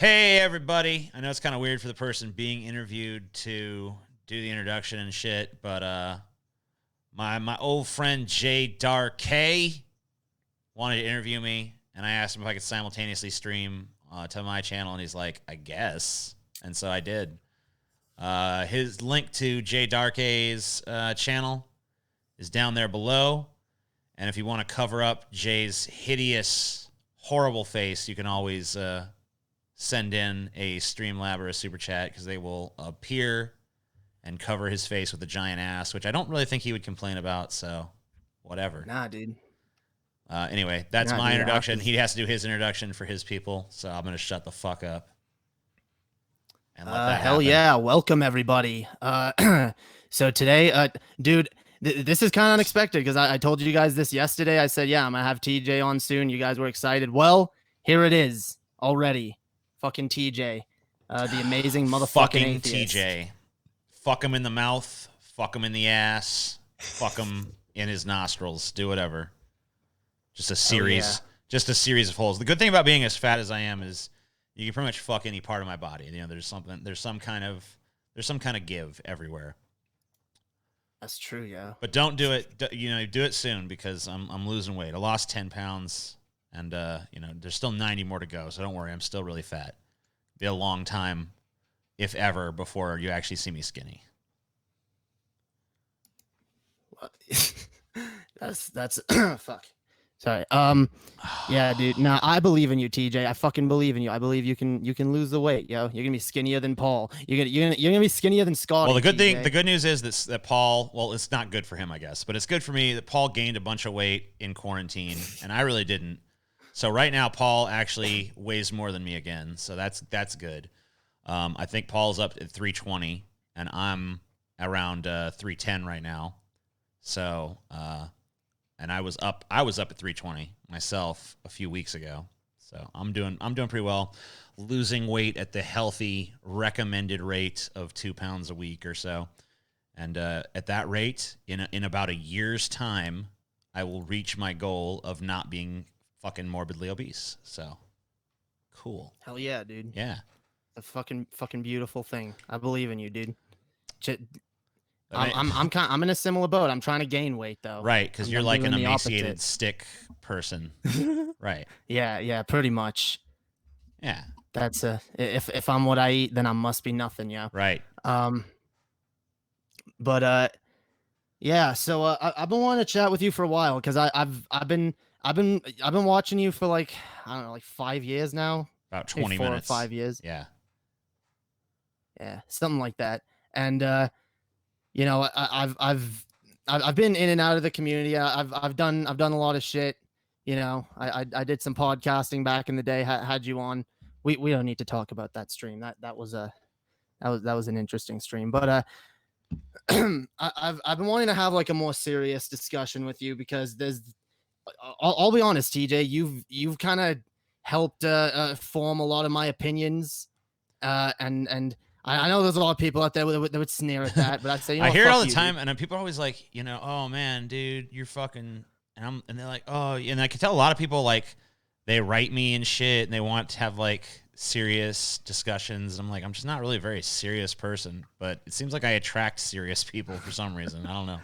Hey, everybody. I know it's kind of weird for the person being interviewed to do the introduction and shit, but my old friend DARKE wanted to interview me, and I asked him if I could simultaneously stream to my channel, and he's like, I guess. And so I did. His link to DARKE's channel is down there below, and if you want to cover up Jay's hideous, horrible face, you can always send in a Streamlab or a Super Chat because they will appear and cover his face with a giant ass, which I don't really think he would complain about, so whatever. Nah, dude. Anyway, that's my introduction. He has to do his introduction for his people, so I'm going to shut the fuck up. And let that hell happen. Yeah. Welcome, everybody. So today, dude, this is kind of unexpected because I told you guys this yesterday. I said, yeah, I'm going to have TJ on soon. You guys were excited. Well, here it is already. Fucking TJ. The amazing motherfucking atheist. TJ. Fuck him in the mouth. Fuck him in the ass. Fuck him in his nostrils. Do whatever. Just a series. Just a series of holes. The good thing about being as fat as I am is you can pretty much fuck any part of my body. You know, there's some kind of give everywhere. That's true, yeah. But don't do it. You know, do it soon because I'm losing weight. I lost 10 pounds, and you know, there's still 90 more to go. So don't worry, I'm still really fat. Be a long time, if ever, before you actually see me skinny. That's fuck. Sorry. Yeah, dude. Nah, I believe in you, TJ. I fucking believe in you. I believe you can lose the weight, yo. You're gonna be skinnier than Paul. You're gonna be skinnier than Scott. Well, the good news is that Paul. Well, it's not good for him, I guess, but it's good for me that Paul gained a bunch of weight in quarantine, and I really didn't. So right now, Paul actually weighs more than me again. So that's good. I think Paul's up at 320, and I'm around 310 right now. So. And I was up at 320 myself a few weeks ago. So I'm doing pretty well, losing weight at the healthy recommended rate of 2 pounds a week or so. And at that rate, in about a year's time, I will reach my goal of not being fucking morbidly obese. So cool. Hell yeah, dude. Yeah. A fucking beautiful thing. I believe in you, dude. I'm in a similar boat. I'm trying to gain weight though. Right, because you're like an emaciated stick person. Right. Yeah, pretty much. Yeah. That's if I'm what I eat, then I must be nothing. Yeah. Right. But yeah. So I've been wanting to chat with you for a while because I've been watching you for like I don't know, like 5 years now. About 20 4 minutes. Or 5 years. Yeah. Yeah, something like that. And you know, I've been in and out of the community. I've done a lot of shit. You know, I did some podcasting back in the day. Had you on. We don't need to talk about that stream. That was an interesting stream. But I've been wanting to have like a more serious discussion with you because I'll be honest, TJ. You've kind of helped form a lot of my opinions. And I know there's a lot of people out there that would sneer at that, but I'd say, you know, I hear it all the time, and people are always like, you know, oh man, dude, you're fucking, and they're like, oh, and I can tell a lot of people like they write me and shit, and they want to have like serious discussions. I'm like, I'm just not really a very serious person, but it seems like I attract serious people for some reason. I don't know.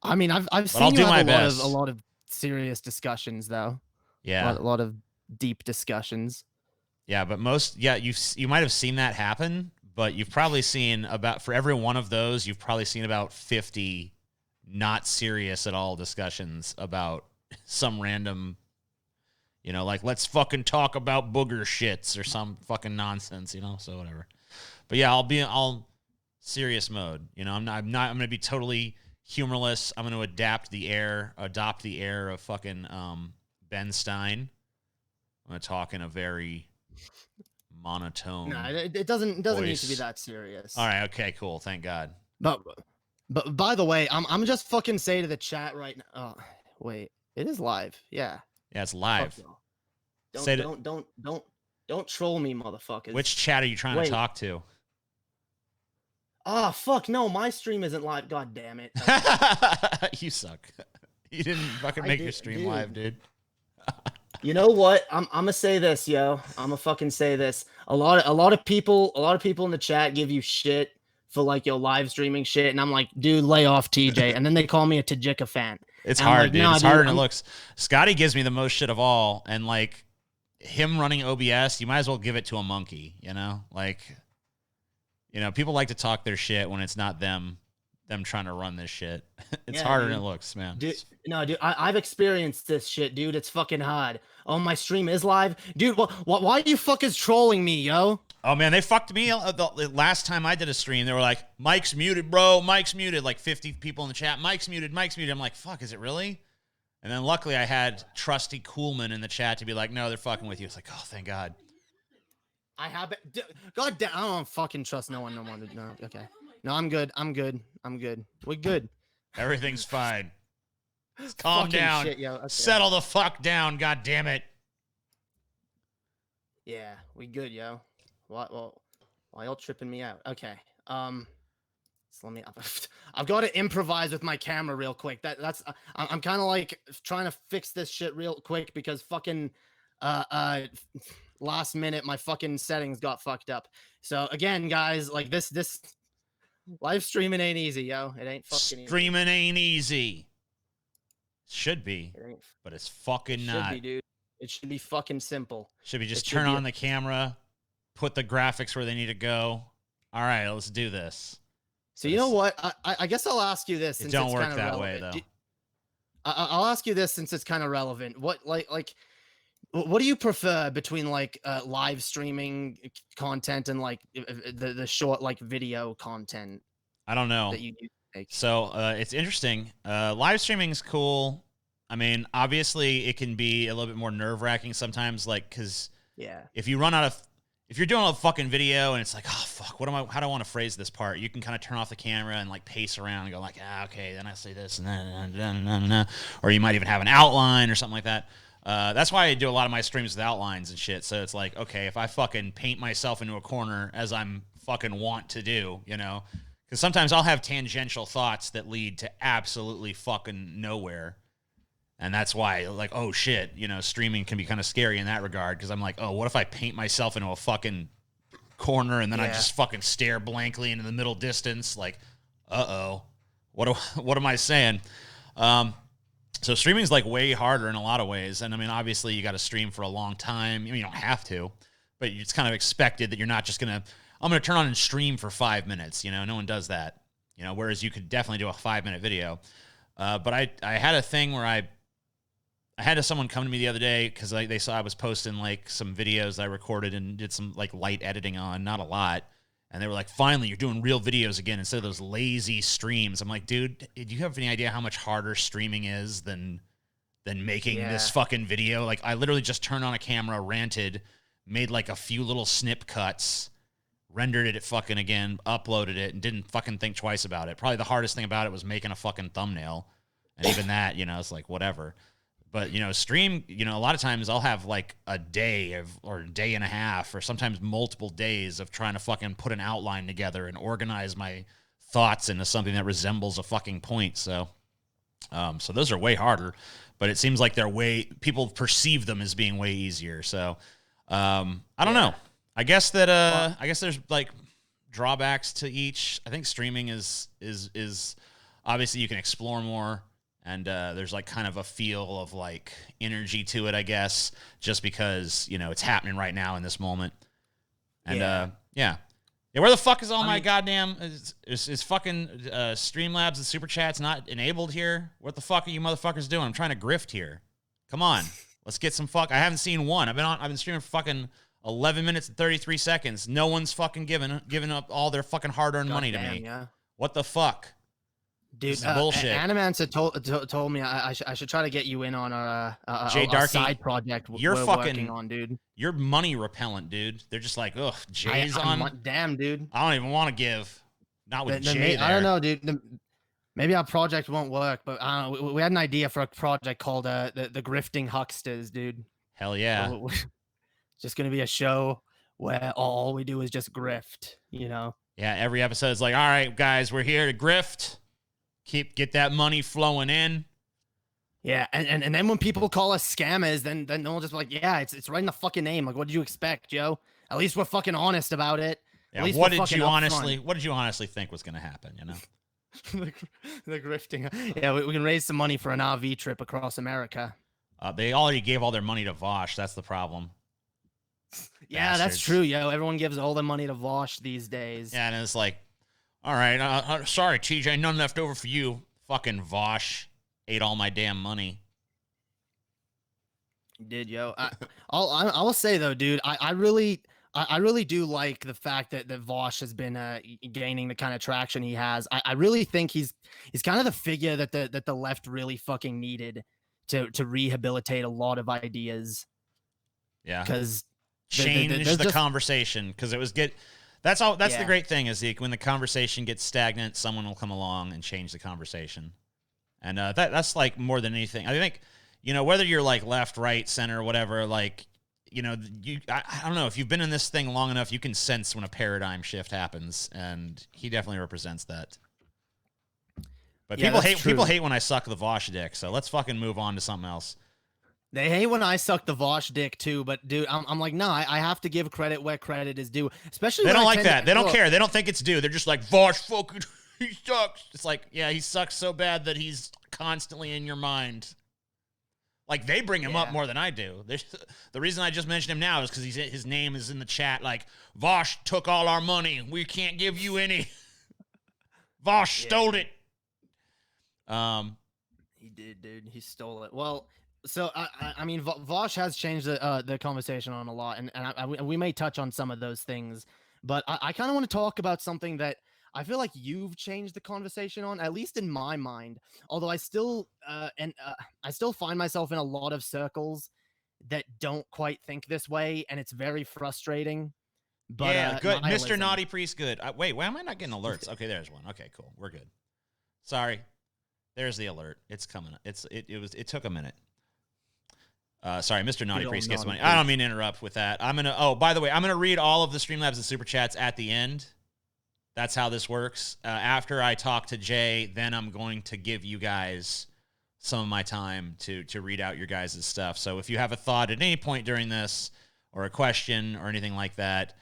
I mean, I've seen you have a lot of serious discussions though. Yeah, a lot of deep discussions. Yeah, but you might have seen that happen. But you've probably seen for every one of those, you've probably seen about 50 not serious at all discussions about some random, you know, like let's fucking talk about booger shits or some fucking nonsense, you know, so whatever. But yeah, I'll be in all serious mode. You know, I'm going to be totally humorless. I'm going to adopt the air of fucking Ben Stein. I'm going to talk in a very monotone. No, it doesn't need to be that serious. All right, okay, cool. Thank God. But by the way, I'm just fucking say to the chat right now. Oh, wait, it is live. Yeah. Yeah, it's live. Don't troll me, motherfuckers. Which chat are you trying to talk to? Oh fuck no, my stream isn't live. God damn it. You suck. You didn't fucking make your stream live, dude. You know what? I'm gonna say this, yo. I'm gonna fucking say this. A lot of people in the chat give you shit for like your live streaming shit, and I'm like, dude, lay off, TJ. And then they call me a Tajika fan. It's and I'm hard, like, dude. nah, It's dude, harder than it looks. Scotty gives me the most shit of all, and like him running OBS, you might as well give it to a monkey, you know? Like, you know, people like to talk their shit when it's not them trying to run this shit. It's harder than it looks, man. Dude, no, dude, I've experienced this shit, dude. It's fucking hard. Oh, my stream is live, dude. Why are you fuckers trolling me, yo? Oh man, they fucked me. The last time I did a stream, they were like, "Mike's muted, bro. Mike's muted." Like 50 people in the chat. Mike's muted. Mike's muted. I'm like, "Fuck, is it really?" And then luckily, I had trusty Coolman in the chat to be like, "No, they're fucking with you." It's like, oh, thank God. I have it. God damn, I don't fucking trust no one. No, okay. No, I'm good. I'm good. We're good. Everything's fine. Calm down. Shit, yo. Okay. Settle the fuck down. God damn it. Yeah, we good, yo. What? Well, why y'all tripping me out? Okay. So let me. I've got to improvise with my camera real quick. I'm kind of like trying to fix this shit real quick because fucking last minute my fucking settings got fucked up. So again, guys, like this live streaming ain't easy, yo. It ain't fucking easy. Streaming ain't easy. Should be, but it's fucking not. Should be, dude. It should be fucking simple. Should be just turn on the camera, put the graphics where they need to go. All right, let's do this. So you know what? I guess I'll ask you this. It don't work that way though. I'll ask you this since it's kind of relevant. What what do you prefer between like live streaming content and like the short like video content? I don't know. That you make? So it's interesting. Live streaming is cool. I mean, obviously, it can be a little bit more nerve-wracking sometimes, like, because if you run out of, if you're doing a fucking video and it's like, oh, fuck, how do I want to phrase this part? You can kind of turn off the camera and, like, pace around and go, like, okay, then I say this, and then, or you might even have an outline or something like that. That's why I do a lot of my streams with outlines and shit, so it's like, okay, if I fucking paint myself into a corner, as I'm fucking want to do, you know, because sometimes I'll have tangential thoughts that lead to absolutely fucking nowhere. And that's why, like, oh, shit, you know, streaming can be kind of scary in that regard because I'm like, oh, what if I paint myself into a fucking corner and then I just fucking stare blankly into the middle distance? Like, uh-oh, what am I saying? So streaming's, like, way harder in a lot of ways. And, I mean, obviously, you got to stream for a long time. I mean, you don't have to, but it's kind of expected that you're not just going to, I'm going to turn on and stream for 5 minutes. You know, no one does that. You know, whereas you could definitely do a 5-minute video. But I had a thing where I had someone come to me the other day because they saw I was posting like some videos that I recorded and did some like light editing on, not a lot. And they were like, finally, you're doing real videos again instead of those lazy streams. I'm like, dude, do you have any idea how much harder streaming is than making this fucking video? Like, I literally just turned on a camera, ranted, made like a few little snip cuts, rendered it fucking again, uploaded it, and didn't fucking think twice about it. Probably the hardest thing about it was making a fucking thumbnail. And even that, you know, it's like, whatever. But, you know, stream, you know, a lot of times I'll have like a day or a day and a half or sometimes multiple days of trying to fucking put an outline together and organize my thoughts into something that resembles a fucking point. So those are way harder, but it seems like people perceive them as being way easier. So I don't know. I guess there's like drawbacks to each. I think streaming is obviously you can explore more. And there's like kind of a feel of like energy to it, I guess, just because, you know, it's happening right now in this moment. And where the fuck is all my goddamn is fucking Streamlabs and Super Chats not enabled here? What the fuck are you motherfuckers doing? I'm trying to grift here. Come on, let's get some fuck. I haven't seen one. I've been streaming for fucking 11 minutes and 33 seconds. No one's fucking giving up all their fucking hard-earned money to me. Yeah. What the fuck? Dude, bullshit. Animancer told me I should try to get you in on our side project we're working on, dude. You're money repellent, dude. They're just like, ugh, Jay's on. Damn, dude. I don't even want to give. Not with Jay there. I don't know, dude. Maybe our project won't work, but I don't know. We had an idea for a project called the grifting hucksters, dude. Hell yeah. It's just going to be a show where all we do is just grift, you know? Yeah, every episode is like, all right, guys, we're here to grift. Get that money flowing in. Yeah, and then when people call us scammers, then no one just be like, yeah, it's right in the fucking name. Like, what did you expect, Joe? At least we're fucking honest about it. Yeah, At least what we're did fucking you upfront. what did you honestly think was going to happen, you know? The grifting. Yeah, we can raise some money for an RV trip across America. They already gave all their money to Voosh. That's the problem. Yeah, that's true, yo. Everyone gives all their money to Voosh these days. Yeah, and it's like, all right, sorry, TJ, none left over for you. Fucking Voosh ate all my damn money. You did, yo. I will say though, dude, I really do like the fact that Voosh has been gaining the kind of traction he has. I really think he's kind of the figure that the left really fucking needed to rehabilitate a lot of ideas. Yeah, because change the conversation, because it was That's the great thing, is when the conversation gets stagnant, someone will come along and change the conversation, and that's like more than anything. I think, whether you're like left, right, center, whatever, like. I don't know, if you've been in this thing long enough, you can sense when a paradigm shift happens, and he definitely represents that. But people hate when I suck the Voosh dick, so let's fucking move on to something else. They hate when I suck the Voosh dick too, but dude, I'm like, no, I have to give credit where credit is due. Especially they don't like that. They don't care. They don't think it's due. They're just like, Voosh fucking he sucks. It's like, yeah, he sucks so bad that he's constantly in your mind. Like, they bring him up more than I do. The reason I just mentioned him now is because his name is in the chat. Like, Voosh took all our money. We can't give you any. Voosh stole it. He did, dude. He stole it. Well, so I mean, Voosh has changed the conversation on a lot, and we may touch on some of those things, but I kind of want to talk about something that I feel like you've changed the conversation on, at least in my mind. Although I still I still find myself in a lot of circles that don't quite think this way, and it's very frustrating. But yeah, good, Mr. Naughty Priest, good. Wait, why am I not getting alerts? Okay, there's one. Okay, cool, we're good. Sorry, there's the alert. It's coming. It took a minute. Sorry, Mr. Naughty Priest gets money. I don't mean to interrupt with that. By the way, I'm gonna read all of the Streamlabs and Super Chats at the end. That's how this works. After I talk to Jay, then I'm going to give you guys some of my time to read out your guys' stuff. So if you have a thought at any point during this, or a question or anything like that,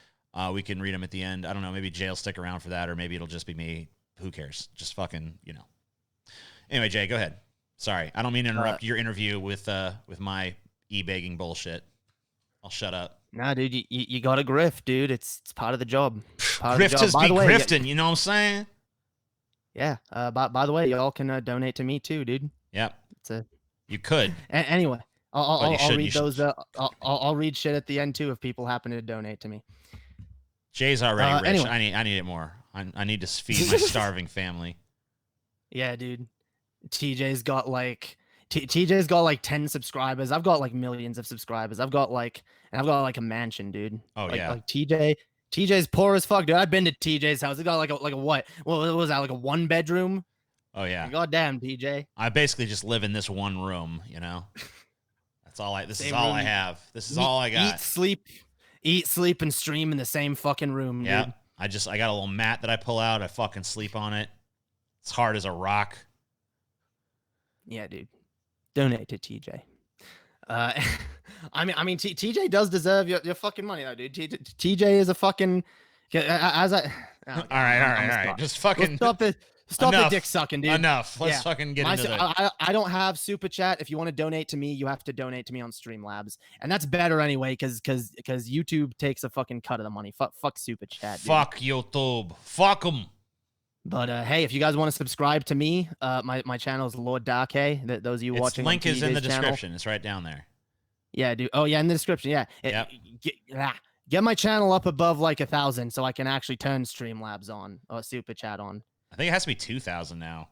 we can read them at the end. I don't know, maybe Jay will stick around for that, or maybe it'll just be me. Who cares? Just fucking, Anyway, Jay, go ahead. Sorry, I don't mean to interrupt your interview with my e-begging bullshit. I'll shut up. Nah, dude, you got to grift, dude. It's part of the job. Grifters be grifting, you know what I'm saying? Yeah. By the way, y'all can donate to me too, dude. Yep. You could. Anyway, I'll read those. I'll read shit at the end too if people happen to donate to me. Jay's already rich. Anyway. I need it more. I need to feed my starving family. Yeah, dude. TJ's got like 10 subscribers. I've got like millions of subscribers. I've got like a mansion, dude. Oh, like, yeah. Like TJ's poor as fuck, dude. I've been to TJ's house. He got like a what? What was that? Like a 1-bedroom? Oh yeah. Goddamn, TJ. I basically just live in this one room, That's all I This is all I have. This is all I got. Eat, sleep, and stream in the same fucking room, yeah. Dude. I got a little mat that I pull out. I fucking sleep on it. It's hard as a rock. Yeah, dude. Donate to TJ. I mean, TJ does deserve your fucking money, though, dude. TJ is a fucking. All right. Just fucking stop the dick sucking, dude. Enough. Let's fucking get into it. I don't have super chat. If you want to donate to me, you have to donate to me on Streamlabs, and that's better anyway, because YouTube takes a fucking cut of the money. Fuck super chat. Dude. Fuck YouTube. Fuck them. But hey, if you guys want to subscribe to me, my channel is Lord DARKE. Those of you watching, link is in the description. It's right down there. Yeah, dude. Oh yeah, in the description. Yeah. Yep. Get my channel up above like 1,000 so I can actually turn Streamlabs on or super chat on. I think it has to be 2,000 now.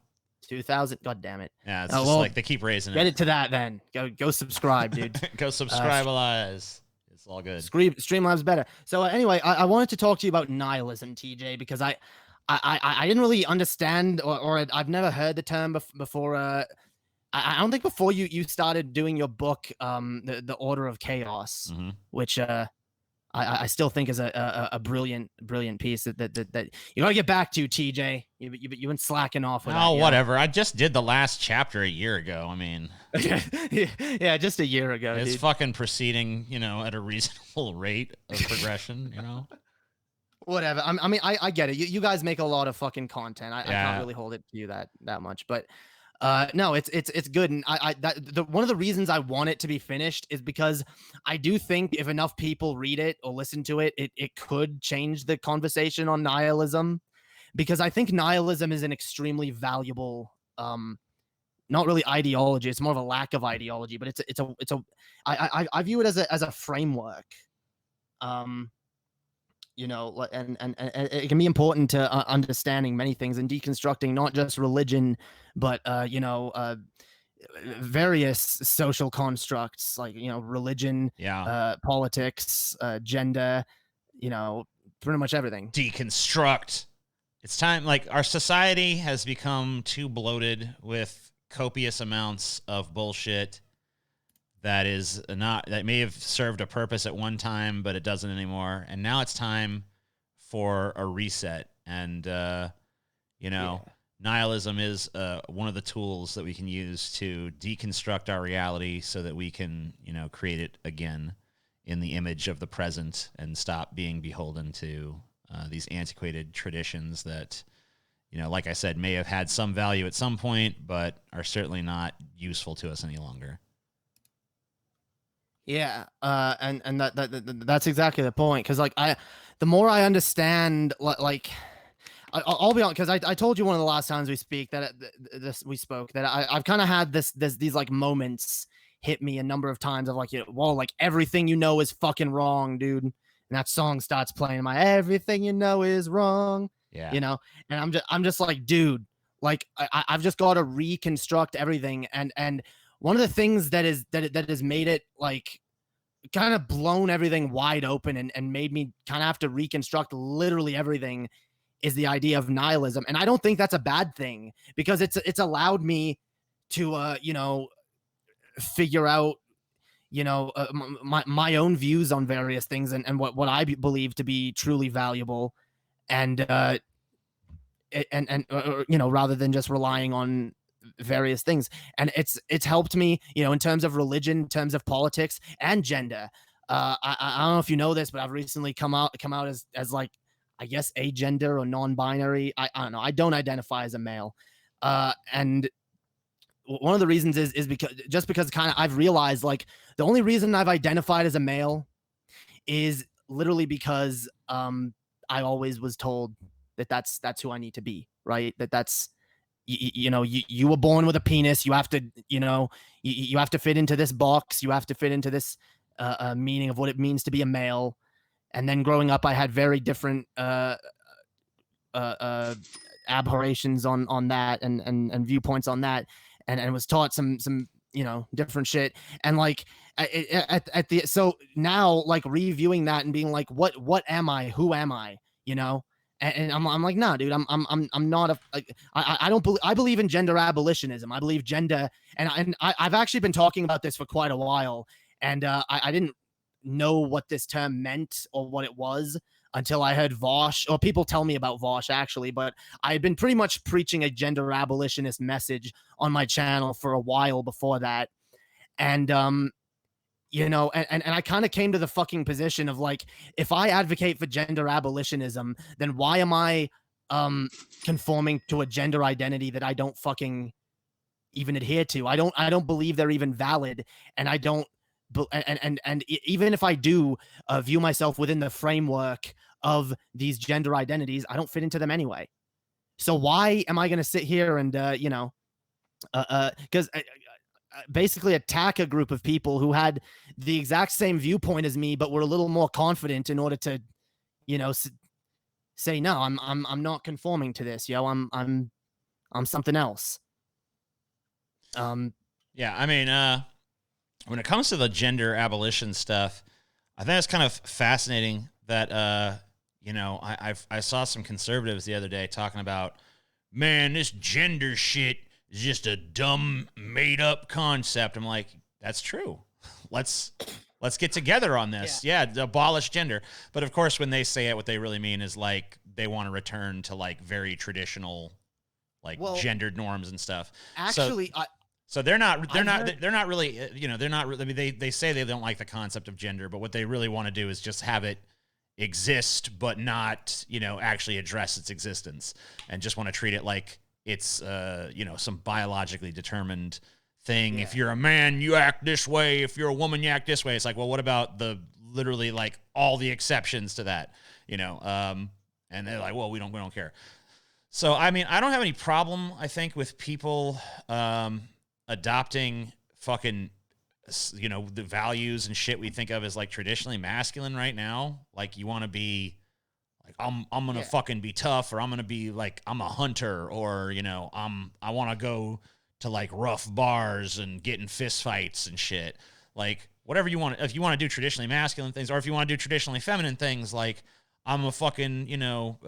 2,000. God damn it. Yeah, it's just like they keep raising it. Get it to that then. Go subscribe, dude. Go subscribe, Elias. It's all good. Streamlabs better. So anyway, I wanted to talk to you about nihilism, TJ, because I didn't really understand or I've never heard the term before. I don't think before you started doing your book, the Order of Chaos, mm-hmm. which I still think is a brilliant piece that you gotta get back to, TJ. You've been slacking off with that. Oh, whatever. I just did the last chapter a year ago. I mean, yeah, just a year ago. It's dude. fucking proceeding, at a reasonable rate of progression, Whatever. I mean, I get it. You guys make a lot of fucking content. I can't really hold it to you that much, but no, it's good. And one of the reasons I want it to be finished is because I do think if enough people read it or listen to it, it could change the conversation on nihilism, because I think nihilism is an extremely valuable, not really ideology. It's more of a lack of ideology, but I view it as a framework. And it can be important to understanding many things and deconstructing not just religion, but various social constructs like religion, politics, gender, pretty much everything. Deconstruct. It's time. Like, our society has become too bloated with copious amounts of bullshit that may have served a purpose at one time, but it doesn't anymore. And now it's time for a reset. And, nihilism is one of the tools that we can use to deconstruct our reality so that we can, create it again in the image of the present and stop being beholden to these antiquated traditions that, like I said, may have had some value at some point, but are certainly not useful to us any longer. Yeah, and that's exactly the point. Because the more I understand, I'll be honest, because I told you one of the last times we spoke that I've kind of had these like moments hit me a number of times of like, whoa, like everything is fucking wrong, dude. And that song starts playing, everything is wrong. Yeah. And I'm just like, dude, like I've just got to reconstruct everything. And one of the things that has made it like kind of blown everything wide open and made me kind of have to reconstruct literally everything is the idea of nihilism. And I don't think that's a bad thing, because it's allowed me to figure out my own views on various things and what I believe to be truly valuable, and rather than just relying on various things. And it's helped me, in terms of religion, in terms of politics and gender. I don't know if you know this, but I've recently come out as like, I guess, agender or non-binary. I don't know. I don't identify as a male. And one of the reasons is because kind of I've realized like the only reason I've identified as a male is literally because I always was told that's who I need to be, right? That's you were born with a penis. You have to, you have to fit into this box. You have to fit into this meaning of what it means to be a male. And then growing up, I had very different abhorrations on that and viewpoints on that, and was taught some different shit. And like so now, like reviewing that and being like, what am I? Who am I? And I'm like, nah, dude, I'm not I don't believe, I believe in gender abolitionism. I believe gender, and I've actually been talking about this for quite a while, and I didn't know what this term meant or what it was until I heard Voosh, or people tell me about Voosh actually, but I had been pretty much preaching a gender abolitionist message on my channel for a while before that. And and I kind of came to the fucking position of like, if I advocate for gender abolitionism, then why am I conforming to a gender identity that I don't fucking even adhere to? I don't believe they're even valid, and I don't. And even if I do view myself within the framework of these gender identities, I don't fit into them anyway. So why am I going to sit here and because basically attack a group of people who had the exact same viewpoint as me, but were a little more confident in order to, say no, I'm not conforming to this, I'm something else. Yeah, I mean, when it comes to the gender abolition stuff, I think it's kind of fascinating that I saw some conservatives the other day talking about, man, this gender shit is just a dumb made up concept. I'm like, that's true. Let's let's get together on this. Yeah, abolish gender. But of course, when they say it, what they really mean is like they want to return to like very traditional, like gendered norms and stuff. Actually, so they're not really, you know, they're not really, I mean, they say they don't like the concept of gender, but what they really want to do is just have it exist, but not, you know, actually address its existence, and just want to treat it like it's, you know, some biologically determined thing. If you're a man, you act this way. If you're a woman, you act this way. It's like, well, what about the literally like all the exceptions to that, you know? And they're like, well, we don't care. So, I mean, I don't have any problem, I think, with people, adopting fucking, you know, the values and shit we think of as like traditionally masculine right now. Like, you want to be like, I'm gonna fucking be tough, or I'm gonna be like, I'm a hunter, or, you know, I want to go to like rough bars and get in fist fights and shit. Like, whatever you want. If you want to do traditionally masculine things, or if you want to do traditionally feminine things, like, I'm a fucking, you know,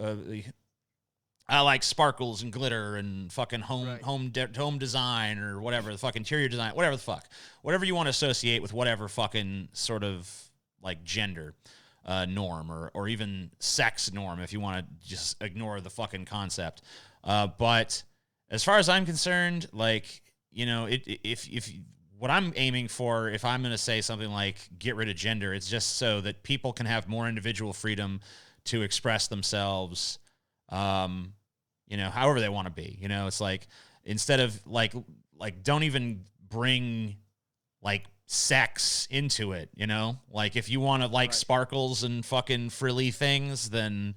I like sparkles and glitter and fucking home design, or whatever, the fucking interior design, whatever the fuck. Whatever you want to associate with whatever fucking sort of like gender norm, or even sex norm, if you want to just ignore the fucking concept. But as far as I'm concerned, like, you know, if what I'm aiming for, if I'm going to say something like get rid of gender, it's just so that people can have more individual freedom to express themselves, you know, however they want to be. You know, it's like, instead of like don't even bring like sex into it, you know? Like, if you want to like sparkles and fucking frilly things, then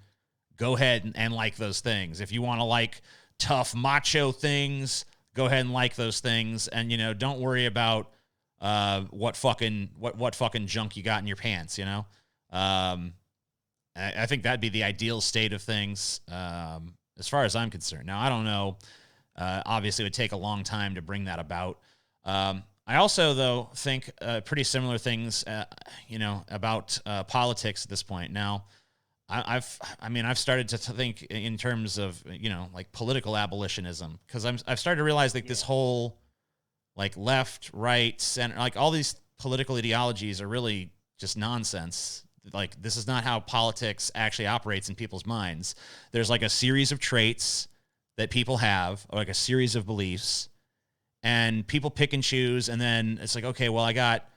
go ahead and like those things. If you want to like tough macho things, go ahead and like those things. And, you know, don't worry about what fucking junk you got in your pants, you know? I think that'd be the ideal state of things, as far as I'm concerned. Now, I don't know. Obviously, it would take a long time to bring that about. I also, though, think pretty similar things, you know, about politics at this point. Now, I've started to think in terms of, you know, like political abolitionism, because I've started to realize like this whole like left, right, center, like all these political ideologies are really just nonsense. Like, this is not how politics actually operates in people's minds. There's like a series of traits that people have, or like a series of beliefs, and people pick and choose. And then it's like, okay, well, I got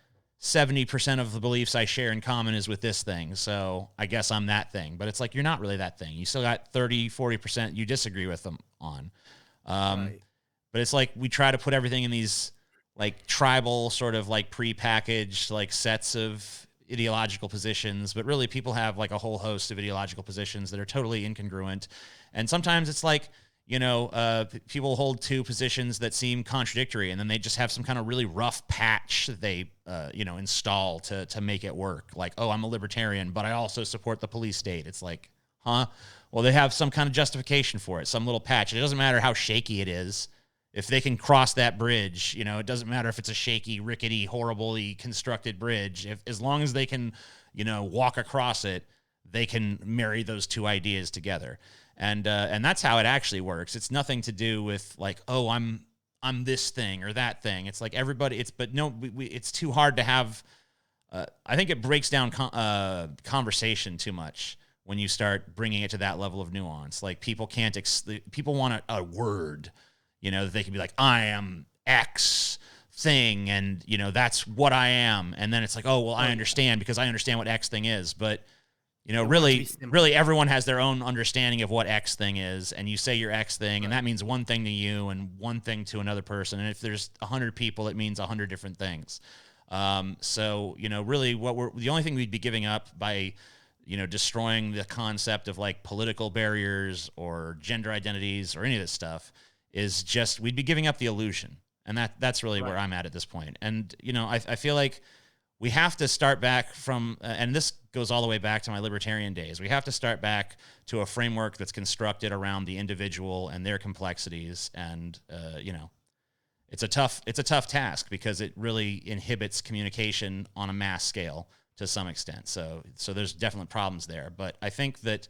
70% of the beliefs I share in common is with this thing, so I guess I'm that thing. But it's like, you're not really that thing. You still got 30, 40% you disagree with them on. But it's like, we try to put everything in these like tribal sort of like prepackaged like sets of ideological positions, but really people have like a whole host of ideological positions that are totally incongruent. And sometimes it's like, you know, people hold two positions that seem contradictory, and then they just have some kind of really rough patch that they, you know, install to make it work. Like, oh, I'm a libertarian, but I also support the police state. It's like, huh? Well, they have some kind of justification for it, some little patch. It doesn't matter how shaky it is. If they can cross that bridge, you know, it doesn't matter if it's a shaky, rickety, horribly constructed bridge. As long as they can, you know, walk across it, they can marry those two ideas together. And that's how it actually works. It's nothing to do with like, oh, I'm this thing or that thing. It's like everybody. It's too hard to have. I think it breaks down conversation too much when you start bringing it to that level of nuance. Like, people can't. People want a word. You know, that they can be like, I am X thing, and, you know, that's what I am. And then it's like, oh, well, I understand, because I understand what X thing is. But, you know, really everyone has their own understanding of what X thing is. And you say you're X thing, and that means one thing to you and one thing to another person. And if there's 100 people, it means 100 different things. So, you know, really the only thing we'd be giving up by, you know, destroying the concept of like political barriers or gender identities or any of this stuff is just, we'd be giving up the illusion. And that's really where I'm at this point. And, you know, I feel like we have to start back from, and this goes all the way back to my libertarian days. We have to start back to a framework that's constructed around the individual and their complexities. And, you know, it's a tough task, because it really inhibits communication on a mass scale to some extent. So there's definitely problems there. But I think that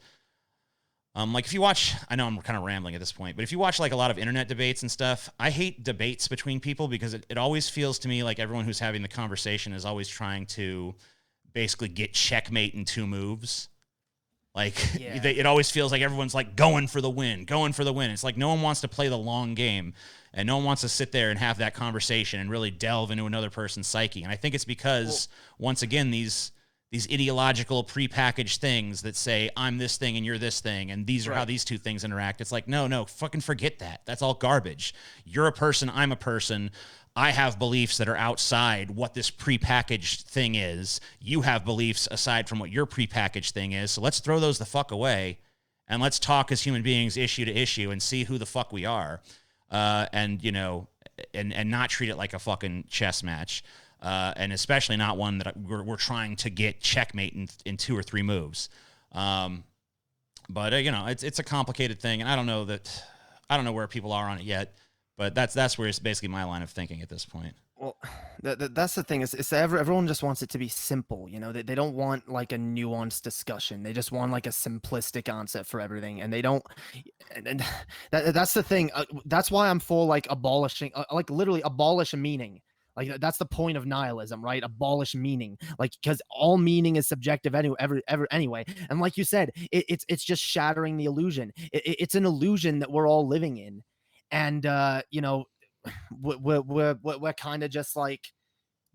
Like if you watch, I know I'm kind of rambling at this point, but if you watch like a lot of internet debates and stuff, I hate debates between people because it always feels to me like everyone who's having the conversation is always trying to basically get checkmate in 2 moves. Like Yeah. it always feels like everyone's like going for the win, going for the win. It's like no one wants to play the long game, and no one wants to sit there and have that conversation and really delve into another person's psyche. And I think it's because once again these ideological prepackaged things that say I'm this thing and you're this thing and these are how these 2 things interact. It's like no, fucking forget that. That's all garbage. You're a person, I'm a person. I have beliefs that are outside what this prepackaged thing is. You have beliefs aside from what your prepackaged thing is. So let's throw those the fuck away and let's talk as human beings issue to issue and see who the fuck we are. And not treat it like a fucking chess match. And especially not one that we're trying to get checkmate in 2 or 3 moves. But it's a complicated thing. And I don't know where people are on it yet. But that's where it's basically my line of thinking at this point. Well, that's the thing is everyone just wants it to be simple. They don't want like a nuanced discussion. They just want like a simplistic answer for everything, and they don't. And that's the thing. That's why I'm for like abolishing, like literally abolish meaning. Like that's the point of nihilism, right? Abolish meaning, like because all meaning is subjective anyway. And like you said, it's just shattering the illusion. It's an illusion that we're all living in. And we're kind of just like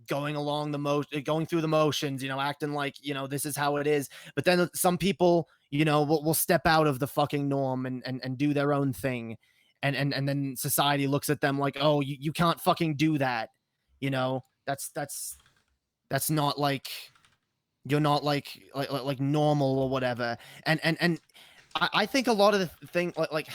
going through the motions, acting like this is how it is. But then some people will step out of the fucking norm and do their own thing, and then society looks at them like, oh, you can't fucking do that. That's not like, you're not like normal or whatever. And I think a lot of the thing like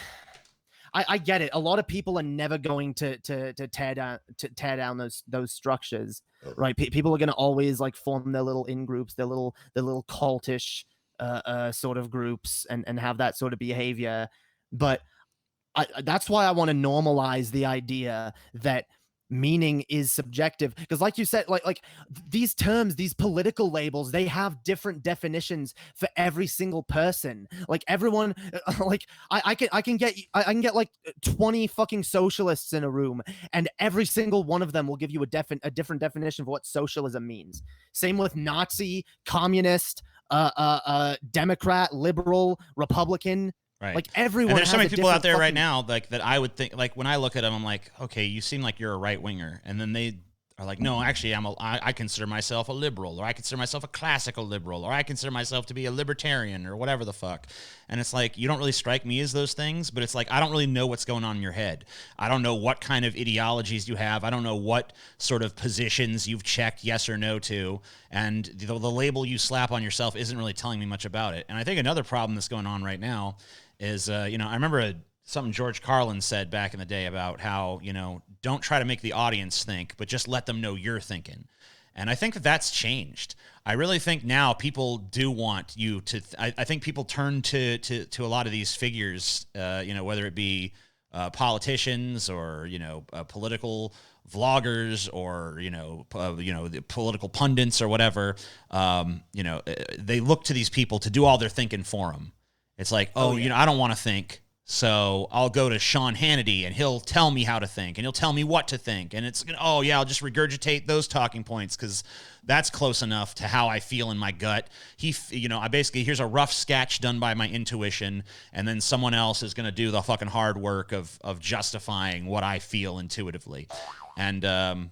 I get it. A lot of people are never going to tear down those structures, right? People are going to always like form their little in groups, their little cultish sort of groups, and have that sort of behavior. But that's why I want to normalize the idea that meaning is subjective, because like you said, like these terms, these political labels, they have different definitions for every single person. Like everyone, like I can get like 20 fucking socialists in a room, and every single one of them will give you a different definition for what socialism means. Same with Nazi, communist, Democrat, liberal, Republican. Right. Like everyone. And there's so many people out there right now, like that I would think, like when I look at them, I'm like, okay, you seem like you're a right winger, and then they are like, no, actually, I consider myself a liberal, or I consider myself a classical liberal, or I consider myself to be a libertarian, or whatever the fuck. And it's like, you don't really strike me as those things, but it's like, I don't really know what's going on in your head. I don't know what kind of ideologies you have. I don't know what sort of positions you've checked yes or no to. And the label you slap on yourself isn't really telling me much about it. And I think another problem that's going on right now is, I remember something George Carlin said back in the day about how, don't try to make the audience think, but just let them know you're thinking. And I think that's changed. I really think now people do want you to, I think people turn to a lot of these figures, whether it be politicians or, political vloggers or, the political pundits or whatever, they look to these people to do all their thinking for them. It's like, I don't want to think, so I'll go to Sean Hannity and he'll tell me how to think and he'll tell me what to think. And it's, I'll just regurgitate those talking points because that's close enough to how I feel in my gut. I basically, here's a rough sketch done by my intuition, and then someone else is going to do the fucking hard work of justifying what I feel intuitively. And, and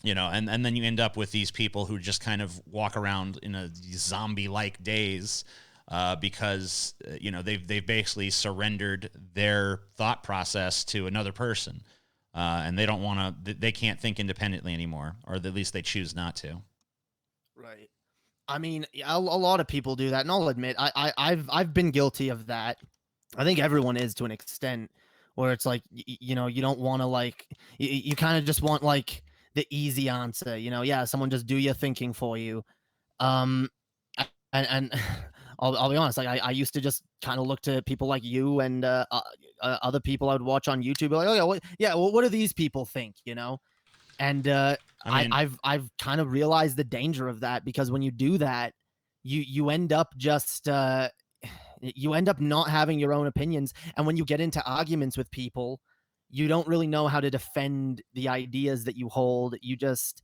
then you end up with these people who just kind of walk around in a zombie-like daze. Because they've basically surrendered their thought process to another person, and they don't want to. They can't think independently anymore, or at least they choose not to. Right. I mean, a lot of people do that, and I'll admit, I've been guilty of that. I think everyone is to an extent, where it's like you don't want to like you kind of just want like the easy answer. Someone just do your thinking for you. And I'll be honest, like I used to just kind of look to people like you and other people I would watch on YouTube, like, what do these people think, And I've kind of realized the danger of that, because when you do that, you end up just You end up not having your own opinions, and when you get into arguments with people, you don't really know how to defend the ideas that you hold. You just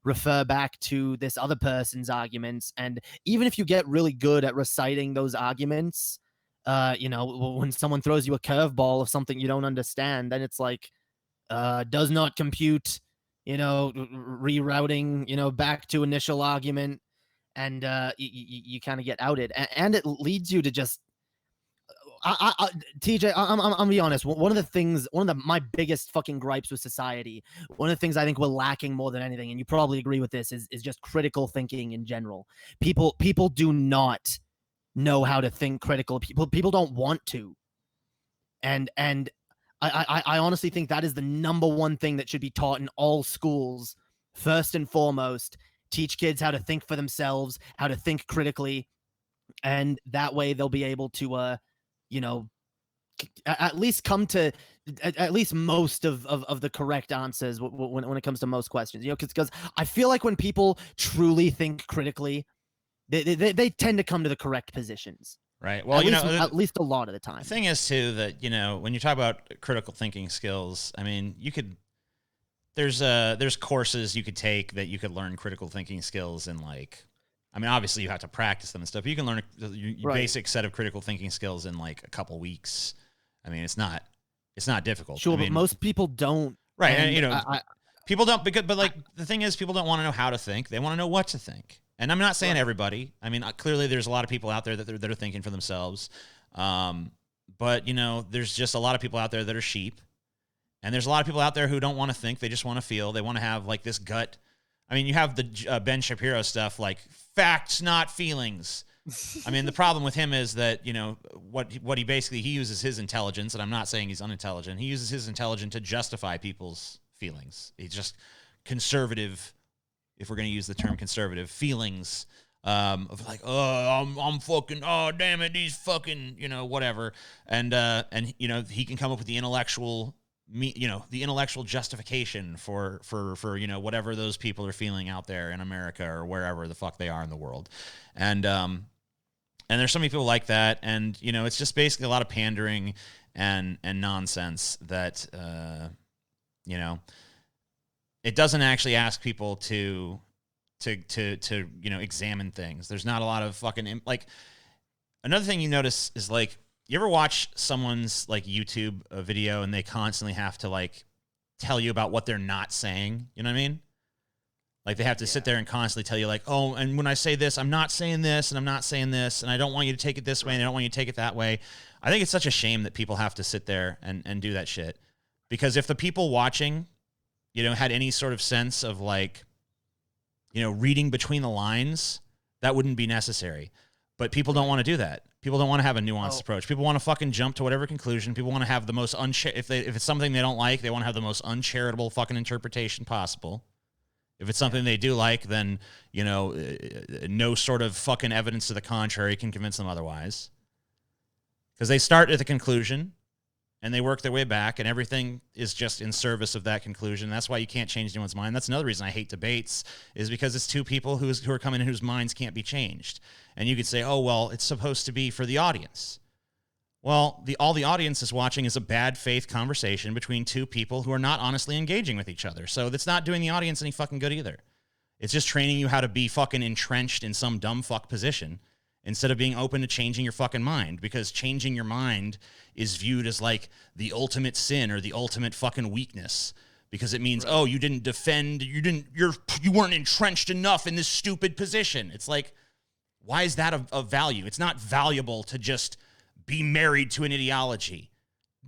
refer back to this other person's arguments, and even if you get really good at reciting those arguments, when someone throws you a curveball of something you don't understand, then it's like, does not compute, rerouting, back to initial argument, and you kind of get outed, and it leads you to just TJ, I'm gonna be honest. One of my biggest fucking gripes with society, one of the things I think we're lacking more than anything, and you probably agree with this, is just critical thinking in general. People do not know how to think critical. People don't want to, and I honestly think that is the number one thing that should be taught in all schools. First and foremost, teach kids how to think for themselves, how to think critically, and that way they'll be able to at least come to at least most of the correct answers when it comes to most questions, because I feel like when people truly think critically, they tend to come to the correct positions. Right. Well, at least a lot of the time. The thing is too that, when you talk about critical thinking skills, I mean, there's courses you could take that you could learn critical thinking skills in, like, I mean, obviously you have to practice them and stuff, but you can learn your basic set of critical thinking skills in like a couple weeks. I mean, it's not difficult. Sure, but most people don't. Right. And, people don't, but like the thing is, people don't want to know how to think. They want to know what to think. And I'm not saying everybody. I mean, clearly there's a lot of people out there that are thinking for themselves. But there's just a lot of people out there that are sheep. And there's a lot of people out there who don't want to think. They just want to feel. They want to have like this gut. I mean, you have the Ben Shapiro stuff, like facts, not feelings. I mean, the problem with him is that, what he basically, he uses his intelligence, and I'm not saying he's unintelligent. He uses his intelligence to justify people's feelings. He's just conservative, if we're going to use the term conservative, feelings of like, oh, I'm fucking, oh, damn it, these fucking, whatever. And he can come up with the intellectual justification for whatever those people are feeling out there in America or wherever the fuck they are in the world. And there's so many people like that. And, it's just basically a lot of pandering and nonsense that, it doesn't actually ask people to examine things. There's not a lot of fucking, like, another thing you notice is, like, you ever watch someone's like YouTube video and they constantly have to like tell you about what they're not saying? You know what I mean? Like they have to sit there and constantly tell you like, oh, and when I say this, I'm not saying this and I'm not saying this and I don't want you to take it this way and I don't want you to take it that way. I think it's such a shame that people have to sit there and do that shit. Because if the people watching, had any sort of sense of like, reading between the lines, that wouldn't be necessary. But people don't want to do that. People don't want to have a nuanced approach. People want to fucking jump to whatever conclusion. People want to have the most if it's something they don't like, they want to have the most uncharitable fucking interpretation possible. If it's something they do like, then, no sort of fucking evidence to the contrary can convince them otherwise. Because they start at the conclusion and they work their way back, and everything is just in service of that conclusion. That's why you can't change anyone's mind. That's another reason I hate debates, is because it's two people who are coming in whose minds can't be changed. And you could say, oh, well, it's supposed to be for the audience. Well, all the audience is watching is a bad faith conversation between two people who are not honestly engaging with each other. So that's not doing the audience any fucking good either. It's just training you how to be fucking entrenched in some dumb fuck position instead of being open to changing your fucking mind, because changing your mind is viewed as like the ultimate sin or the ultimate fucking weakness, because it means, oh, you didn't defend, you weren't entrenched enough in this stupid position. It's like, why is that of value? It's not valuable to just be married to an ideology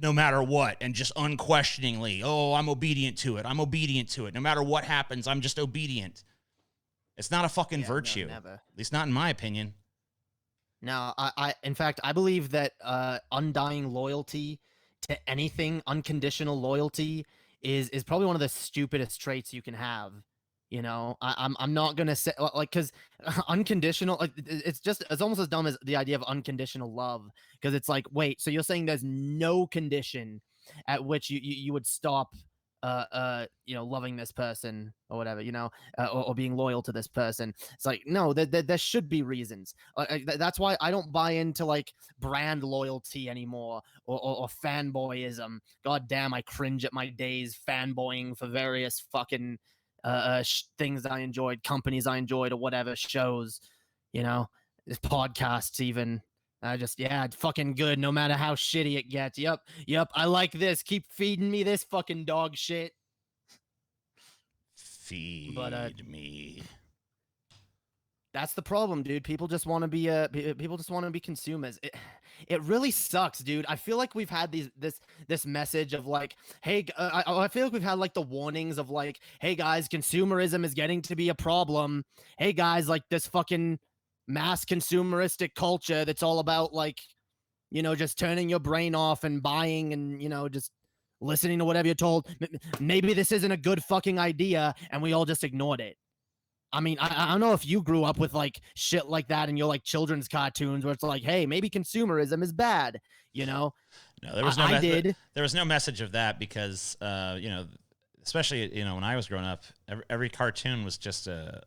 no matter what and just unquestioningly, oh, I'm obedient to it. I'm obedient to it. No matter what happens, I'm just obedient. It's not a fucking virtue. No, never. At least not in my opinion. No, in fact, I believe that undying loyalty to anything, unconditional loyalty, is probably one of the stupidest traits you can have. I'm not gonna say like, because unconditional, like, it's almost as dumb as the idea of unconditional love, because it's like, wait, so you're saying there's no condition at which you would stop loving this person or whatever, or being loyal to this person. It's like, no, there should be reasons. That's why I don't buy into like brand loyalty anymore, or fanboyism. God damn, I cringe at my days fanboying for various fucking things I enjoyed, companies I enjoyed, or whatever, shows, podcasts even. Fucking good, no matter how shitty it gets. Yep, I like this. Keep feeding me this fucking dog shit. Feed me. That's the problem, dude. People just want to be consumers. It really sucks, dude. I feel like we've had this message of like, hey, I feel like we've had like the warnings of like, hey guys, consumerism is getting to be a problem. Hey guys, like this fucking mass consumeristic culture that's all about like, just turning your brain off and buying and, just listening to whatever you're told. Maybe this isn't a good fucking idea, and we all just ignored it. I mean, I don't know if you grew up with like shit like that in your like children's cartoons where it's like, hey, maybe consumerism is bad, No, there was there was no message of that because, especially, when I was growing up, every cartoon was just it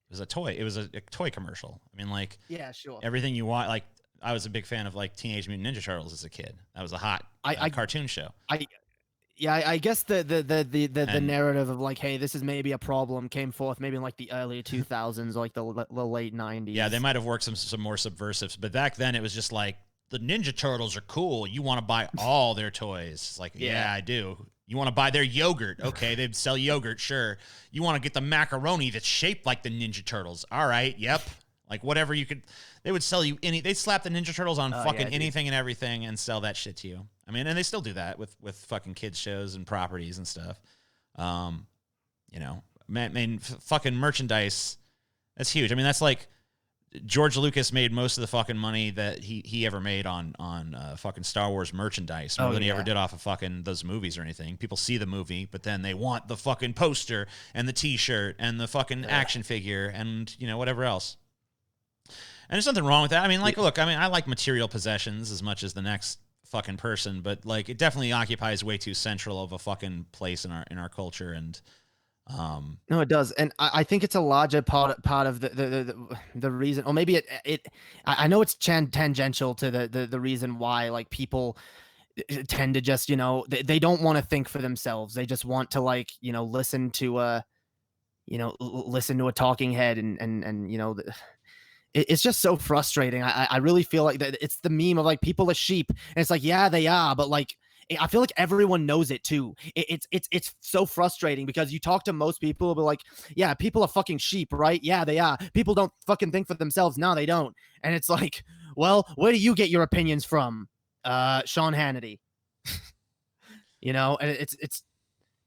was a toy. It was a toy commercial. I mean, like, yeah, sure. Everything you want, like, I was a big fan of like Teenage Mutant Ninja Turtles as a kid. That was a hot cartoon show. I guess the narrative of like, hey, this is maybe a problem came forth maybe in like the early 2000s, like the late 90s. Yeah, they might have worked some more subversives, but back then it was just like, the Ninja Turtles are cool. You want to buy all their toys? It's like, yeah, I do. You want to buy their yogurt? Okay, they'd sell yogurt, sure. You want to get the macaroni that's shaped like the Ninja Turtles? All right, yep. Like whatever you could, they would sell you they'd slap the Ninja Turtles on anything and everything and sell that shit to you. I mean, and they still do that with fucking kids shows and properties and stuff. Fucking merchandise, that's huge. I mean, that's like George Lucas made most of the fucking money that he ever made on fucking Star Wars merchandise more than he ever did off of fucking those movies or anything. People see the movie, but then they want the fucking poster and the T-shirt and the fucking action figure and whatever else. And there's nothing wrong with that. I mean, like, look, I mean, I like material possessions as much as the next fucking person, but like, it definitely occupies way too central of a fucking place in our culture. And no, it does, and I think it's a larger part of the reason, or maybe I know it's tangential to the reason why like people tend to just they don't want to think for themselves. They just want to like listen to a talking head and it's just so frustrating. I really feel like that it's the meme of like people are sheep, and it's like, yeah, they are, but like I feel like everyone knows it too. It's so frustrating because you talk to most people, will be like, yeah, people are fucking sheep, right? Yeah, they are. People don't fucking think for themselves. No, they don't. And it's like, well, where do you get your opinions from? Sean Hannity. And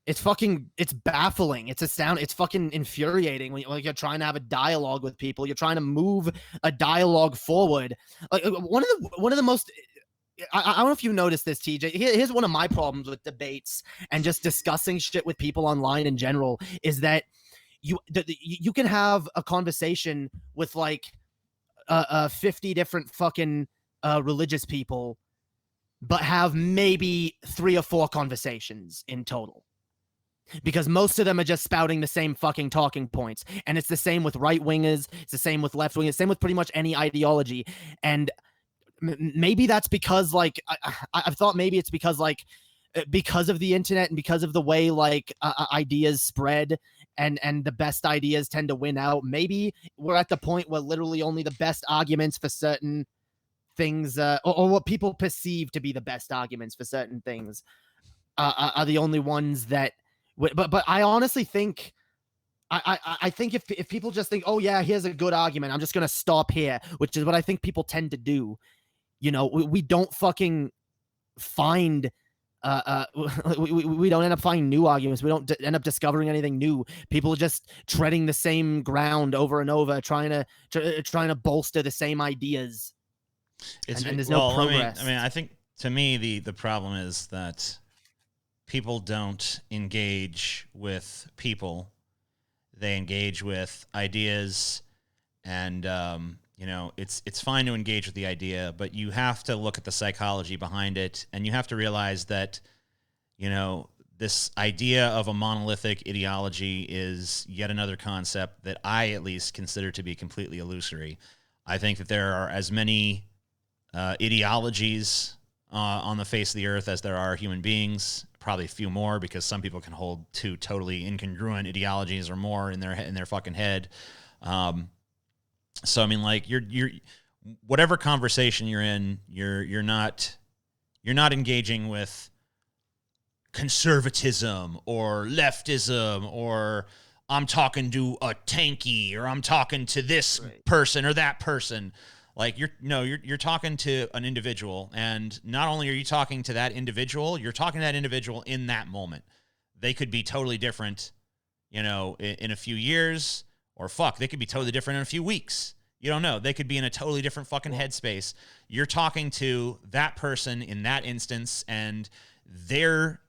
it's baffling. It's fucking infuriating when you're trying to have a dialogue with people. You're trying to move a dialogue forward. Like one of the most, I don't know if you noticed this, TJ. Here's one of my problems with debates and just discussing shit with people online in general is that you can have a conversation with like 50 different fucking religious people, but have maybe 3 or 4 conversations in total. Because most of them are just spouting the same fucking talking points. And it's the same with right wingers. It's the same with left wingers. Same with pretty much any ideology. And maybe that's because like, I've thought maybe it's because like, because of the internet and because of the way like ideas spread and the best ideas tend to win out. Maybe we're at the point where literally only the best arguments for certain things or what people perceive to be the best arguments for certain things are the only ones that, but I honestly think I think if people just think, oh yeah, here's a good argument, I'm just gonna stop here, which is what I think people tend to do. We don't fucking find we don't end up finding new arguments. We don't end up discovering anything new. People are just treading the same ground over and over, trying to bolster the same ideas. And there's no progress. I mean, I think to me the problem is that people don't engage with people. They engage with ideas, and it's fine to engage with the idea, but you have to look at the psychology behind it, and you have to realize that this idea of a monolithic ideology is yet another concept that I at least consider to be completely illusory. I think that there are as many ideologies on the face of the earth as there are human beings. Probably a few more, because some people can hold two totally incongruent ideologies or more in their fucking head. So I mean, like, you're whatever conversation you're in, you're not engaging with conservatism or leftism, or I'm talking to a tanky, or I'm talking to this person or that person. Like, you're talking to an individual, and not only are you talking to that individual, you're talking to that individual in that moment. They could be totally different, in a few years, or they could be totally different in a few weeks. You don't know. They could be in a totally different fucking headspace. You're talking to that person in that instance, and they're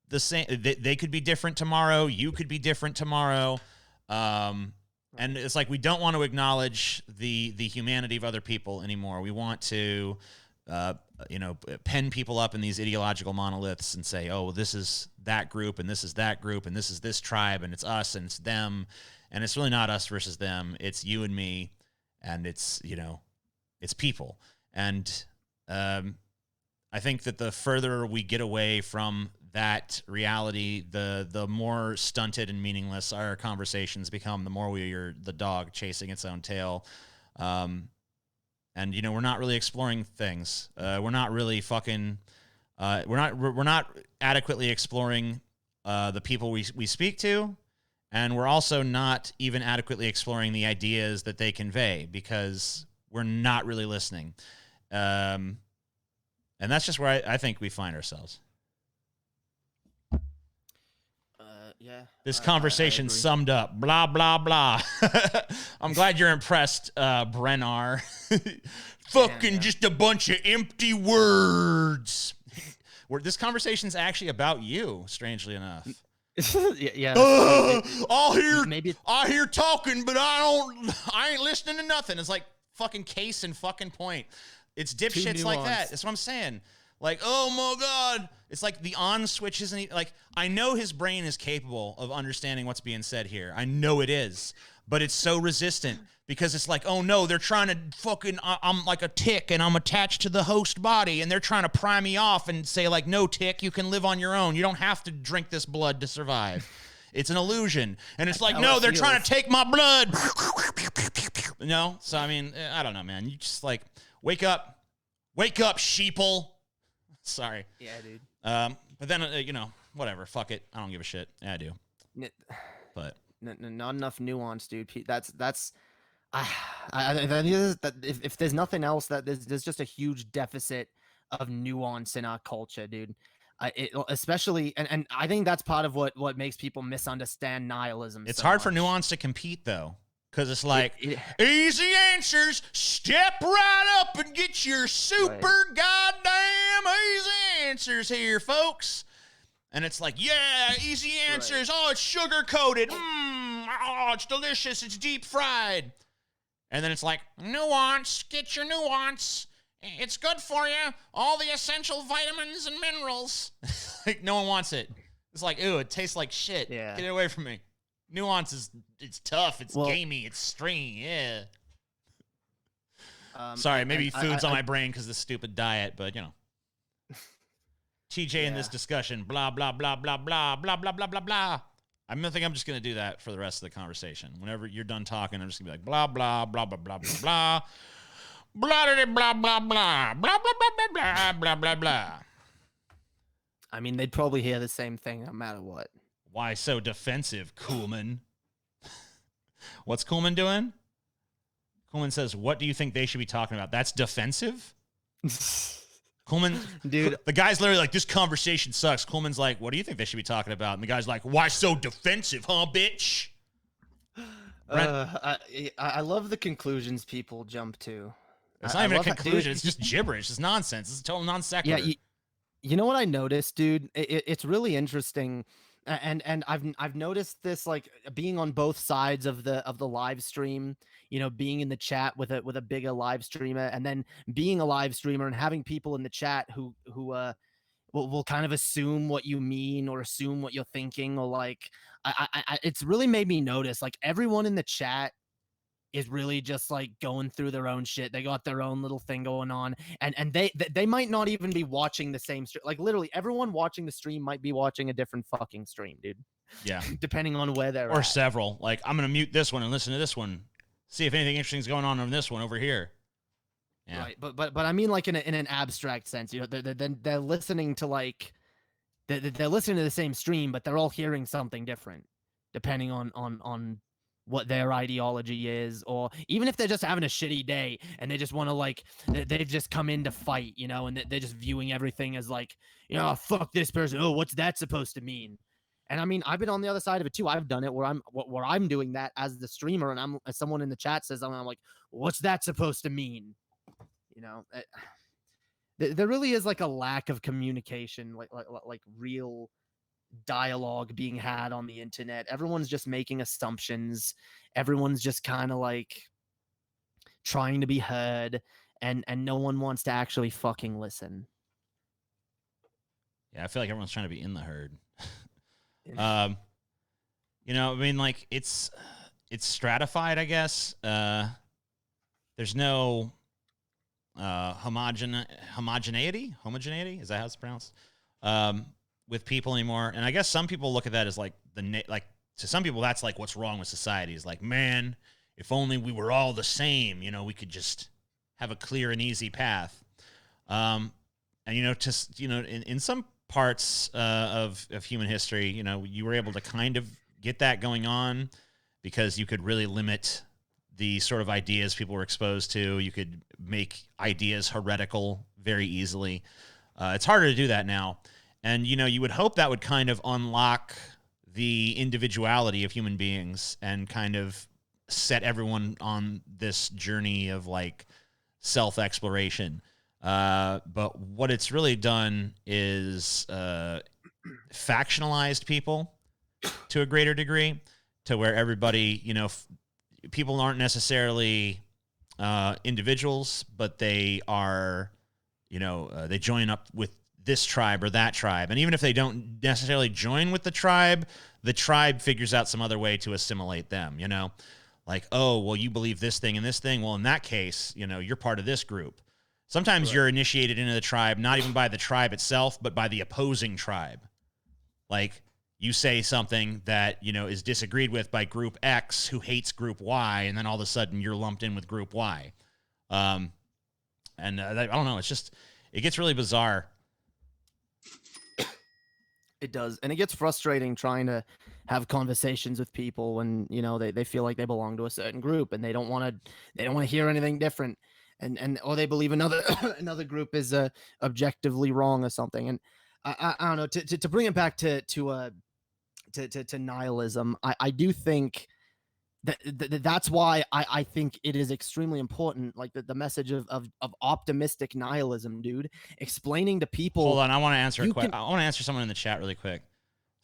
the same. They could be different tomorrow. You could be different tomorrow. And it's like, we don't want to acknowledge the humanity of other people anymore. We want to, pen people up in these ideological monoliths and say, oh, well, this is that group, and this is that group, and this is this tribe, and it's us, and it's them. And it's really not us versus them. It's you and me, and it's people. And I think that the further we get away from that reality, the more stunted and meaningless our conversations become, the more we are the dog chasing its own tail. And, we're not really exploring things. We're not really fucking, we're not adequately exploring the people we speak to. And we're also not even adequately exploring the ideas that they convey, because we're not really listening. And that's just where I think we find ourselves. Yeah. This conversation summed up. Blah, blah, blah. I'm glad you're impressed, Brennar. Fucking just a bunch of empty words. This conversation's actually about you, strangely enough. Yeah. I hear talking, but I ain't listening to nothing. It's like fucking case and fucking point. It's dipshits like that. That's what I'm saying. Like, oh my God. It's like the on switch isn't like, I know his brain is capable of understanding what's being said here. I know it is, but it's so resistant, because it's like, oh no, they're trying to fucking, I'm like a tick and I'm attached to the host body, and they're trying to pry me off and say like, no, tick, you can live on your own. You don't have to drink this blood to survive. It's an illusion. And it's like, no, they're trying to take my blood. So I mean, I don't know, man. You just like, wake up, sheeple. Sorry. Yeah, dude. But then, whatever. Fuck it. I don't give a shit. Yeah, I do. But not enough nuance, dude. That's. I think that if there's nothing else, that there's just a huge deficit of nuance in our culture, dude. Especially, and I think that's part of what makes people misunderstand nihilism. It's hard for nuance to compete, though. Because it's like, easy answers, step right up and get your super goddamn easy answers here, folks. And it's like, yeah, easy answers. Oh, it's sugar-coated. Oh, it's delicious. It's deep fried. And then it's like, nuance, get your nuance. It's good for you. All the essential vitamins and minerals. Like, no one wants it. It's like, ooh, it tastes like shit. Yeah. Get it away from me. Nuance it's tough, it's gamey, it's stringy, yeah. Sorry, maybe food's on my brain because of this stupid diet, but TJ in this discussion, blah, blah, blah, blah, blah, blah, blah, blah, blah, blah. I think I'm just going to do that for the rest of the conversation. Whenever you're done talking, I'm just going to be like, blah, blah, blah, blah, blah, blah, blah, blah, blah, blah, blah, blah, blah, blah, blah, blah, blah, blah. I mean, they'd probably hear the same thing no matter what. Why so defensive, Kuhlman? What's Kuhlman doing? Kuhlman says, what do you think they should be talking about? That's defensive? Kuhlman, dude, the guy's literally like, this conversation sucks. Kuhlman's like, what do you think they should be talking about? And the guy's like, why so defensive, huh, bitch? I love the conclusions people jump to. It's not even a conclusion. It's just gibberish. It's nonsense. It's a total non sequitur. Yeah, you know what I noticed, dude? It's really interesting. And I've noticed this, like, being on both sides of the live stream, being in the chat with a bigger live streamer, and then being a live streamer and having people in the chat who will kind of assume what you mean or assume what you're thinking, or like it's really made me notice like everyone in the chat is really just like going through their own shit. They got their own little thing going on, and they might not even be watching the same stream. Like literally everyone watching the stream might be watching a different fucking stream, dude. Yeah. Depending on where they're or at. several. Like, I'm going to mute this one and listen to this one. See if anything interesting is going on this one over here. Yeah. Right, but I mean, like in an abstract sense, you know, they're listening to like they're listening to the same stream, but they're all hearing something different, depending on what their ideology is, or even if they're just having a shitty day and they just want to like they've just come in to fight, you know, and they're just viewing everything as like, you know, fuck this person. Oh, what's that supposed to mean? And I mean, I've been on the other side of it too. I've done it where I'm doing that as the streamer, and I'm as someone in the chat says, I'm like, what's that supposed to mean? You know, there really is like a lack of communication, like real dialogue being had on the internet. Everyone's just making assumptions. Everyone's just kind of like trying to be heard, and no one wants to actually fucking listen. Yeah, I feel like everyone's trying to be in the herd. You know, I mean, like it's stratified, I guess. There's no homogeneity. Is that how it's pronounced? With people anymore. And I guess some people look at that as like to some people that's like what's wrong with society, is like, man, if only we were all the same, you know, we could just have a clear and easy path. And you know, just, you know, in some parts of human history, you know, you were able to kind of get that going on because you could really limit the sort of ideas people were exposed to. You could make ideas heretical very easily. It's harder to do that now. And, you know, you would hope that would kind of unlock the individuality of human beings and kind of set everyone on this journey of like self-exploration. But what it's really done is factionalized people to a greater degree, to where everybody, you know, people aren't necessarily individuals, but they are, you know, they join up with this tribe or that tribe. And even if they don't necessarily join with the tribe figures out some other way to assimilate them, you know? Like, oh, well, you believe this thing and this thing. Well, in that case, you know, you're part of this group. Sometimes you're initiated into the tribe, not even by the tribe itself, but by the opposing tribe. Like, you say something that, you know, is disagreed with by group X, who hates group Y, and then all of a sudden you're lumped in with group Y. I don't know. It's just, it gets really bizarre. It does. And it gets frustrating trying to have conversations with people when, you know, they feel like they belong to a certain group and they don't want to hear anything different. And or they believe another another group is objectively wrong or something. And I don't know, to bring it back to nihilism, I do think that's why I think it is extremely important, like the message of optimistic nihilism, dude. Explaining to people. Hold on, I want to answer I want to answer someone in the chat really quick.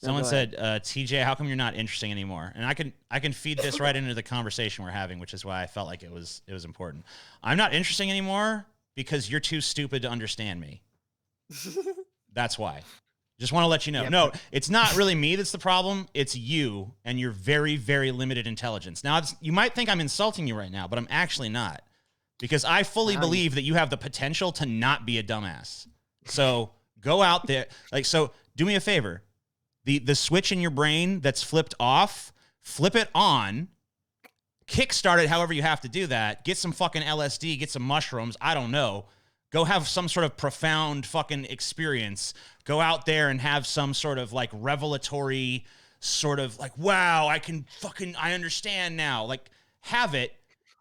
Someone said, TJ, how come you're not interesting anymore? And I can feed this right into the conversation we're having, which is why I felt like it was important. I'm not interesting anymore because you're too stupid to understand me. That's why. Just want to let you know. No, it's not really me that's the problem. It's you and your very, very limited intelligence. Now, you might think I'm insulting you right now, but I'm actually not. Because I fully believe that you have the potential to not be a dumbass. So go out there. So do me a favor. The switch in your brain that's flipped off, flip it on, kickstart it however you have to do that. Get some fucking LSD, get some mushrooms, I don't know. Go have some sort of profound fucking experience. Go out there and have some sort of like revelatory sort of like, wow, I understand now. Like, have it.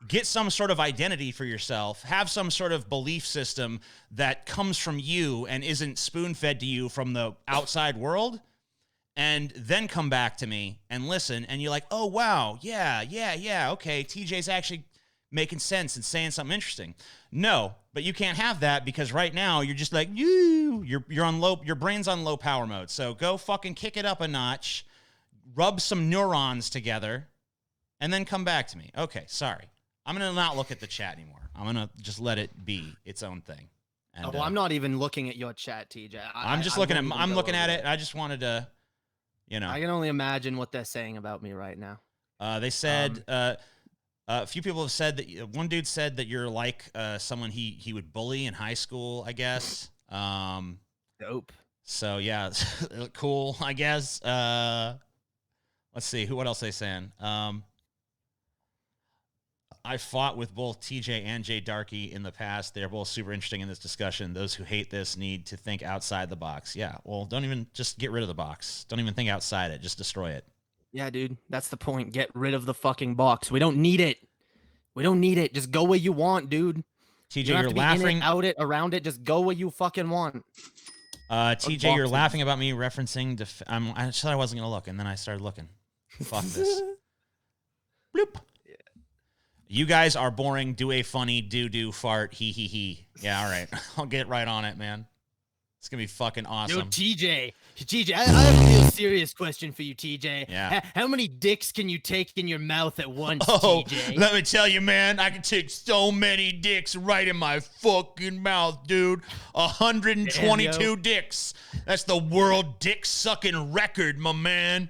Get some sort of identity for yourself. Have some sort of belief system that comes from you and isn't spoon-fed to you from the outside world. And then come back to me and listen. And you're like, oh, wow, yeah, okay, TJ's actually making sense and saying something interesting. No, but you can't have that because right now you're just like, you're on your brain's on low power mode. So go fucking kick it up a notch, rub some neurons together, and then come back to me. Okay, sorry. I'm going to not look at the chat anymore. I'm going to just let it be its own thing. And, I'm not even looking at your chat, TJ. I'm just looking at. I'm looking at it. I just wanted to, you know. I can only imagine what they're saying about me right now. They said a few people have said that. One dude said that you're like someone he would bully in high school, I guess. Dope. So yeah, cool, I guess. Let's see what else they saying. I fought with both TJ and DARKE in the past. They're both super interesting in this discussion. Those who hate this need to think outside the box. Yeah, well, don't even just get rid of the box. Don't even think outside it. Just destroy it. Yeah, dude, that's the point. Get rid of the fucking box. We don't need it. We don't need it. Just go where you want, dude. TJ, you don't have you're to be laughing. In it, out it, around it. Just go where you fucking want. TJ, you're laughing about me referencing. I said I wasn't gonna look, and then I started looking. Fuck this. Bloop. Yeah. You guys are boring. Do a funny do fart. He. Yeah, all right. I'll get right on it, man. It's gonna be fucking awesome. Yo, TJ, I have a real serious question for you, TJ. Yeah. How many dicks can you take in your mouth at once, Oh, TJ? let me tell you, man, I can take so many dicks right in my fucking mouth, dude. 122 dicks. That's the world dick sucking record, my man.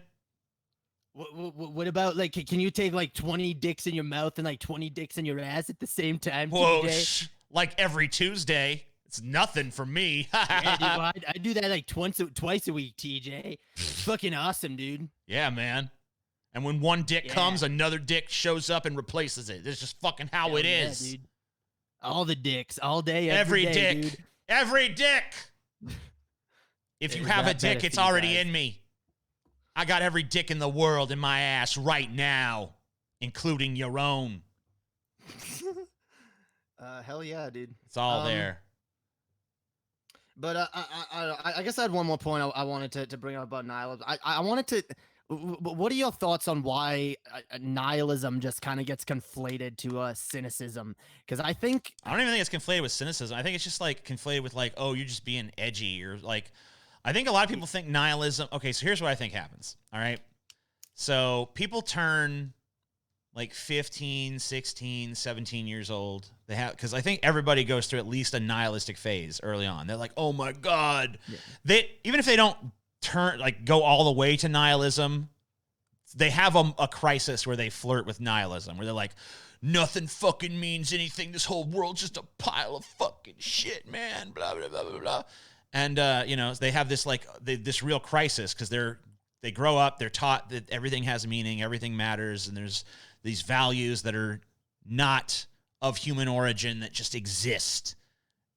What about, like, can you take like 20 dicks in your mouth and like 20 dicks in your ass at the same time, Whoa, TJ? like every Tuesday. It's nothing for me. Yeah, dude, well, I do that like twice a week, TJ. It's fucking awesome, dude. Yeah, man. And when one dick comes, another dick shows up and replaces it. It's just fucking how it is. Dude. All the dicks, all day, every day, dick. Dude. Every dick. If you have a dick, it's already in me. I got every dick in the world in my ass right now, including your own. Hell yeah, dude. It's all there. But I guess I had one more point I wanted to bring up about nihilism. I wanted to. What are your thoughts on why nihilism just kind of gets conflated to cynicism? Because I don't even think it's conflated with cynicism. I think it's just like conflated with like, oh, you're just being edgy, or like, I think a lot of people think nihilism. Okay, so here's what I think happens. All right, so people turn like 15, 16, 17 years old. They have, because I think everybody goes through at least a nihilistic phase early on. They're like, oh my God. Yeah. They, even if they don't go all the way to nihilism, they have a crisis where they flirt with nihilism, where they're like, nothing fucking means anything. This whole world's just a pile of fucking shit, man. Blah, blah, blah, blah, blah. And, they have this this real crisis because they grow up, they're taught that everything has meaning, everything matters, and there's these values that are not of human origin that just exist.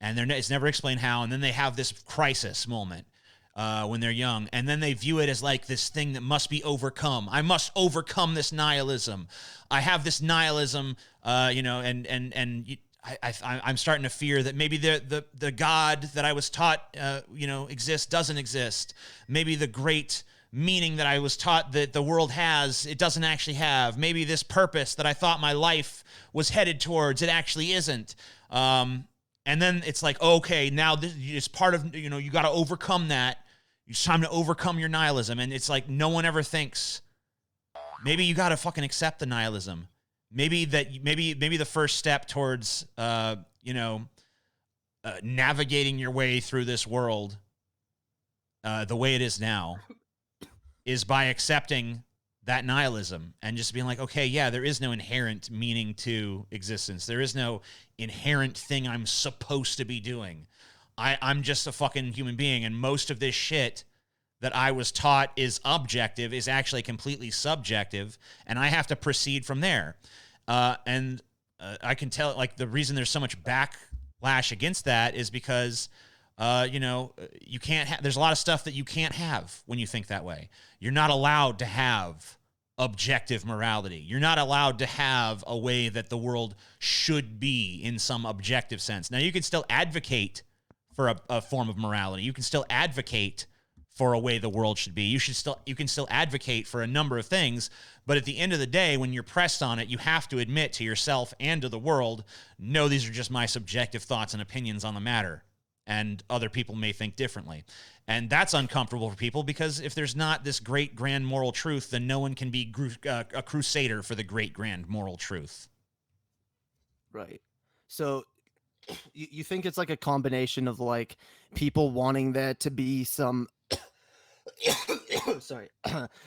And it's never explained how. And then they have this crisis moment when they're young. And then they view it as like this thing that must be overcome. I must overcome this nihilism. I have this nihilism, I'm starting to fear that maybe the God that I was taught, exists, doesn't exist. Maybe the great meaning that I was taught that the world has, it doesn't actually have. Maybe this purpose that I thought my life was headed towards, it actually isn't. And then it's like, okay, now this is part of, you got to overcome that. It's time to overcome your nihilism. And it's like, no one ever thinks, maybe you got to fucking accept the nihilism. Maybe the first step towards, navigating your way through this world the way it is now is by accepting that nihilism and just being like, okay, yeah, there is no inherent meaning to existence. There is no inherent thing I'm supposed to be doing. I'm just a fucking human being, and most of this shit that I was taught is objective is actually completely subjective, and I have to proceed from there. And I can tell, like, the reason there's so much backlash against that is because you can't there's a lot of stuff that you can't have when you think that way. You're not allowed to have objective morality. You're not allowed to have a way that the world should be in some objective sense. Now, you can still advocate for a form of morality. You can still advocate for a way the world should be. You can still advocate for a number of things, but at the end of the day, when you're pressed on it, you have to admit to yourself and to the world, no, these are just my subjective thoughts and opinions on the matter. And other people may think differently. And that's uncomfortable for people because if there's not this great grand moral truth, then no one can be a crusader for the great grand moral truth. Right. So you think it's like a combination of like people wanting there to be some sorry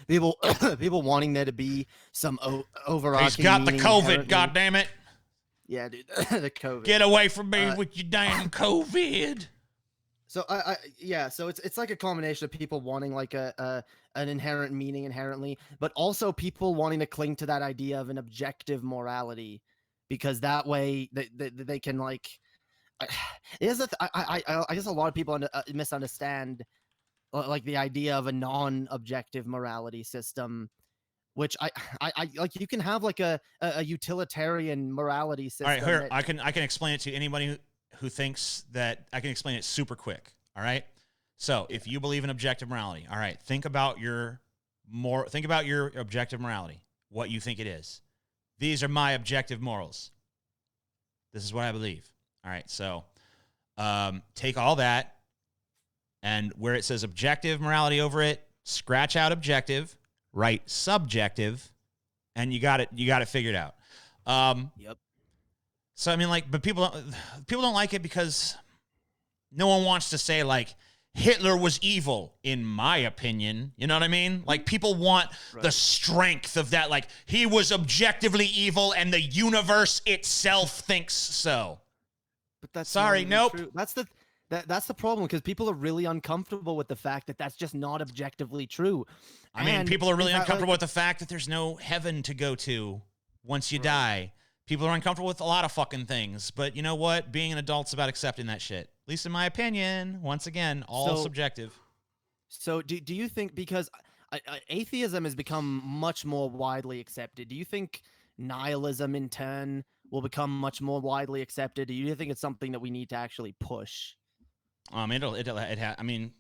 people people wanting there to be some overarching He's got the meaning COVID, inherently. God damn it. Yeah, dude. The COVID. Get away from me with your damn COVID. So yeah, so it's like a combination of people wanting like an inherent meaning inherently, but also people wanting to cling to that idea of an objective morality, because that way they can like. I guess a lot of people misunderstand like the idea of a non-objective morality system, which I like. You can have like a utilitarian morality system. All right, here I can explain it to anybody who thinks that. I can explain it super quick. All right. So if you believe in objective morality, all right, think about your objective morality, what you think it is. These are my objective morals. This is what I believe. All right, so take all that, and where it says objective morality over it, scratch out objective, write subjective, and you got it figured out. Yep. So I mean, like, but people don't like it because no one wants to say like Hitler was evil, in my opinion. You know what I mean? Like, people want the strength of that. Like, he was objectively evil, and the universe itself thinks so. But that's sorry, nope. True. That's the problem, because people are really uncomfortable with the fact that that's just not objectively true. I mean, people are really uncomfortable with the fact that there's no heaven to go to once you die. People are uncomfortable with a lot of fucking things, but you know what? Being an adult's about accepting that shit. At least in my opinion. Once again, all subjective. So do you think, because atheism has become much more widely accepted, do you think nihilism in turn will become much more widely accepted? Do you think it's something that we need to actually push? I mean,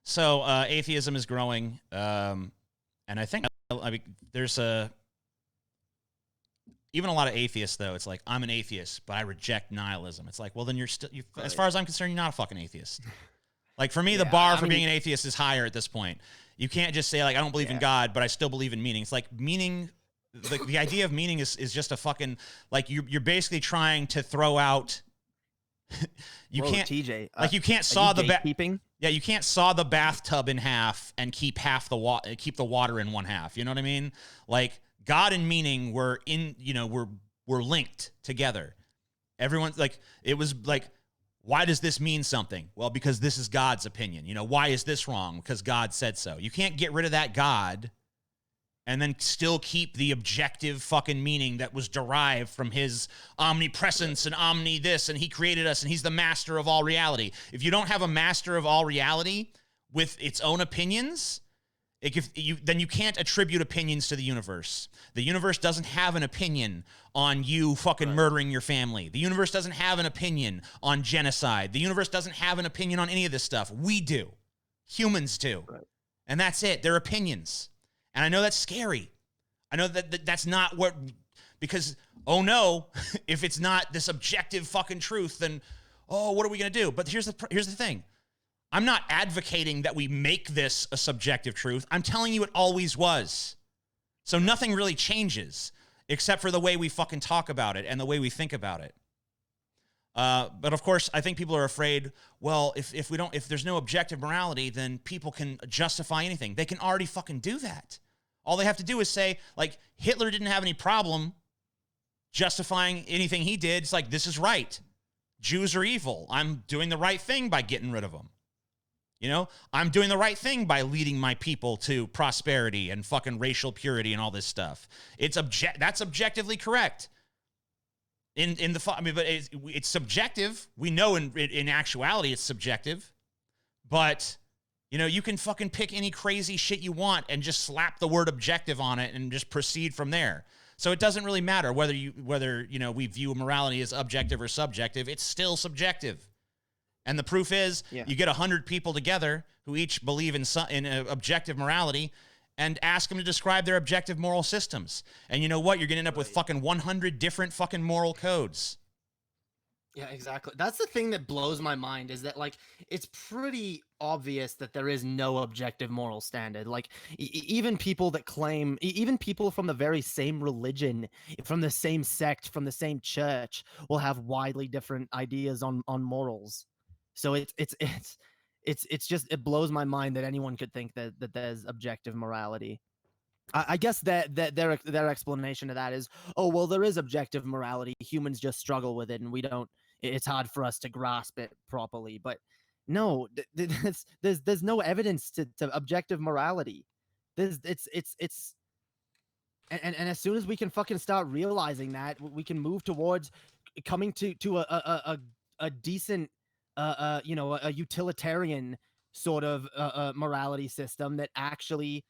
so atheism is growing, and I think there's even a lot of atheists, though. It's like, I'm an atheist, but I reject nihilism. It's like, well, then you're still, as far as I'm concerned, you're not a fucking atheist. Like, for me, the bar for being an atheist is higher at this point. You can't just say, like, I don't believe in God, but I still believe in meaning. It's like meaning, the idea of meaning is just a fucking, like, you're basically trying to throw out, you can't, TJ, like, you can't saw the you can't saw the bathtub in half and keep the water in one half. You know what I mean? Like, God and meaning were linked together. Everyone's like, it was like, why does this mean something? Well, because this is God's opinion. You know, why is this wrong? Because God said so. You can't get rid of that God and then still keep the objective fucking meaning that was derived from his omnipresence and omni this, and he created us and he's the master of all reality. If you don't have a master of all reality with its own opinions, then you can't attribute opinions to the universe. The universe doesn't have an opinion on you fucking murdering your family. The universe doesn't have an opinion on genocide. The universe doesn't have an opinion on any of this stuff. We do. Humans do. Right. And that's it. They're opinions. And I know that's scary. I know that's not what, because, oh no, if it's not this objective fucking truth, then, oh, what are we going to do? But here's the thing. I'm not advocating that we make this a subjective truth. I'm telling you it always was. So nothing really changes except for the way we fucking talk about it and the way we think about it. But of course, I think people are afraid, well, if there's no objective morality, then people can justify anything. They can already fucking do that. All they have to do is say, like, Hitler didn't have any problem justifying anything he did. It's like, this is right. Jews are evil. I'm doing the right thing by getting rid of them. You know, I'm doing the right thing by leading my people to prosperity and fucking racial purity and all this stuff. That's objectively correct. But it's subjective. We know in actuality it's subjective. But, you know, you can fucking pick any crazy shit you want and just slap the word objective on it and just proceed from there. So it doesn't really matter whether we view morality as objective or subjective. It's still subjective. And the proof is, you get 100 people together who each believe in objective morality and ask them to describe their objective moral systems. And you know what? You're going to end up with fucking 100 different fucking moral codes. Yeah, exactly. That's the thing that blows my mind, is that like it's pretty obvious that there is no objective moral standard. Like even people that claim, even people from the very same religion, from the same sect, from the same church, will have widely different ideas on morals. So it's just, it blows my mind that anyone could think that there's objective morality. I guess that their explanation of that is, oh well, there is objective morality. Humans just struggle with it, and we don't. It's hard for us to grasp it properly. But no, there's no evidence to objective morality. It's and as soon as we can fucking start realizing that, we can move towards coming to a decent a utilitarian sort of morality system that actually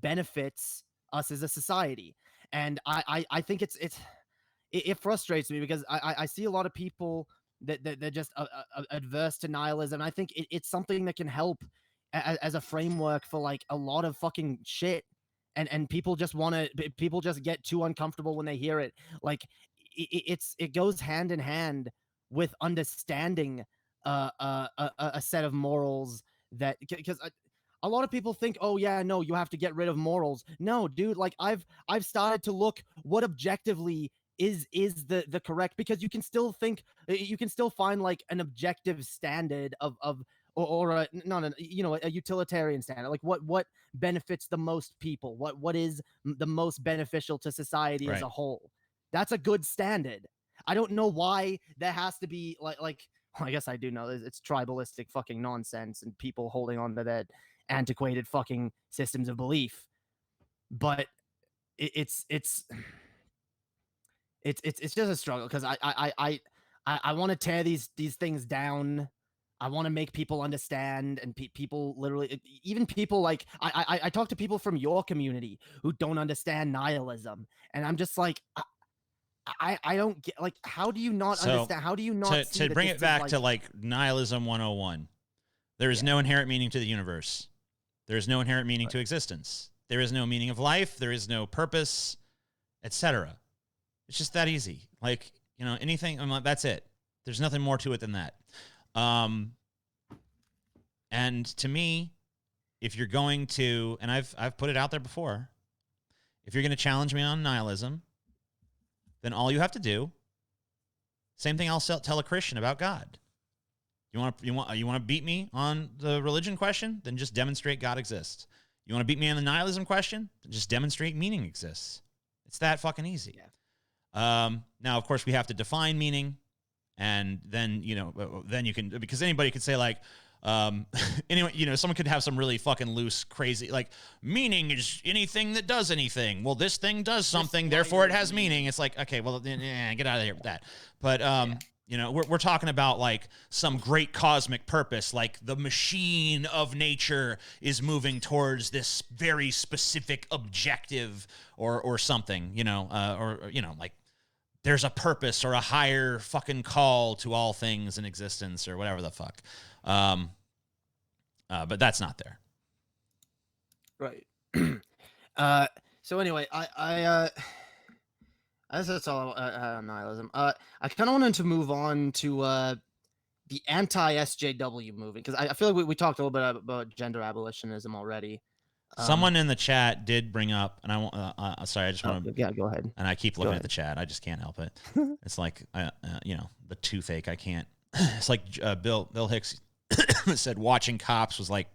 benefits us as a society. And I think it frustrates me, because I see a lot of people that they're just adverse to nihilism. I think it's something that can help as a framework for like a lot of fucking shit. And people just get too uncomfortable when they hear it. Like it goes hand in hand with understanding a set of morals, that because a lot of people think, oh yeah, no, you have to get rid of morals. No, dude, like I've started to look what objectively is the correct, because you can still find like an objective standard of or a, not a, a utilitarian standard, like what benefits the most people, what is the most beneficial to society as a whole. That's a good standard. I don't know why that has to be like well, I guess I do know it's tribalistic fucking nonsense and people holding on to that antiquated fucking systems of belief. But it's just a struggle, because I want to tear these things down. I want to make people understand, and people literally, even people like I talk to people from your community who don't understand nihilism, and I'm just like, I don't get, like, how do you not understand? How do you not see to bring it back to like nihilism 101? There is no inherent meaning to the universe. There is no inherent meaning to existence. There is no meaning of life. There is no purpose, etc. It's just that easy. Like, anything. I'm like, that's it. There's nothing more to it than that. And to me, if you're going to, and I've put it out there before, if you're going to challenge me on nihilism, then all you have to do, same thing I'll tell a Christian about God. You want to beat me on the religion question? Then just demonstrate God exists. You want to beat me on the nihilism question? Then just demonstrate meaning exists. It's that fucking easy. Yeah. Now, of course, we have to define meaning, and then then you can, because anybody could say like, anyway, someone could have some really fucking loose, crazy, like, meaning is anything that does anything. Well, this thing does something, therefore it has meaning. It's like, okay, well, get out of here with that. But, we're talking about like some great cosmic purpose, like the machine of nature is moving towards this very specific objective or something, like there's a purpose or a higher fucking call to all things in existence or whatever the fuck. But that's not there. Right. So anyway, I guess that's all on nihilism. I kind of wanted to move on to the anti-SJW movement, because I feel like we talked a little bit about gender abolitionism already. Someone in the chat did bring up, and I want. Sorry, I just want to. Yeah, go ahead. And I keep looking at the chat. I just can't help it. It's like, the toothache. I can't. It's like Bill Hicks said, watching Cops was like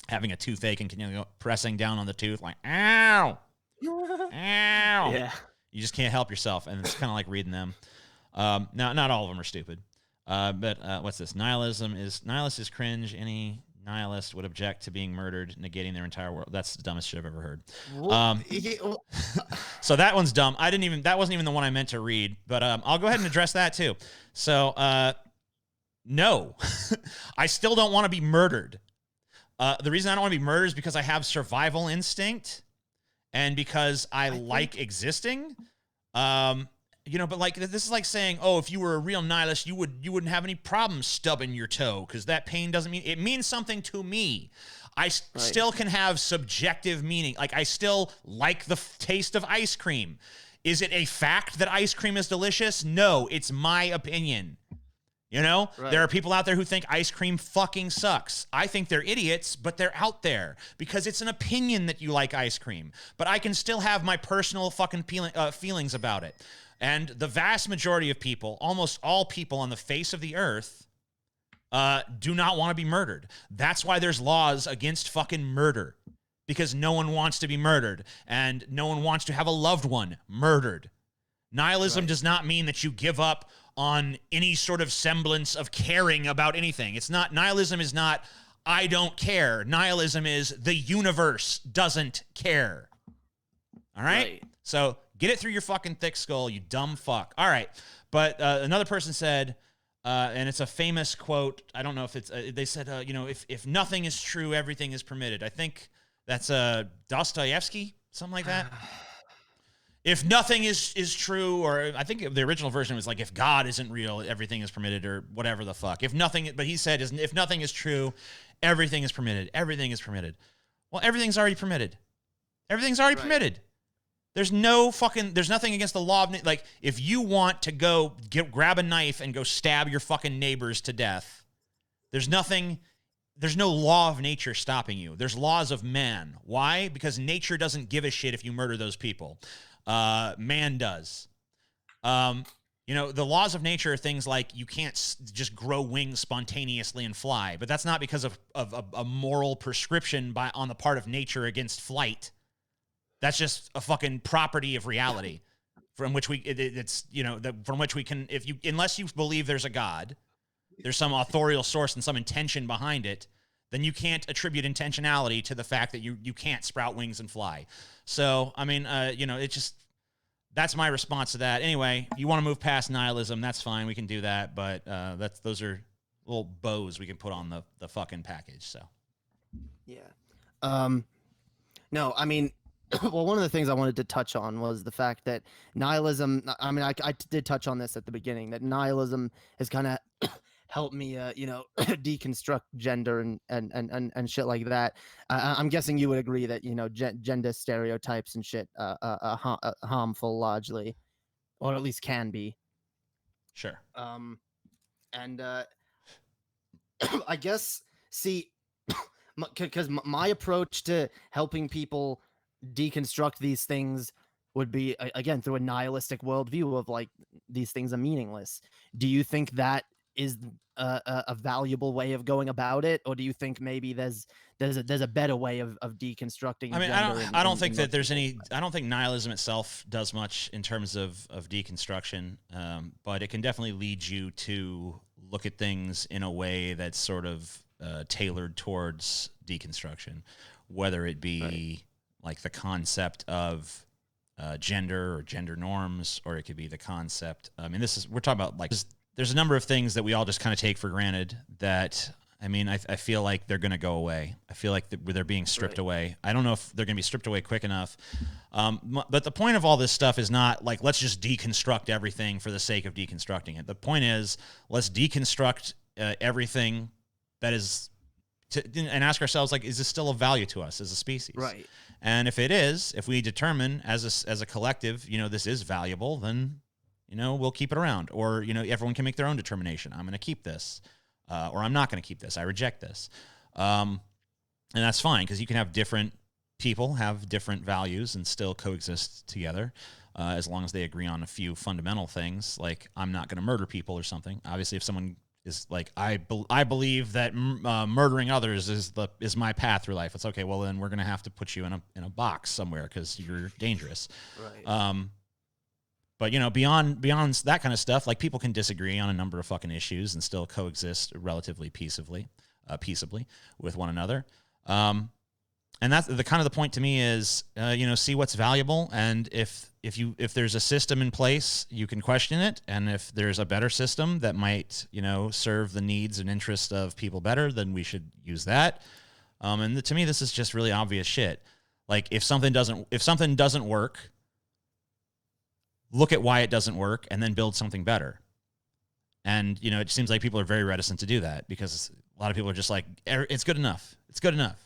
having a toothache and pressing down on the tooth, like, ow, ow. Yeah. You just can't help yourself, and it's kind of like reading them. Now, not all of them are stupid, but what's this? Nihilist is cringe. Any nihilist would object to being murdered, negating their entire world. That's the dumbest shit I've ever heard. So that one's dumb. That wasn't even the one I meant to read, but I'll go ahead and address that too. So, no, I still don't want to be murdered. The reason I don't want to be murdered is because I have survival instinct, and because I like existing. But like, this is like saying, oh, if you were a real nihilist, you wouldn't have any problem stubbing your toe, because that pain it means something to me. I still can have subjective meaning. Like, I still like the taste of ice cream. Is it a fact that ice cream is delicious? No, it's my opinion. You know, Right. there are people out there who think ice cream fucking sucks. I think they're idiots, but they're out there because it's an opinion that you like ice cream. But I can still have my personal fucking feelings about it. And the vast majority of people, almost all people on the face of the earth, do not want to be murdered. That's why there's laws against fucking murder, because no one wants to be murdered and no one wants to have a loved one murdered. Nihilism does not mean that you give up on any sort of semblance of caring about anything. It's not, nihilism is not, I don't care. Nihilism is the universe doesn't care. All right? So get it through your fucking thick skull, you dumb fuck. All right. But another person said, and it's a famous quote. I don't know if it's, they said, you know, if nothing is true, everything is permitted. I think that's Dostoevsky, something like that. If nothing is true, or I think the original version was like, if God isn't real, everything is permitted, or whatever the fuck. If nothing, but he said, if nothing is true, everything is permitted. Everything is permitted. Well, everything's already permitted. Everything's already permitted. There's nothing against the law of, like, if you want to go grab a knife and go stab your fucking neighbors to death, there's no law of nature stopping you. There's laws of man. Why? Because nature doesn't give a shit if you murder those people. Man does. You know, the laws of nature are things like you can't just grow wings spontaneously and fly, but that's not because of a moral prescription on the part of nature against flight. That's just a fucking property of reality from which from which we can, unless you believe there's a God, there's some authorial source and some intention behind it, then you can't attribute intentionality to the fact that you can't sprout wings and fly. So, I mean, you know, that's my response to that. Anyway, you want to move past nihilism, that's fine. We can do that. But those are little bows we can put on the fucking package. So, yeah. No, I mean, well, one of the things I wanted to touch on was the fact that nihilism, I mean, I did touch on this at the beginning, that nihilism has kind of helped me, you know, deconstruct gender and shit like that. I'm guessing you would agree that, you know, gender stereotypes and shit are harmful largely, or at least can be. Sure. And I guess, see, because my approach to helping people deconstruct these things would be, again, through a nihilistic worldview of like, these things are meaningless. Do you think that is a valuable way of going about it, or do you think maybe there's a better way of deconstructing? I mean, I don't think that there's any. I don't think nihilism itself does much in terms of deconstruction, but it can definitely lead you to look at things in a way that's sort of tailored towards deconstruction, whether it be like the concept of gender or gender norms, or it could be the concept. I mean, we're talking about like. There's a number of things that we all just kind of take for granted that, I mean, I feel like they're going to go away. I feel like they're being stripped away. I don't know if they're going to be stripped away quick enough. But the point of all this stuff is not like, let's just deconstruct everything for the sake of deconstructing it. The point is, let's deconstruct everything that is, and ask ourselves, like, is this still of value to us as a species? Right. And if it is, if we determine as a collective, you know, this is valuable, then, you know, we'll keep it around. Or, you know, everyone can make their own determination. I'm going to keep this, or I'm not going to keep this. I reject this. And that's fine, because you can have different people have different values and still coexist together, as long as they agree on a few fundamental things, like I'm not going to murder people or something. Obviously, if someone is like, I believe that murdering others is my path through life, it's okay. Well, then we're going to have to put you in a box somewhere because you're dangerous. Right. But, you know, beyond that kind of stuff, like, people can disagree on a number of fucking issues and still coexist relatively peaceably with one another. And that's the kind of the point to me is, you know, see what's valuable. And if there's a system in place, you can question it. And if there's a better system that might, you know, serve the needs and interests of people better, then we should use that. And to me, this is just really obvious shit. Like, if something doesn't work, look at why it doesn't work and then build something better. And, you know, it seems like people are very reticent to do that, because a lot of people are just like, it's good enough. It's good enough.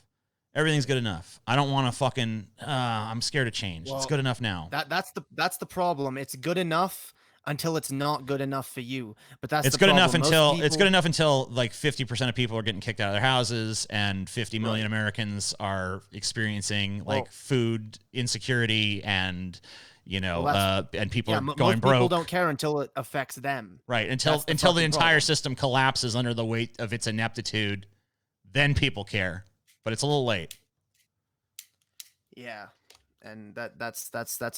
Everything's good enough. I don't want to fucking, I'm scared of change. Well, it's good enough now. That's the problem. It's good enough until it's not good enough for you. But that's It's the good problem. enough Most until people, it's good enough until like 50% of people are getting kicked out of their houses, and 50 million Right. Americans are experiencing like Well, food insecurity, and well, that's and people yeah. are going Most people don't broke. care until it affects them. Right, That's the until the fucking entire problem. system collapses under the weight of its ineptitude, then people care. But it's a little late. Yeah, and that's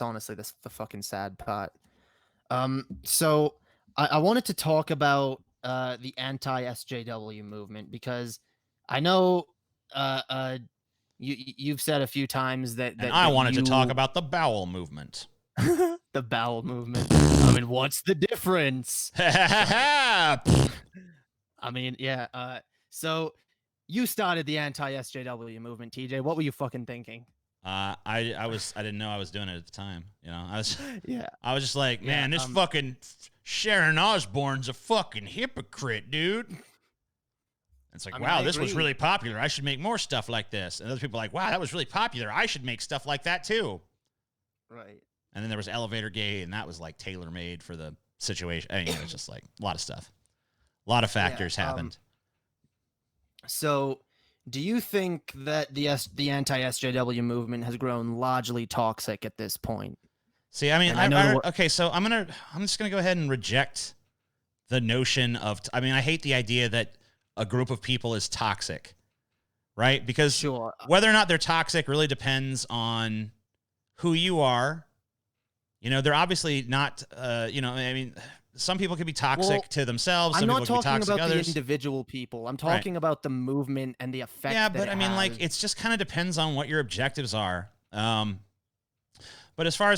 honestly the fucking sad part. So I wanted to talk about the anti-SJW movement because I know you've said a few times that And I wanted to talk you about the bowel movement. the bowel movement. I mean, what's the difference? I I mean, yeah. So you started the anti-SJW movement, TJ. What were you fucking thinking? I didn't know I was doing it at the time. You know, Yeah, I was just like, yeah. man, this fucking Sharon Osbourne's a fucking hypocrite, dude. It's like, I mean, wow, I this was agree. really popular. I should make more stuff like this. And other people are like, wow, that was really popular. I should make stuff like that too. Right. And then there was Elevator Gay, and that was like tailor made for the situation. I mean, it was just like a lot of stuff. A lot of factors happened. So, do you think that the anti-SJW movement has grown largely toxic at this point? See, I mean, And I know the wor- okay, so I'm just gonna go ahead and reject the notion of. I mean, I hate the idea that a group of people is toxic, right? Because Sure. whether or not they're toxic really depends on who you are. You know, they're obviously not. You know, I mean, some people could be toxic Well, to themselves. I'm Some not people could be talking toxic to about the others. individual people. I'm Right. talking about the movement and the effect. Yeah, that but it I mean, like, has. it's just kind of depends on what your objectives are. But as far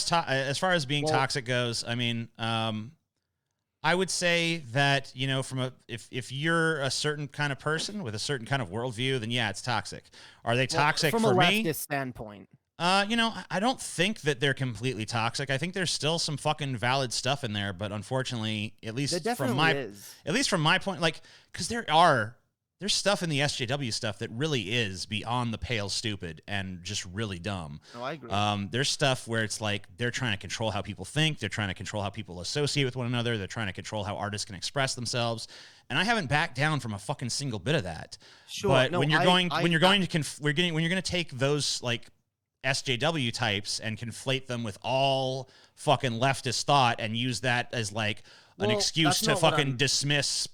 as being Well- toxic goes, I mean, I would say that, you know, if you're a certain kind of person with a certain kind of worldview, then yeah, it's toxic. Are they toxic from for a me? leftist standpoint? You know, I don't think that they're completely toxic. I think there's still some fucking valid stuff in there, but unfortunately, at There least definitely is. from my point, like, because there's stuff in the SJW stuff that really is beyond the pale stupid and just really dumb. No, I agree. There's stuff where it's like they're trying to control how people think. They're trying to control how people associate with one another. They're trying to control how artists can express themselves. And I haven't backed down from a fucking single bit of that. Sure. But No, when you're I- going I- when you're going to when you're going to take those like SJW types and conflate them with all fucking leftist thought and use that as like an Well, excuse that's to not what fucking I'm- dismiss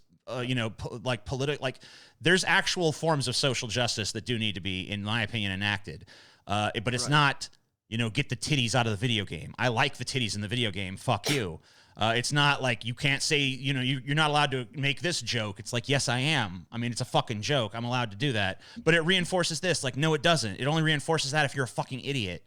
you know, like political, like there's actual forms of social justice that do need to be, in my opinion, enacted. But it's Right. not, you know, get the titties out of the video game. I like the titties in the video game. Fuck you. It's not like you can't say, you know, you're not allowed to make this joke. It's like, yes, I am. I mean, it's a fucking joke. I'm allowed to do that. But it reinforces this. Like, no, it doesn't. It only reinforces that if you're a fucking idiot.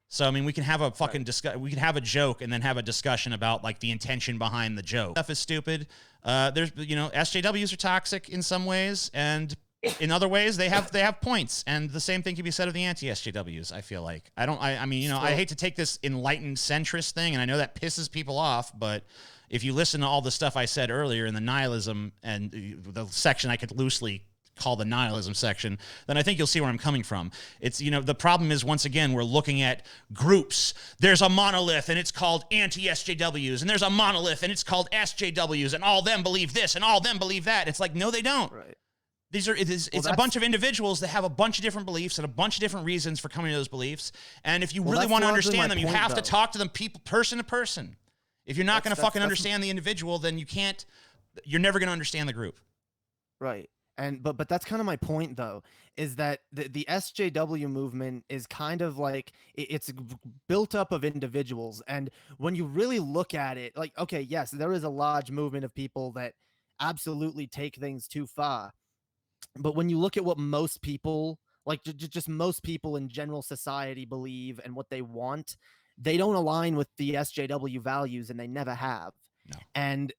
So I mean, we can have a fucking we can have a joke and then have a discussion about like the intention behind the joke. Stuff is stupid. There's, you know, SJWs are toxic in some ways, and in other ways they have points. And the same thing can be said of the anti-SJWs. I feel like I mean, you know, I hate to take this enlightened centrist thing, and I know that pisses people off, but if you listen to all the stuff I said earlier in the nihilism and the section I could loosely call the nihilism section, then I think you'll see where I'm coming from. It's, you know, the problem is, once again, we're looking at groups. There's a monolith and it's called anti-SJWs, and there's a monolith and it's called SJWs, and all them believe this and all them believe that. It's like, no, they don't. Right. It's a bunch of individuals that have a bunch of different beliefs and a bunch of different reasons for coming to those beliefs. And if you really that's want to largely understand my them, you point, have to though. talk to them person to person. If you're not going to fucking that's- understand the individual, then you're never going to understand the group. Right. And but that's kind of my point, though, is that the SJW movement is kind of like it's built up of individuals. And when you really look at it, like, okay, yes, there is a large movement of people that absolutely take things too far. But when you look at what most people, like just most people in general society, believe and what they want, they don't align with the SJW values, and they never have. No. And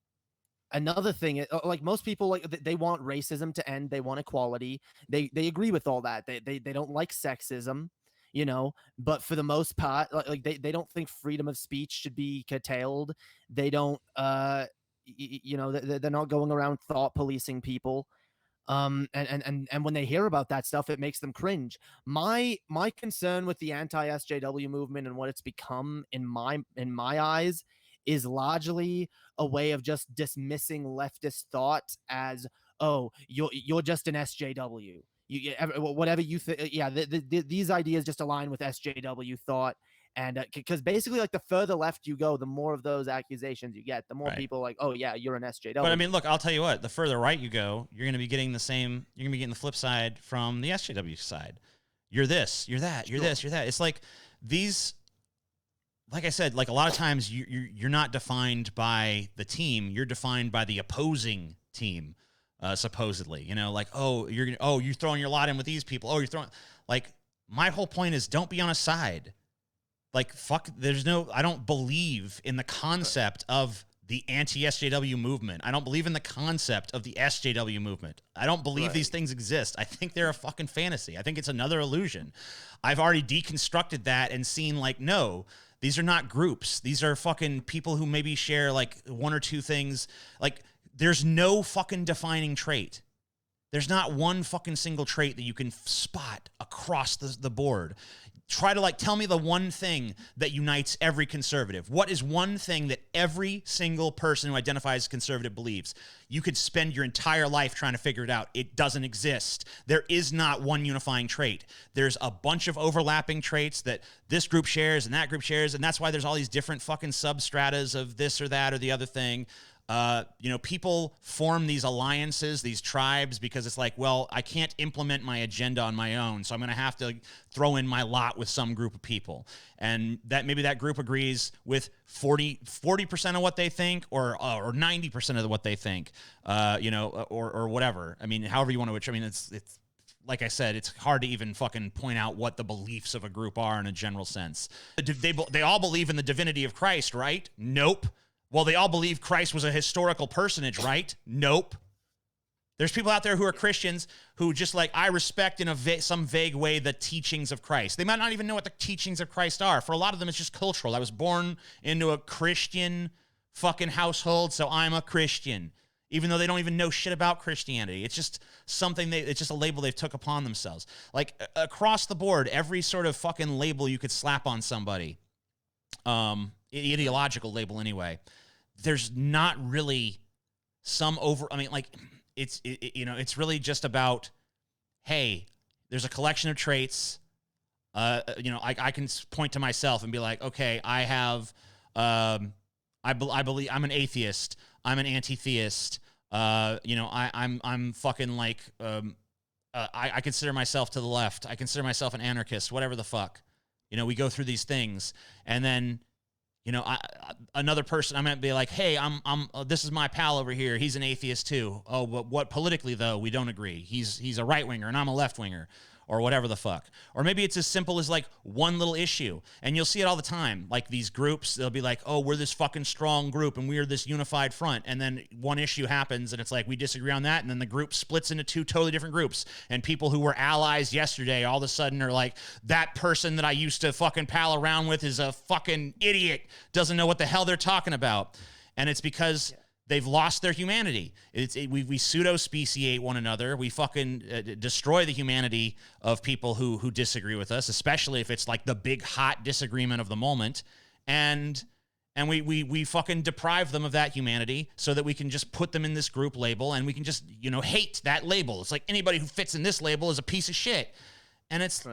another thing, like, most people, like, they want racism to end, they want equality, they agree with all that, they don't like sexism, you know, but for the most part, like they don't think freedom of speech should be curtailed. They don't you know, they're not going around thought policing people. And when they hear about that stuff, it makes them cringe. My concern with the anti-SJW movement and what it's become in my eyes is largely a way of just dismissing leftist thought as, oh, you're just an SJW. Whatever you think, yeah, these ideas just align with SJW thought. And because basically, like, the further left you go, the more of those accusations you get, the more people like, oh yeah, you're an SJW. But I mean, look, I'll tell you what, the further right you go, you're going to be getting the same, you're going to be getting the flip side from the SJW side. You're this, you're that, you're this, you're that. It's like these, like I said, like a lot of times you're not defined by the team, you're defined by the opposing team, supposedly. You know, like, oh, you're throwing your lot in with these people. Oh, you're throwing, like, my whole point is don't be on a side. Like, fuck, I don't believe in the concept of the anti-SJW movement. I don't believe in the concept of the SJW movement. I don't believe these things exist. I think they're a fucking fantasy. I think it's another illusion. I've already deconstructed that and seen, like, no, these are not groups. These are fucking people who maybe share, like, one or two things. Like, there's no fucking defining trait. There's not one fucking single trait that you can spot across the board. Try to, like, tell me the one thing that unites every conservative. What is one thing that every single person who identifies as conservative believes? You could spend your entire life trying to figure it out. It doesn't exist. There is not one unifying trait. There's a bunch of overlapping traits that this group shares and that group shares, and that's why there's all these different fucking substratas of this or that or the other thing. You know, people form these alliances, these tribes, because it's like, well, I can't implement my agenda on my own, so I'm going to have to throw in my lot with some group of people. And that maybe that group agrees with 40% of what they think, or 90% of what they think, you know, or whatever. I mean, however you want to, I mean, it's like I said, it's hard to even fucking point out what the beliefs of a group are in a general sense. They all believe in the divinity of Christ, right? Nope. Well, they all believe Christ was a historical personage, right? Nope. There's people out there who are Christians who just, like, I respect in some vague way the teachings of Christ. They might not even know what the teachings of Christ are. For a lot of them, it's just cultural. I was born into a Christian fucking household, so I'm a Christian, even though they don't even know shit about Christianity. It's just something it's just a label they've took upon themselves. Like, across the board, every sort of fucking label you could slap on somebody, ideological label anyway, there's not really some I mean, like, you know, it's really just about, hey, there's a collection of traits. You know, I can point to myself and be like, okay, I have, I believe I'm an atheist. I'm an anti-theist. You know, I'm fucking, like, I consider myself to the left. I consider myself an anarchist, whatever the fuck. You know, we go through these things, and then, you know, another person, I might be like, hey, this is my pal over here. He's an atheist too. Oh, but what politically though? We don't agree. He's a right winger and I'm a left winger, or whatever the fuck. Or maybe it's as simple as, like, one little issue, and you'll see it all the time. Like, these groups, they'll be like, oh, we're this fucking strong group and we're this unified front. And then one issue happens and it's like, we disagree on that. And then the group splits into two totally different groups. And people who were allies yesterday all of a sudden are like, that person that I used to fucking pal around with is a fucking idiot, doesn't know what the hell they're talking about. And it's because they've lost their humanity. We pseudo-speciate one another. We fucking destroy the humanity of people who disagree with us, especially if it's like the big hot disagreement of the moment. And we fucking deprive them of that humanity so that we can just put them in this group label, and we can just, you know, hate that label. It's like anybody who fits in this label is a piece of shit. And it's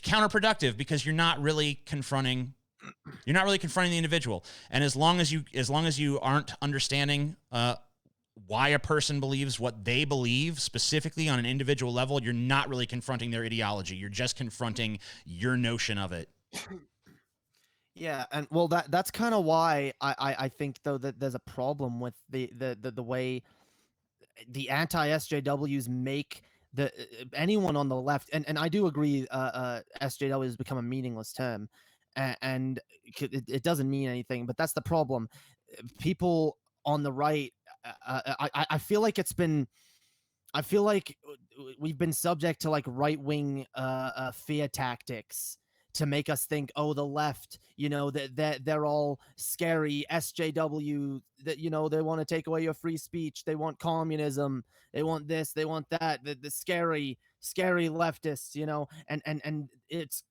counterproductive, because you're not really confronting the individual. And as long as you aren't understanding why a person believes what they believe specifically on an individual level, you're not really confronting their ideology. You're just confronting your notion of it. Yeah, and well, that's kind of why I think, though, that there's a problem with the way the anti-SJWs make anyone on the left, and I do agree, SJW has become a meaningless term, and it doesn't mean anything. But that's the problem. People on the right, I feel like I feel like we've been subject to, like, right-wing fear tactics to make us think, oh, the left, you know, that they're all scary SJW, that, you know, they want to take away your free speech, they want communism, they want this, they want that, the scary leftists, you know, and it's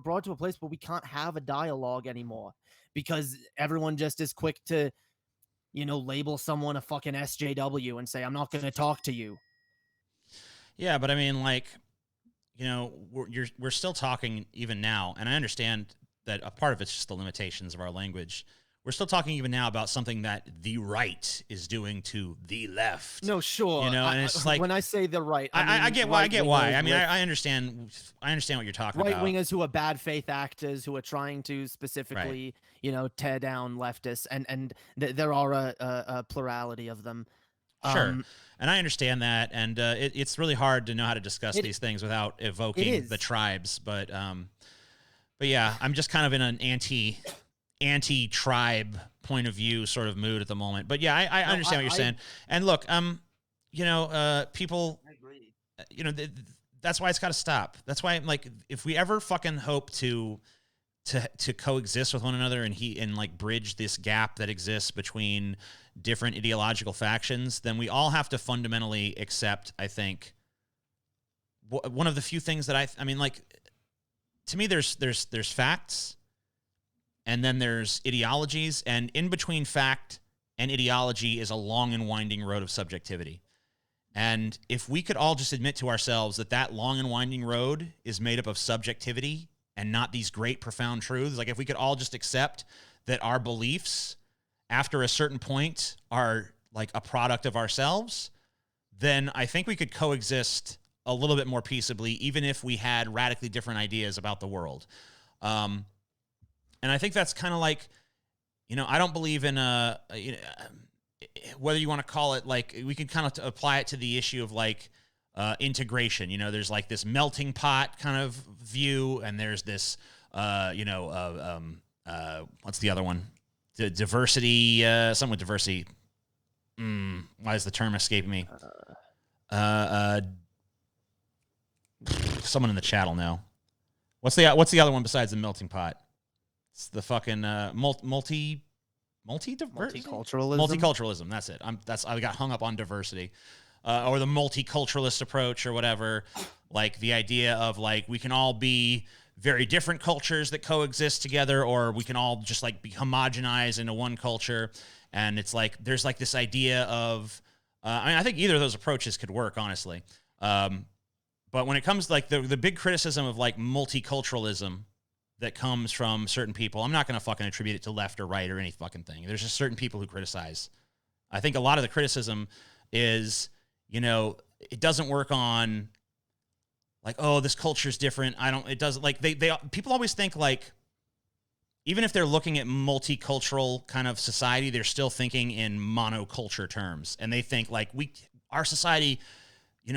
brought to a place where we can't have a dialogue anymore, because everyone just is quick to, label someone a fucking SJW and say, I'm not going to talk to you. Yeah, but I mean, like, we're still talking even now, and I understand that a part of it's just the limitations of our language. We're still talking even now about something that the right is doing to the left. No, sure. And it's like, when I say the right, I get why. I get why. I mean, I understand. I understand what you're talking about. Right wingers who are bad faith actors who are trying to specifically, tear down leftists, and there are a plurality of them. Sure. And I understand that. And it's really hard to know how to discuss these things without evoking the tribes. But yeah, I'm just kind of in an anti-tribe point of view sort of mood at the moment. But yeah, I understand what you're saying. And look, people, that's why it's got to stop. That's why, like, if we ever fucking hope to coexist with one another and like bridge this gap that exists between different ideological factions, then we all have to fundamentally accept, I think, one of the few things that I mean, like, to me, there's facts, and then there's ideologies, and in between fact and ideology is a long and winding road of subjectivity. And if we could all just admit to ourselves that that long and winding road is made up of subjectivity and not these great profound truths, like if we could all just accept that our beliefs after a certain point are like a product of ourselves, then I think we could coexist a little bit more peaceably, even if we had radically different ideas about the world. And I think that's kind of like, I don't believe in whether you want to call it, like, we can kind of apply it to the issue of like integration. There's like this melting pot kind of view, and there's this, what's the other one? The diversity, something with diversity. Why is the term escaping me? Someone in the chat will know. What's the other one besides the melting pot? It's the fucking multiculturalism. Multiculturalism. That's it. I got hung up on diversity, or the multiculturalist approach, or whatever. Like the idea of like we can all be very different cultures that coexist together, or we can all just like be homogenized into one culture. And it's like there's like this idea of, I think either of those approaches could work, honestly. But when it comes to like the big criticism of like multiculturalism that comes from certain people, I'm not going to fucking attribute it to left or right or any fucking thing. There's just certain people who criticize. I think a lot of the criticism is, it doesn't work on like, oh, this culture is different. It doesn't like people always think like, even if they're looking at multicultural kind of society, they're still thinking in monoculture terms. And they think like our society, we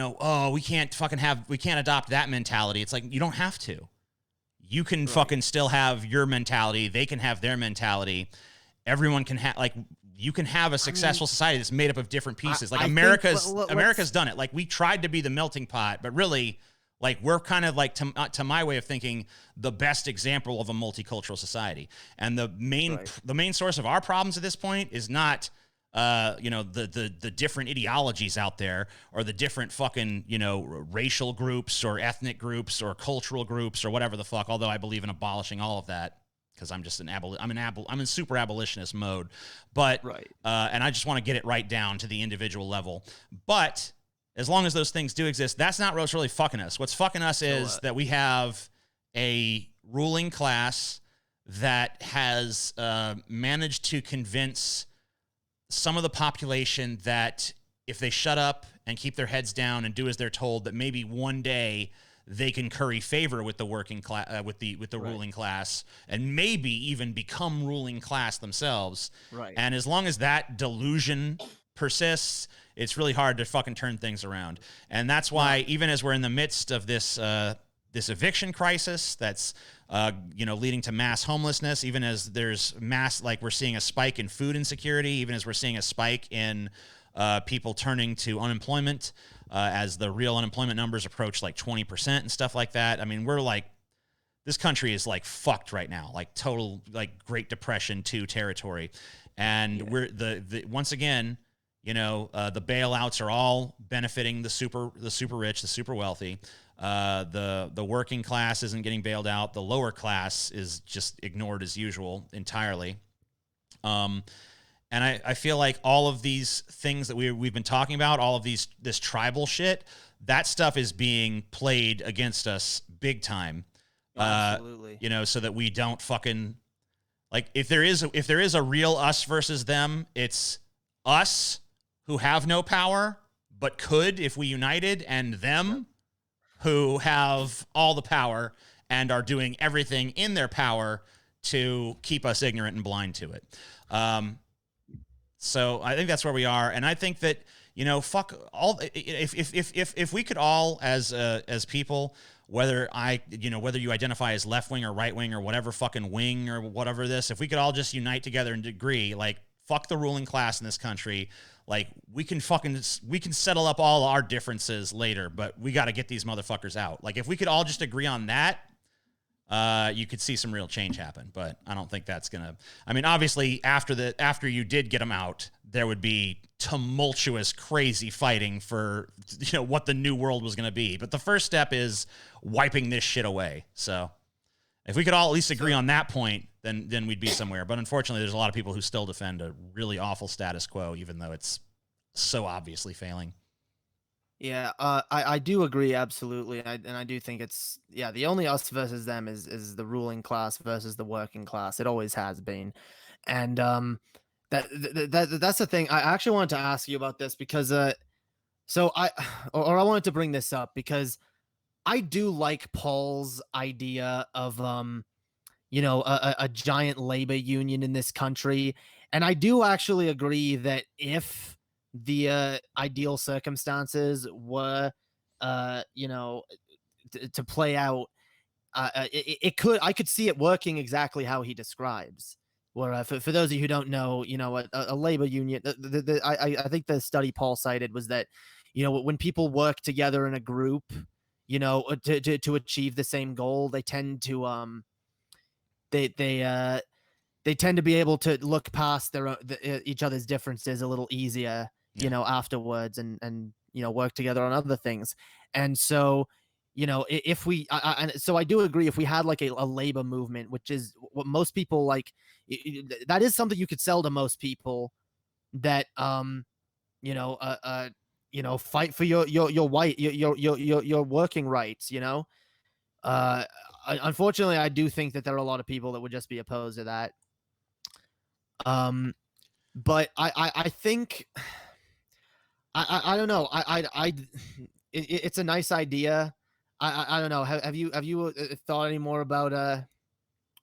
can't adopt that mentality. It's like, you don't have to. You can fucking still have your mentality. They can have their mentality. Everyone can have, like, you can have a successful society that's made up of different pieces. Like America's done it. Like, we tried to be the melting pot, but really, like, we're kind of like, to my way of thinking, the best example of a multicultural society. And the main source of our problems at this point is not, the different ideologies out there, or the different fucking, racial groups or ethnic groups or cultural groups or whatever the fuck, although I believe in abolishing all of that because I'm just I'm in super abolitionist mode. But, and I just want to get it right down to the individual level. But as long as those things do exist, that's not what's really fucking us. What's fucking us is that we have a ruling class that has managed to convince some of the population that if they shut up and keep their heads down and do as they're told, that maybe one day they can curry favor with the working class, with the ruling class, and maybe even become ruling class themselves. Right. And as long as that delusion persists, it's really hard to fucking turn things around. And that's why, even as we're in the midst of this this eviction crisis that's leading to mass homelessness, even as there's we're seeing a spike in food insecurity, even as we're seeing a spike in people turning to unemployment, as the real unemployment numbers approach like 20% and stuff like that. I mean, we're like, this country is like fucked right now, like total like Great Depression 2 territory. And we're once again, The bailouts are all benefiting the super rich, the super wealthy. The working class isn't getting bailed out. The lower class is just ignored as usual entirely. And I feel like all of these things that we've been talking about, all of this tribal shit, that stuff is being played against us big time. Absolutely. So that we don't fucking, like, if there is a real us versus them, it's us who have no power but could if we united, and them who have all the power and are doing everything in their power to keep us ignorant and blind to it. So I think that's where we are, and I think that fuck all. If we could all as people, whether you identify as left wing or right wing or whatever fucking wing or whatever if we could all just unite together and agree, like, fuck the ruling class in this country. Like, we can settle up all our differences later, but we got to get these motherfuckers out. Like, if we could all just agree on that, you could see some real change happen. But I don't think that's gonna. I mean, obviously, after you did get them out, there would be tumultuous, crazy fighting for what the new world was gonna be. But the first step is wiping this shit away. So, if we could all at least agree on that point, then we'd be somewhere. But unfortunately, there's a lot of people who still defend a really awful status quo, even though it's so obviously failing. Yeah, I do agree absolutely, and I do think it's the only us versus them is the ruling class versus the working class. It always has been, and that's the thing. I actually wanted to ask you about this because I wanted to bring this up because I do like Paul's idea of a giant labor union in this country. And I do actually agree that if the ideal circumstances were, to play out, I could see it working exactly how he describes. Where for those of you who don't know, a labor union, I think the study Paul cited was that, when people work together in a group, to achieve the same goal, they tend to they tend to be able to look past each other's differences a little easier, afterwards, and work together on other things. And so, if we, so I do agree, if we had like a labor movement, which is what most people like, that is something you could sell to most people, that fight for your working rights. Unfortunately, I do think that there are a lot of people that would just be opposed to that. But I think I don't know. It's a nice idea. I don't know. Have you thought any more about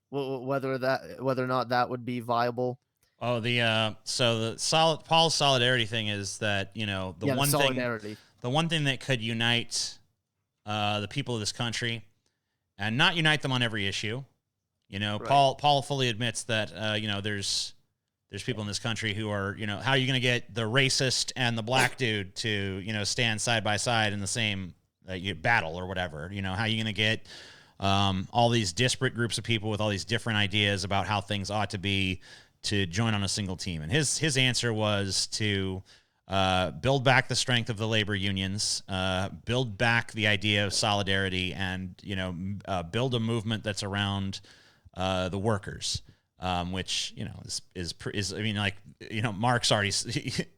whether or not that would be viable? Oh, Paul's solidarity thing is that the one thing that could unite the people of this country, and not unite them on every issue. Right. Paul fully admits that there's people in this country who are, how are you going to get the racist and the black dude to stand side by side in the same battle or whatever? How are you going to get all these disparate groups of people with all these different ideas about how things ought to be to join on a single team? And his answer was to build back the strength of the labor unions, build back the idea of solidarity, and build a movement that's around the workers, which is I mean, like, Marx already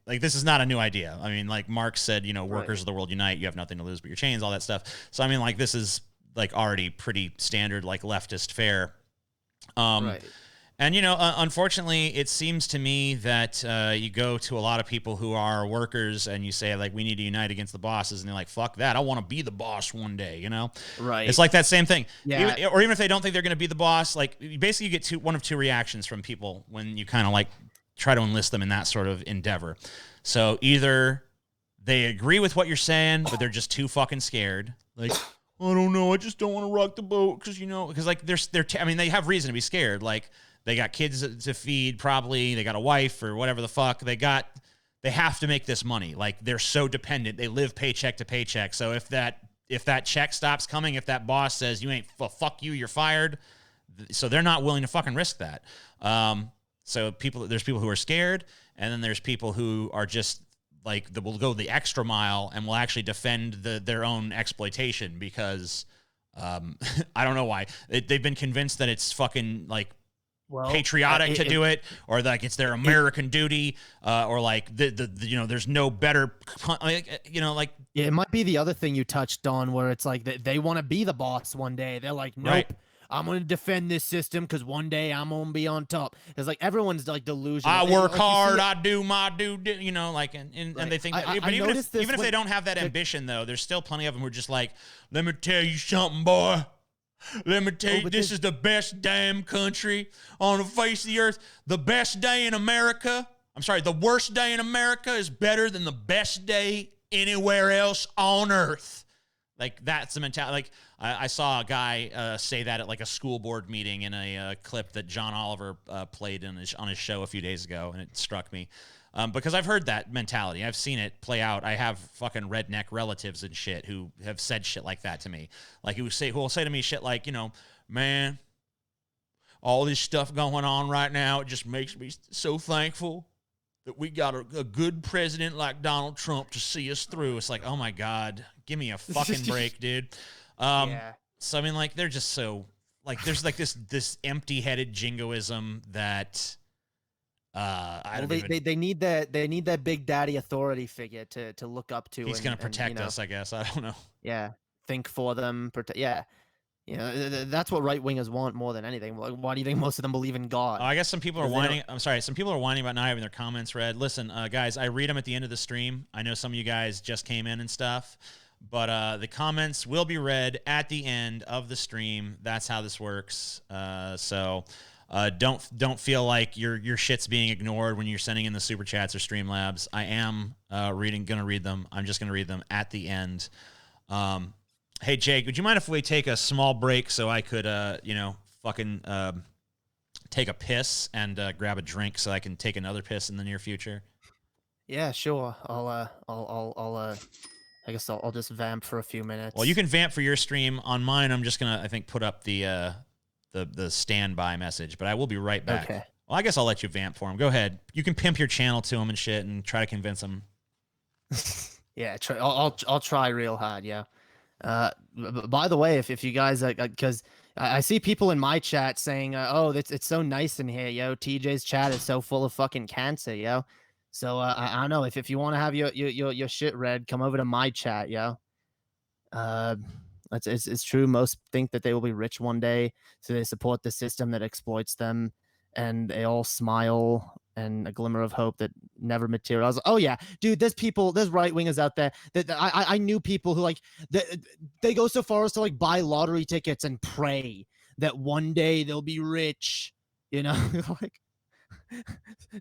like, this is not a new idea. I mean, like, Marx said, workers of the world unite, you have nothing to lose but your chains, all that stuff. So I mean, like, this is like already pretty standard, like, leftist fare. Right. And, unfortunately, it seems to me that you go to a lot of people who are workers and you say, like, we need to unite against the bosses. And they're like, fuck that. I want to be the boss one day, Right. It's like that same thing. Yeah. Even if they don't think they're going to be the boss, like, basically you get one of two reactions from people when you kind of, like, try to enlist them in that sort of endeavor. So either they agree with what you're saying, but they're just too fucking scared. Like, I don't know, I just don't want to rock the boat because like, they have reason to be scared. Like, they got kids to feed, probably. They got a wife or whatever the fuck. They have to make this money. Like, they're so dependent. They live paycheck to paycheck. So if that check stops coming, if that boss says, you ain't, fuck you, you're fired. So they're not willing to fucking risk that. So there's people who are scared, and then there's people who are just like will go the extra mile and will actually defend their own exploitation because I don't know why they've been convinced that it's fucking like patriotic to do it, or like it's their American duty, or like the you know, there's no better, you know, like yeah, it might be the other thing you touched on where it's like they want to be the boss one day. They're like, nope. Right. I'm gonna defend this system because one day I'm gonna be on top. It's like everyone's like delusional. I work hard, I do my you know, like, and they think that, but even if they don't have that ambition though, there's still plenty of them who are just like, let me tell you something, boy. Let me tell you, this is the best damn country on the face of the earth. The best day in America, I'm sorry, the worst day in America is better than the best day anywhere else on earth. Like, that's the mentality. Like, I saw a guy say that at like a school board meeting in a clip that John Oliver played on his show a few days ago, and it struck me. Because I've heard that mentality. I've seen it play out. I have fucking redneck relatives and shit who have said shit like that to me. Like, who will say to me shit like, you know, man, all this stuff going on right now, it just makes me so thankful that we got a good president like Donald Trump to see us through. It's like, oh my God, give me a fucking break, dude. Yeah. So, I mean, like, they're just so, like, there's like this empty-headed jingoism that... they need that big daddy authority figure to look up to. He's gonna protect us, I guess. I don't know. Yeah, think for them. Yeah, you know, that's what right wingers want more than anything. Why do you think most of them believe in God? I guess some people are whining. I'm sorry, some people are whining about not having their comments read. Listen, guys, I read them at the end of the stream. I know some of you guys just came in and stuff, but the comments will be read at the end of the stream. That's how this works. So. Don't feel like your shit's being ignored when you're sending in the super chats or Streamlabs. I am gonna read them. I'm just gonna read them at the end. Hey Jake, would you mind if we take a small break so I could you know, fucking take a piss and grab a drink so I can take another piss in the near future? Yeah, sure. I guess I'll just vamp for a few minutes. Well, you can vamp for your stream. On mine, I'm just gonna, I think, put up the standby message, but I will be right back. Okay. Well, I guess I'll let you vamp for him. Go ahead. You can pimp your channel to him and shit and try to convince him. Yeah, I'll try real hard. Yeah. By the way, if you guys, because I see people in my chat saying, "Oh, it's so nice in here, yo. TJ's chat is so full of fucking cancer, yo." So I don't know if you want to have your shit read, come over to my chat, yo. It's true. Most think that they will be rich one day, so they support the system that exploits them, and they all smile and a glimmer of hope that never materializes. Oh yeah, dude, there's right wingers out there that I knew people who like they go so far as to like buy lottery tickets and pray that one day they'll be rich. You know, like.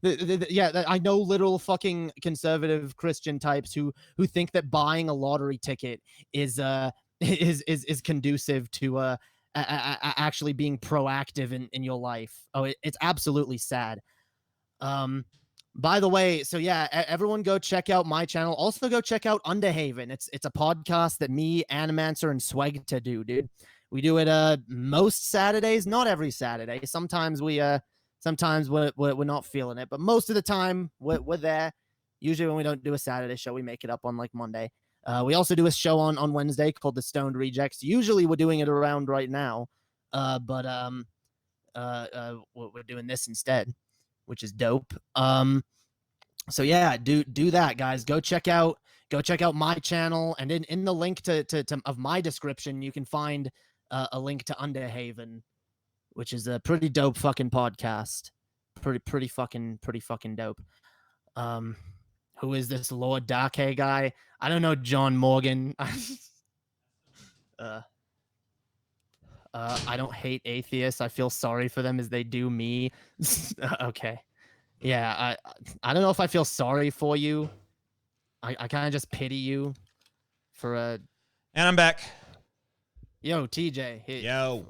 Yeah, I know literal fucking conservative Christian types who think that buying a lottery ticket is conducive to actually being proactive in your life. Oh, it's absolutely sad. By the way, so yeah, everyone go check out my channel. Also go check out Underhaven. It's a podcast that me, Animancer, and Swegta do, dude. We do it most Saturdays, not every Saturday. Sometimes we're not feeling it, but most of the time we're there. Usually when we don't do a Saturday show, we make it up on like Monday. We also do a show on Wednesday called The Stoned Rejects. Usually we're doing it around right now, but we're doing this instead, which is dope. So yeah, do that, guys. Go check out my channel, and in the link of my description, you can find a link to Underhaven, which is a pretty dope fucking podcast. Pretty fucking dope. Who is this Lord DARKE guy? I don't know, John Morgan. I don't hate atheists. I feel sorry for them as they do me. Okay. Yeah, I don't know if I feel sorry for you. I kind of just pity you for a... And I'm back. Yo, TJ. Yo.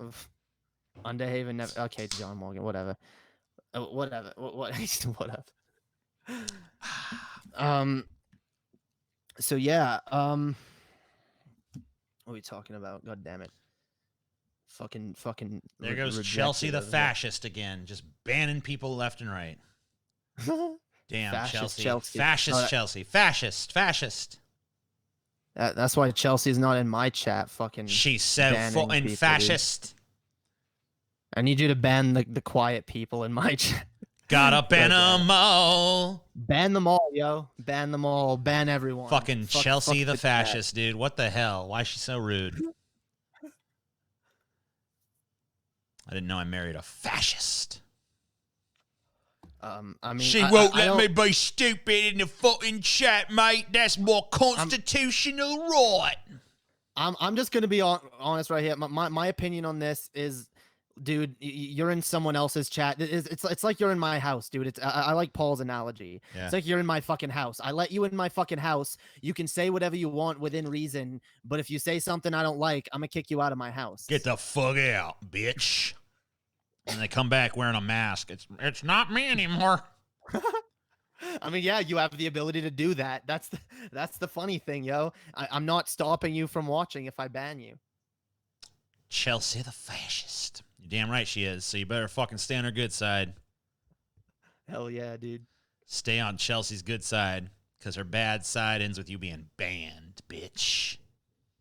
Underhaven never... Okay, John Morgan, whatever. Whatever. Whatever. So yeah, what are we talking about? God damn it. Fucking there goes Chelsea the fascist again, just banning people left and right. Damn, Fascist Chelsea. Chelsea. Fascist Chelsea. Fascist. That's why Chelsea's not in my chat. Fucking. She's so banning fucking people, fascist. Dude. I need you to ban the quiet people in my chat. Gotta ban them all. Ban them all, yo. Ban them all. Ban everyone. Fucking Chelsea the fascist, chat. dude. What the hell? Why is she so rude? I didn't know I married a fascist. I mean, she won't let me be stupid in the fucking chat, mate. That's more constitutional right. I'm just gonna be honest right here. My opinion on this is, dude, you're in someone else's chat. It's like you're in my house, dude. I like Paul's analogy. Yeah. It's like you're in my fucking house. I let you in my fucking house. You can say whatever you want within reason, but if you say something I don't like, I'm gonna kick you out of my house. Get the fuck out, bitch. And they come back wearing a mask. It's not me anymore. I mean, yeah, you have the ability to do that. That's the funny thing, yo. I'm not stopping you from watching if I ban you. Chelsea the fascist. You're damn right she is. So you better fucking stay on her good side. Hell yeah, dude. Stay on Chelsea's good side, because her bad side ends with you being banned, bitch.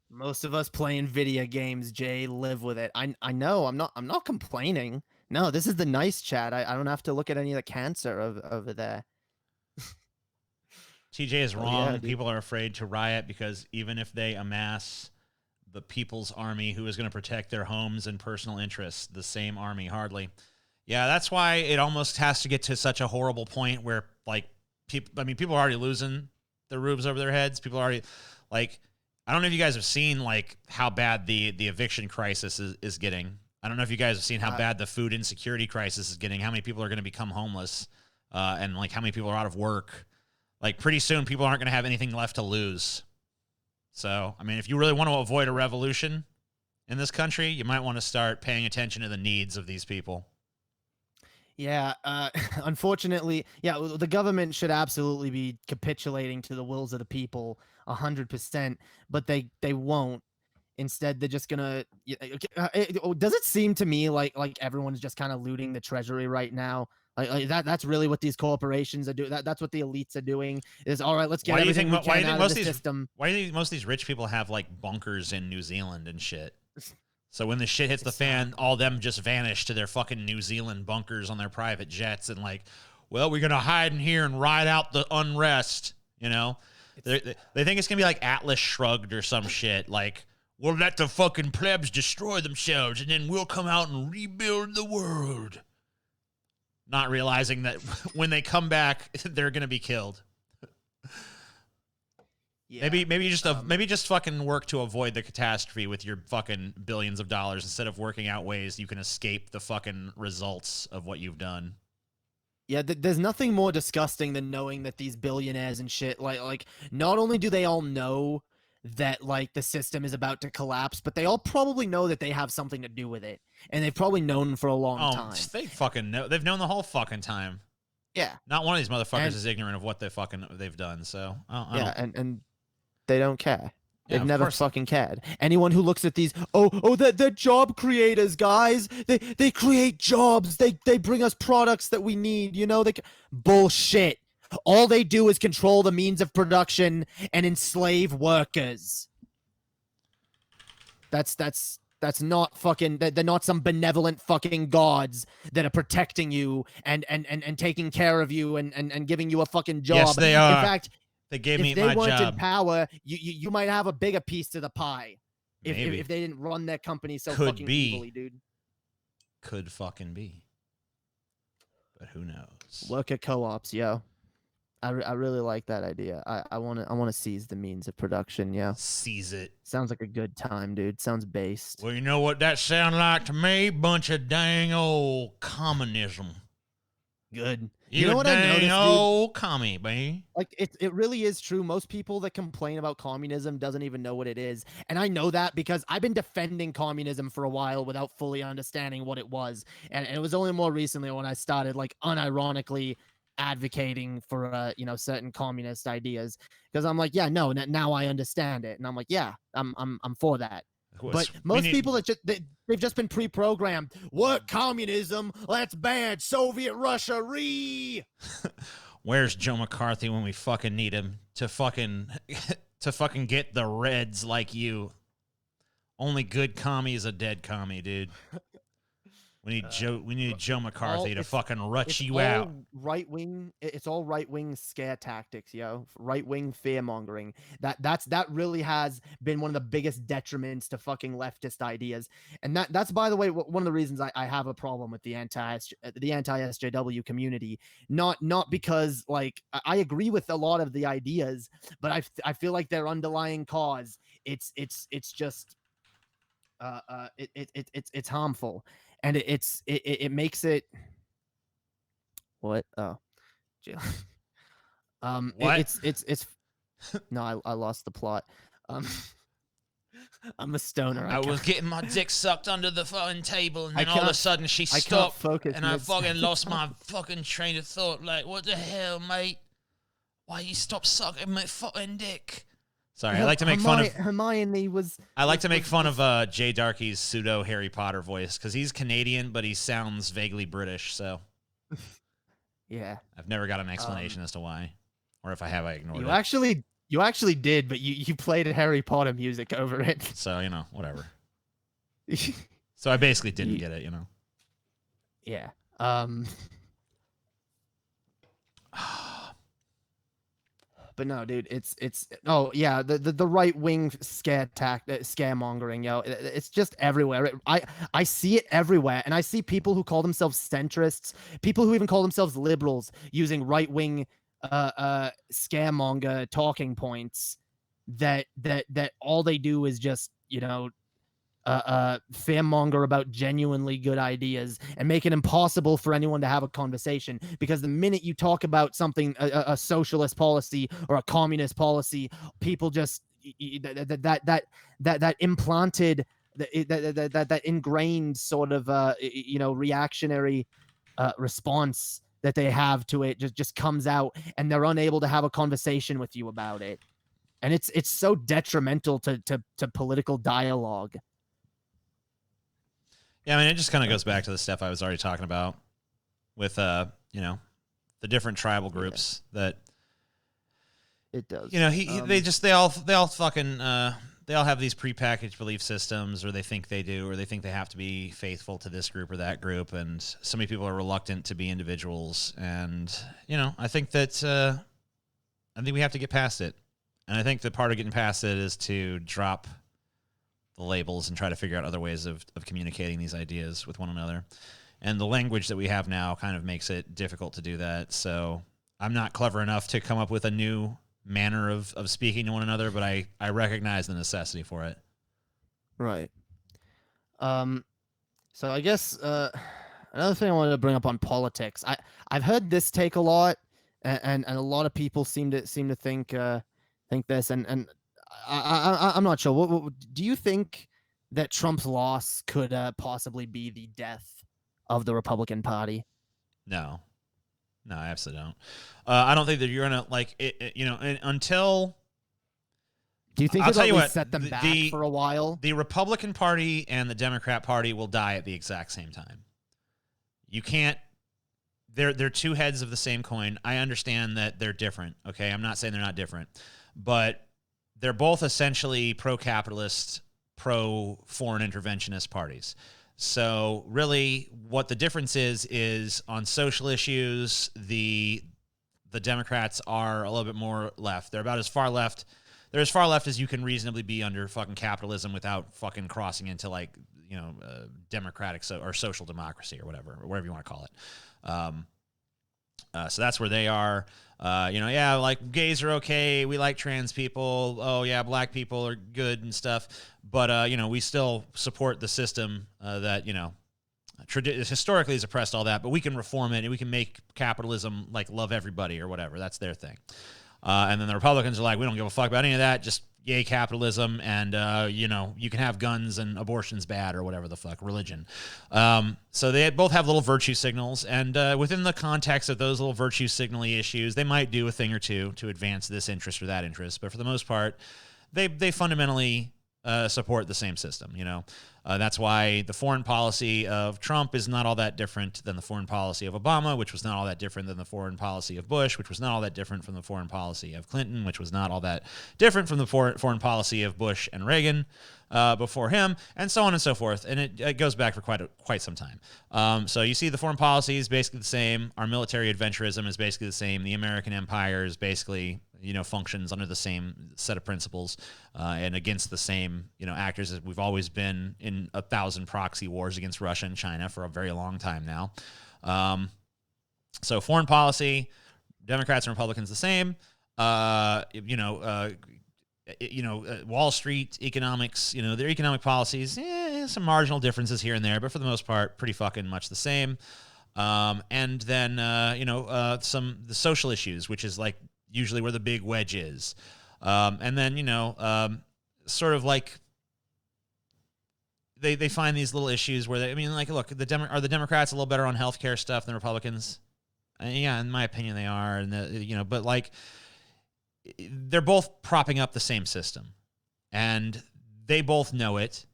Most of us playing video games, Jay, live with it. I know. I'm not complaining. No, this is the nice chat. I don't have to look at any of the cancer over there. TJ is wrong. Yeah, people are afraid to riot because even if they amass the people's army who is going to protect their homes and personal interests, the same army hardly. Yeah, that's why it almost has to get to such a horrible point where, like, people are already losing their roofs over their heads. People are already, like, I don't know if you guys have seen, like, how bad the eviction crisis is getting. I don't know if you guys have seen how bad the food insecurity crisis is getting, how many people are going to become homeless, and, like, how many people are out of work. Like, pretty soon people aren't going to have anything left to lose. So, I mean, if you really want to avoid a revolution in this country, you might want to start paying attention to the needs of these people. Yeah, unfortunately, yeah, the government should absolutely be capitulating to the wills of the people 100%, but they won't. Instead, they're just gonna. Does it seem to me like everyone's just kind of looting the treasury right now? Like that's really what these corporations are doing. That's what the elites are doing. Is all right. Let's get everything we can out of the system. Why do you think most of these rich people have like bunkers in New Zealand and shit? So when the shit hits the fan, all them just vanish to their fucking New Zealand bunkers on their private jets and like, well, we're gonna hide in here and ride out the unrest. You know, they think it's gonna be like Atlas Shrugged or some shit. Like, we'll let the fucking plebs destroy themselves and then we'll come out and rebuild the world. Not realizing that when they come back, they're gonna be killed. Yeah. Maybe just fucking work to avoid the catastrophe with your fucking billions of dollars instead of working out ways you can escape the fucking results of what you've done. Yeah, there's nothing more disgusting than knowing that these billionaires and shit, like not only do they all know that like the system is about to collapse, but they all probably know that they have something to do with it, and they've probably known for a long time. They fucking know. They've known the whole fucking time. Yeah. Not one of these motherfuckers is ignorant of what they've done. So and they don't care. They've never fucking cared. Anyone who looks at these, they're job creators, guys. They create jobs. They bring us products that we need. You know, bullshit. All they do is control the means of production and enslave workers. That's not fucking. They're not some benevolent fucking gods that are protecting you and taking care of you and giving you a fucking job. Yes, they are. In fact, they gave me my job. If they weren't in power, you might have a bigger piece to the pie. If they didn't run their company so fucking evilly, dude. Could fucking be. But who knows? Work at co-ops, yo. I really like that idea. I want to seize the means of production, yeah. Seize it. Sounds like a good time, dude. Sounds based. Well, you know what that sounds like to me? Bunch of dang old communism. Good. You know what I noticed, dude? Old commie, baby. Like it really is true. Most people that complain about communism doesn't even know what it is. And I know that because I've been defending communism for a while without fully understanding what it was. And it was only more recently when I started like unironically advocating for certain communist ideas, because I'm like, yeah, no, now I understand it, and I'm like, yeah, I'm for that. But most people they've just been pre-programmed. What communism? That's bad. Soviet Russia. Where's Joe McCarthy when we fucking need him to fucking get the Reds like you? Only good commie is a dead commie, dude. We need Joe McCarthy to fucking rut you out. Right wing. It's all right wing scare tactics, yo. Right wing fear mongering. That really has been one of the biggest detriments to fucking leftist ideas. And that's, by the way, one of the reasons I have a problem with the anti-SJW community. Not because, like, I agree with a lot of the ideas, but I feel like their underlying cause, it's just it's harmful. And it makes it what? Oh, what? It's no, I lost the plot. I'm a stoner. I was getting my dick sucked under the fucking table, and then all of a sudden she stopped, and I fucking lost my fucking train of thought. Like, what the hell, mate? Why you stop sucking my fucking dick? Sorry, I like to make fun of Hermione. I like to make fun of Jay Darkie's pseudo Harry Potter voice because he's Canadian, but he sounds vaguely British. So, yeah, I've never got an explanation as to why, or if I have, I ignored it. You actually did, but you played Harry Potter music over it. So whatever. So I basically didn't get it, Yeah. But no, dude, it's oh yeah, the right wing scaremongering, yo, it's just everywhere. I see it everywhere, and I see people who call themselves centrists, people who even call themselves liberals, using right wing scaremonger talking points that all they do is just fearmonger about genuinely good ideas and make it impossible for anyone to have a conversation, because the minute you talk about something, a socialist policy or a communist policy, people just that implanted that ingrained sort of reactionary response that they have to it just comes out, and they're unable to have a conversation with you about it, and it's so detrimental to political dialogue. Yeah, I mean, it just kind of goes back to the stuff I was already talking about with, the different tribal groups that. It does. They all fucking they all have these prepackaged belief systems, or they think they do, or they think they have to be faithful to this group or that group, and so many people are reluctant to be individuals. And I think that we have to get past it, and I think that part of getting past it is to drop the labels and try to figure out other ways of communicating these ideas with one another. And the language that we have now kind of makes it difficult to do that. So I'm not clever enough to come up with a new manner of speaking to one another, but I recognize the necessity for it. Right. So I guess another thing I wanted to bring up on politics. I've heard this take a lot, and a lot of people seem to think this, and I'm not sure. What do you think that Trump's loss could possibly be the death of the Republican Party? No, I absolutely don't. I don't think that you're gonna until. Do you think it'll set them back for a while? The Republican Party and the Democrat Party will die at the exact same time. You can't. They're two heads of the same coin. I understand that they're different. Okay, I'm not saying they're not different, but they're both essentially pro-capitalist, pro-foreign interventionist parties. So really what the difference is on social issues, the Democrats are a little bit more left. They're about as far left. They're as far left as you can reasonably be under fucking capitalism without fucking crossing into democratic or social democracy or whatever you want to call it. So that's where they are. Like gays are okay. We like trans people. Oh yeah, black people are good and stuff. But we still support the system that historically has oppressed all that. But we can reform it and we can make capitalism love everybody or whatever. That's their thing. And then the Republicans are like, we don't give a fuck about any of that. Just yay capitalism, and you can have guns and abortion's bad or whatever the fuck, religion. So they both have little virtue signals, and within the context of those little virtue signal-y issues, they might do a thing or two to advance this interest or that interest. But for the most part, they fundamentally support the same system. That's why the foreign policy of Trump is not all that different than the foreign policy of Obama, which was not all that different than the foreign policy of Bush, which was not all that different from the foreign policy of Clinton, which was not all that different from the foreign policy of Bush and Reagan before him, and so on and so forth. And it goes back for quite some time. So you see the foreign policy is basically the same. Our military adventurism is basically the same. The American empire is basically functions under the same set of principles and against the same, actors as we've always been in 1,000 proxy wars against Russia and China for a very long time now. So foreign policy, Democrats and Republicans the same. Wall Street economics, their economic policies, some marginal differences here and there, but for the most part, pretty fucking much the same. And then, the social issues, which is like usually where the big wedge is. And then, sort of like they find these little issues where look, are the Democrats a little better on healthcare stuff than Republicans? Yeah, in my opinion, they are. And but like they're both propping up the same system, and they both know it.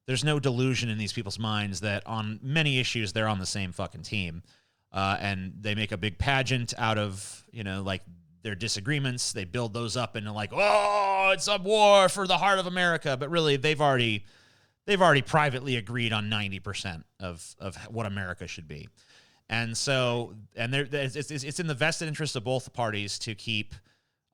There's no delusion in these people's minds that on many issues they're on the same fucking team, and they make a big pageant out of like their disagreements. They build those up into like, oh, it's a war for the heart of America, but really they've already privately agreed on 90% of what America should be. And so, it's in the vested interest of both parties to keep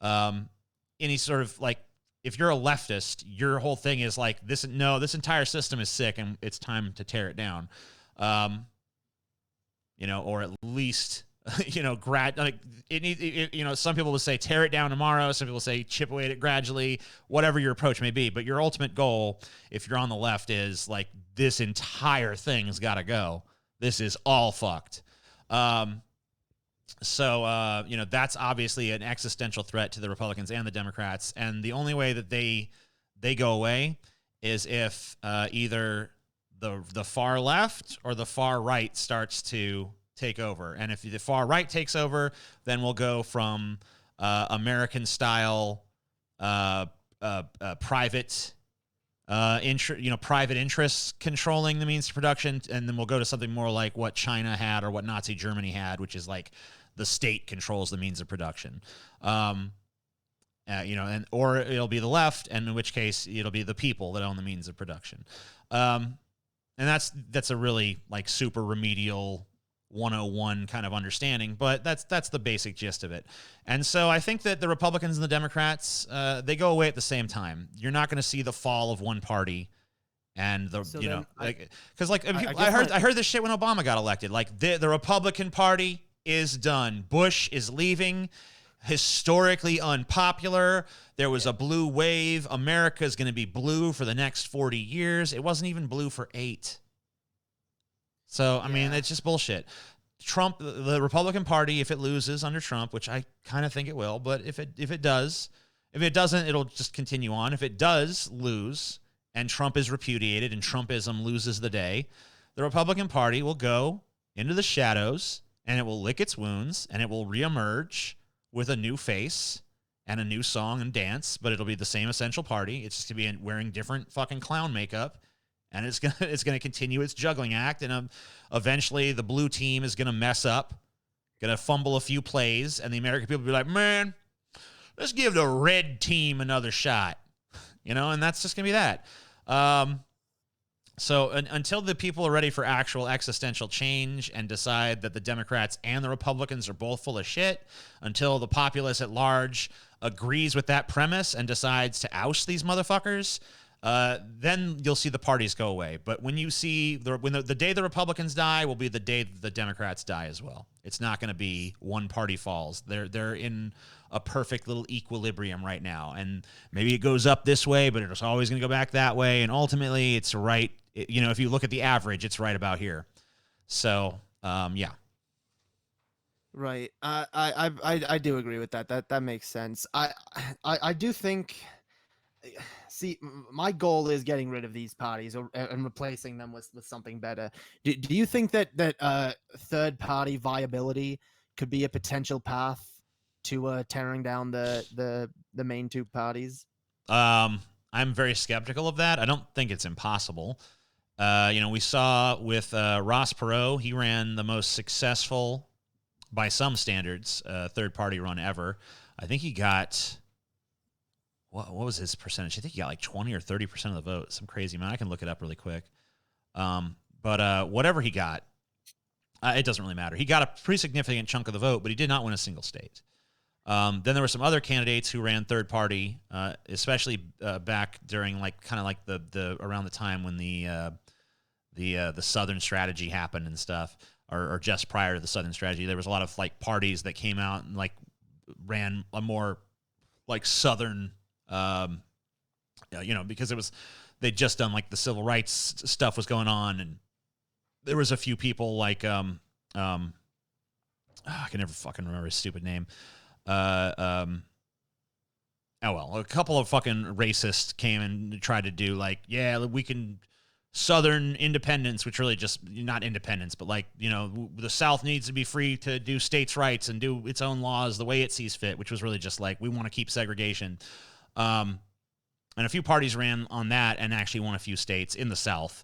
any sort of like, if you're a leftist, your whole thing is like this entire system is sick and it's time to tear it down. Or at least, some people would say tear it down tomorrow. Some people say chip away at it gradually, whatever your approach may be. But your ultimate goal, if you're on the left, is like this entire thing's got to go. This is all fucked. So that's obviously an existential threat to the Republicans and the Democrats. And the only way that they go away is if either the far left or the far right starts to take over. And if the far right takes over, then we'll go from American style private private interests controlling the means of production, and then we'll go to something more like what China had or what Nazi Germany had, which is like the state controls the means of production. Or it'll be the left, and in which case it'll be the people that own the means of production. And that's a really like super remedial 101 kind of understanding, but that's the basic gist of it. And so I think that the Republicans and the Democrats, they go away at the same time. You're not going to see the fall of one party and I heard this shit when Obama got elected. Like the Republican Party is done. Bush is leaving. Historically unpopular. There was a blue wave. America is going to be blue for the next 40 years. It wasn't even blue for 8. So, I mean, it's just bullshit. Trump, the Republican Party, if it loses under Trump, which I kind of think it will, but if it doesn't, it'll just continue on. If it does lose and Trump is repudiated and Trumpism loses the day, the Republican Party will go into the shadows and it will lick its wounds and it will reemerge with a new face and a new song and dance, but it'll be the same essential party. It's just going to be wearing different fucking clown makeup. And it's gonna continue its juggling act, and eventually the blue team is gonna mess up, gonna fumble a few plays, and the American people will be like, "Man, let's give the red team another shot," and that's just gonna be that. So until the people are ready for actual existential change and decide that the Democrats and the Republicans are both full of shit, until the populace at large agrees with that premise and decides to oust these motherfuckers, then you'll see the parties go away. But when you see the day the Republicans die will be the day the Democrats die as well. It's not going to be one party falls. They're in a perfect little equilibrium right now, and maybe it goes up this way, but it's always going to go back that way. And ultimately, it's right. If you look at the average, it's right about here. So, yeah. Right. I do agree with that. That makes sense. I do think. See, my goal is getting rid of these parties and replacing them with something better. Do you think that third party viability could be a potential path to tearing down the main two parties? I I'm very skeptical of that. I don't think it's impossible. We saw with Ross Perot, he ran the most successful, by some standards, third-party run ever. I think he got, what was his percentage? I think he got like 20 or 30% of the vote. Some crazy amount. I can look it up really quick. But whatever he got, it doesn't really matter. He got a pretty significant chunk of the vote, but he did not win a single state. Then there were some other candidates who ran third party, especially back during the around the time when the Southern strategy happened and stuff, or just prior to the Southern strategy. There was a lot of like parties that came out and like ran a more like Southern, because they'd just done like the civil rights stuff was going on, and there was a few people like I can never fucking remember his stupid name. A couple of fucking racists came and tried to do like, yeah, we can Southern independence, which really just not independence, but like, the South needs to be free to do states' rights and do its own laws the way it sees fit, which was really just like, we want to keep segregation. And a few parties ran on that and actually won a few states in the South,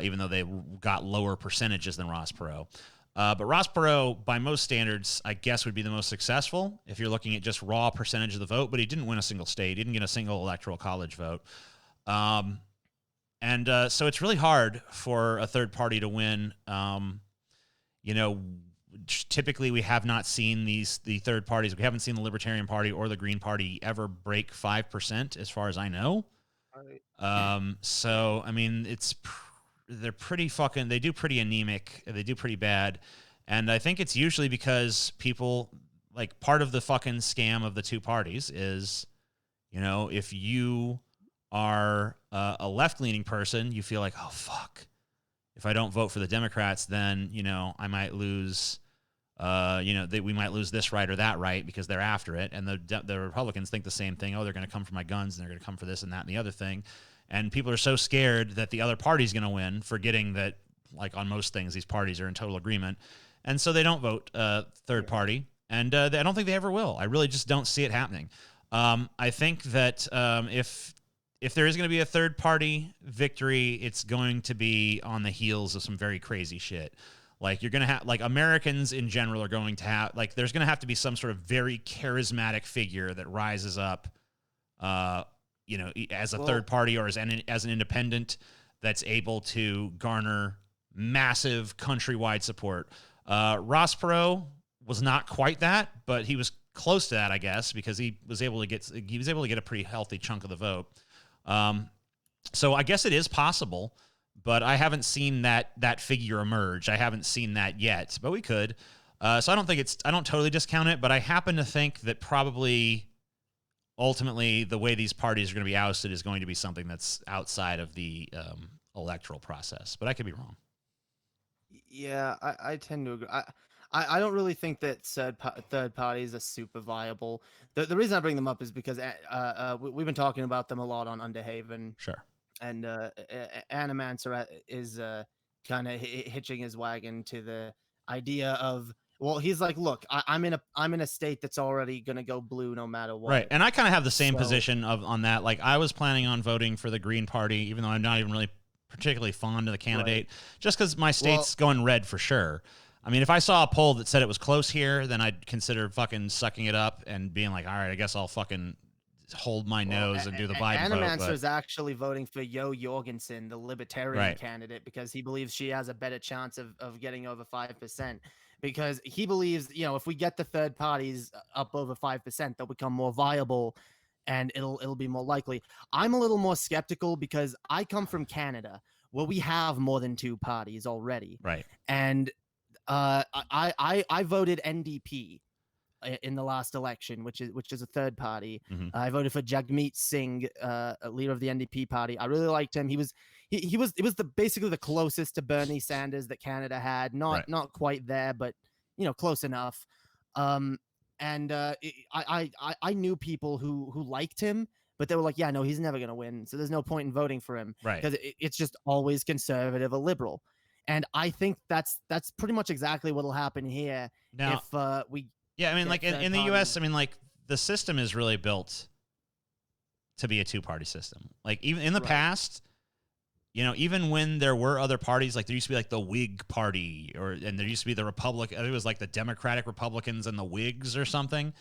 even though they got lower percentages than Ross Perot. But Ross Perot, by most standards, I guess would be the most successful if you're looking at just raw percentage of the vote, but he didn't win a single state. He didn't get a single electoral college vote. So it's really hard for a third party to win. Typically we have not seen the third parties. We haven't seen the Libertarian Party or the Green Party ever break 5%, as far as I know. Right. So, I mean, they're pretty fucking, they do pretty anemic, they do pretty bad, and I think it's usually because people, like, part of the fucking scam of the two parties is, if you are a left-leaning person, you feel like, oh fuck, if I don't vote for the Democrats, then I might lose we might lose this right or that right because they're after it, and the Republicans think the same thing. Oh, they're going to come for my guns, and they're going to come for this and that and the other thing. And people are so scared that the other party's going to win, forgetting that, like on most things, these parties are in total agreement. And so they don't vote third party. And I don't think they ever will. I really just don't see it happening. I think that if there is going to be a third party victory, it's going to be on the heels of some very crazy shit. Like, you're going to have, like, Americans in general are going to have, like, there's going to have to be some sort of very charismatic figure that rises up, as a third party or as an independent that's able to garner massive countrywide support. Ross Perot was not quite that, but he was close to that, I guess, because he was able to get a pretty healthy chunk of the vote. So I guess it is possible, but I haven't seen that figure emerge. I haven't seen that yet, but we could. So I don't totally discount it, but I happen to think that probably ultimately the way these parties are going to be ousted is going to be something that's outside of the electoral process, but I could be wrong. Yeah, I tend to agree. I don't really think that third parties are super viable. The reason I bring them up is because we've been talking about them a lot on Underhaven. Sure. And Animancer is kind of hitching his wagon to the idea of, well, he's like, look, I'm in a state that's already gonna go blue no matter what. Right, and I kind of have the same position on that. Like, I was planning on voting for the Green Party, even though I'm not even really particularly fond of the candidate, just because my state's going red for sure. I mean, if I saw a poll that said it was close here, then I'd consider fucking sucking it up and being like, all right, I guess I'll fucking hold my nose and do the Biden vote. Animancer is actually voting for Yo Jorgensen, the Libertarian candidate, because he believes she has a better chance of getting over 5%. Because he believes, if we get the third parties up over 5%, they'll become more viable, and it'll be more likely. I'm a little more skeptical because I come from Canada, where we have more than two parties already. Right. And I voted NDP in the last election, which is a third party. Mm-hmm. I voted for Jagmeet Singh, leader of the NDP party. I really liked him. He was basically the closest to Bernie Sanders that Canada had. Not quite there, but close enough. I knew people who liked him, but they were like, yeah, no, he's never gonna win, so there's no point in voting for him, right? Because it's just always conservative or liberal. And I think that's pretty much exactly what'll happen here now, if we. Yeah, I mean, like in the U.S., I mean, like the system is really built to be a two-party system. Like even in the Right. past, you know, even when there were other parties, like there used to be like the Whig Party, and there used to be the Republic. I think it was like the Democratic Republicans and the Whigs or something.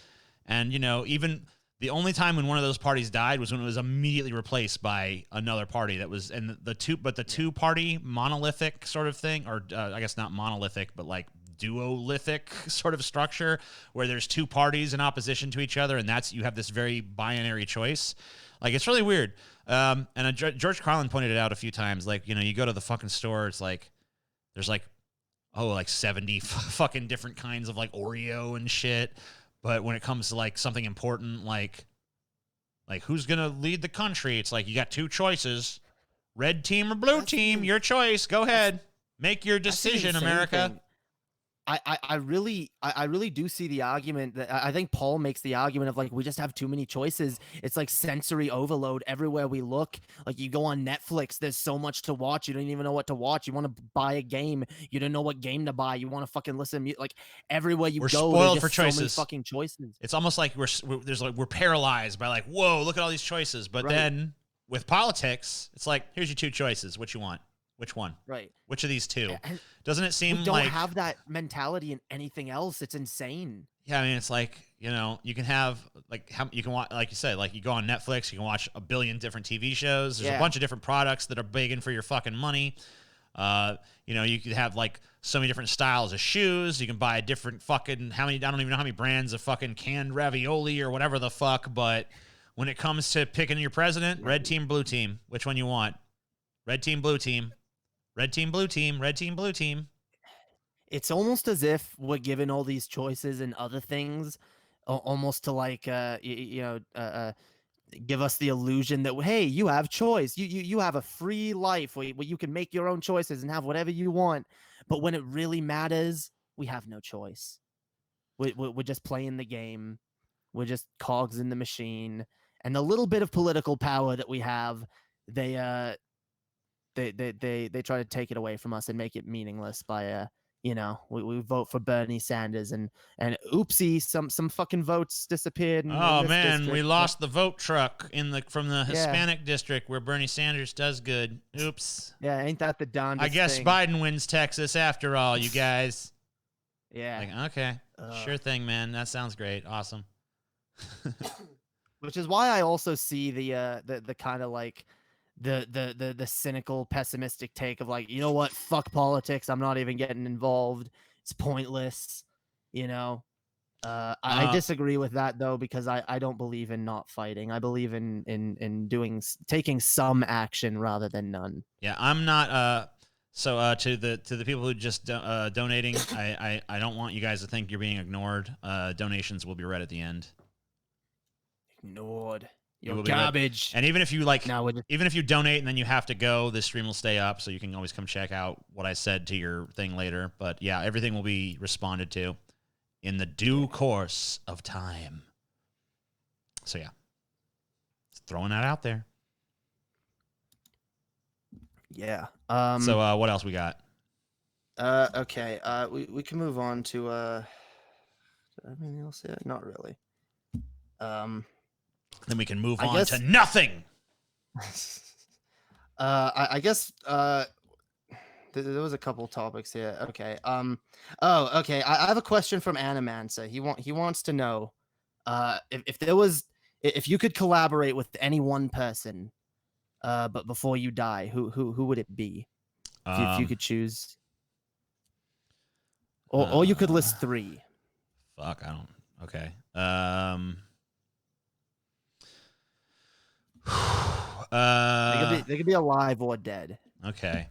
And you know, even the only time when one of those parties died was when it was immediately replaced by another party that was, and the two-party monolithic sort of thing, or I guess not monolithic, but like duolithic sort of structure where there's two parties in opposition to each other, and you have this very binary choice. Like, it's really weird. And George Carlin pointed it out a few times. Like, you know, you go to the fucking store, it's like there's like 70 fucking different kinds of like Oreo and shit. But when it comes to like something important, like who's gonna lead the country, it's like you got two choices: red team or blue team. Your choice. Go ahead, make your decision, America. Thing. I really do see the argument that I think Paul makes the argument of like we just have too many choices. It's like sensory overload everywhere we look. Like you go on Netflix, there's so much to watch. You don't even know what to watch. You want to buy a game, you don't know what game to buy. You want to fucking listen to music. Like everywhere you we're go, spoiled for so choices. many fucking choices. It's almost like we're paralyzed by like, whoa, look at all these choices. But then with politics, it's like, here's your two choices. What you want? Which one? Right. Which of these two? Doesn't it seem we don't like have that mentality in anything else? It's insane. Yeah, I mean, it's like, you know, you can have you can watch, like you said, like you go on Netflix, you can watch a billion different TV shows. There's a bunch of different products that are begging for your fucking money. You know, you could have like so many different styles of shoes. You can buy a different fucking I don't even know how many brands of fucking canned ravioli or whatever the fuck. But when it comes to picking your president, red team, blue team, which one you want? Red team, blue team. Red team, blue team, red team, blue team. It's almost as if we're given all these choices and other things, almost to like, give us the illusion that, hey, you have choice. You have a free life where you can make your own choices and have whatever you want. But when it really matters, we have no choice. We're just playing the game. We're just cogs in the machine. And the little bit of political power that we have, they try to take it away from us and make it meaningless by we vote for Bernie Sanders and oopsie, some fucking votes disappeared. Oh man, we lost the vote truck from the Hispanic district where Bernie Sanders does good. Oops. Yeah, ain't that the darndest I guess thing? Biden wins Texas after all, you guys. Yeah. Like, okay, sure thing, man. That sounds great. Awesome. Which is why I also see the kind of like the cynical, pessimistic take of like, you know what, fuck politics, I'm not even getting involved, it's pointless, you know. I disagree with that though, because I don't believe in not fighting. I believe in taking some action rather than none. Yeah, I'm not so to the people who just donating, I don't want you guys to think you're being ignored. Donations will be read at the end. Ignored. You're garbage. And even if you even if you donate and then you have to go, this stream will stay up, so you can always come check out what I said to your thing later. But yeah, everything will be responded to in the due course of time. So yeah, just throwing that out there. Yeah. So what else we got? Okay. We can move on to anything else yet? Not really. Then we can move on to nothing. I guess there was a couple topics here. Okay. Okay. I have a question from Animancer. He wants to know if you could collaborate with any one person, but before you die, who would it be? If you could choose, or you could list three. Fuck, I don't. Okay. They could be alive or dead. Okay.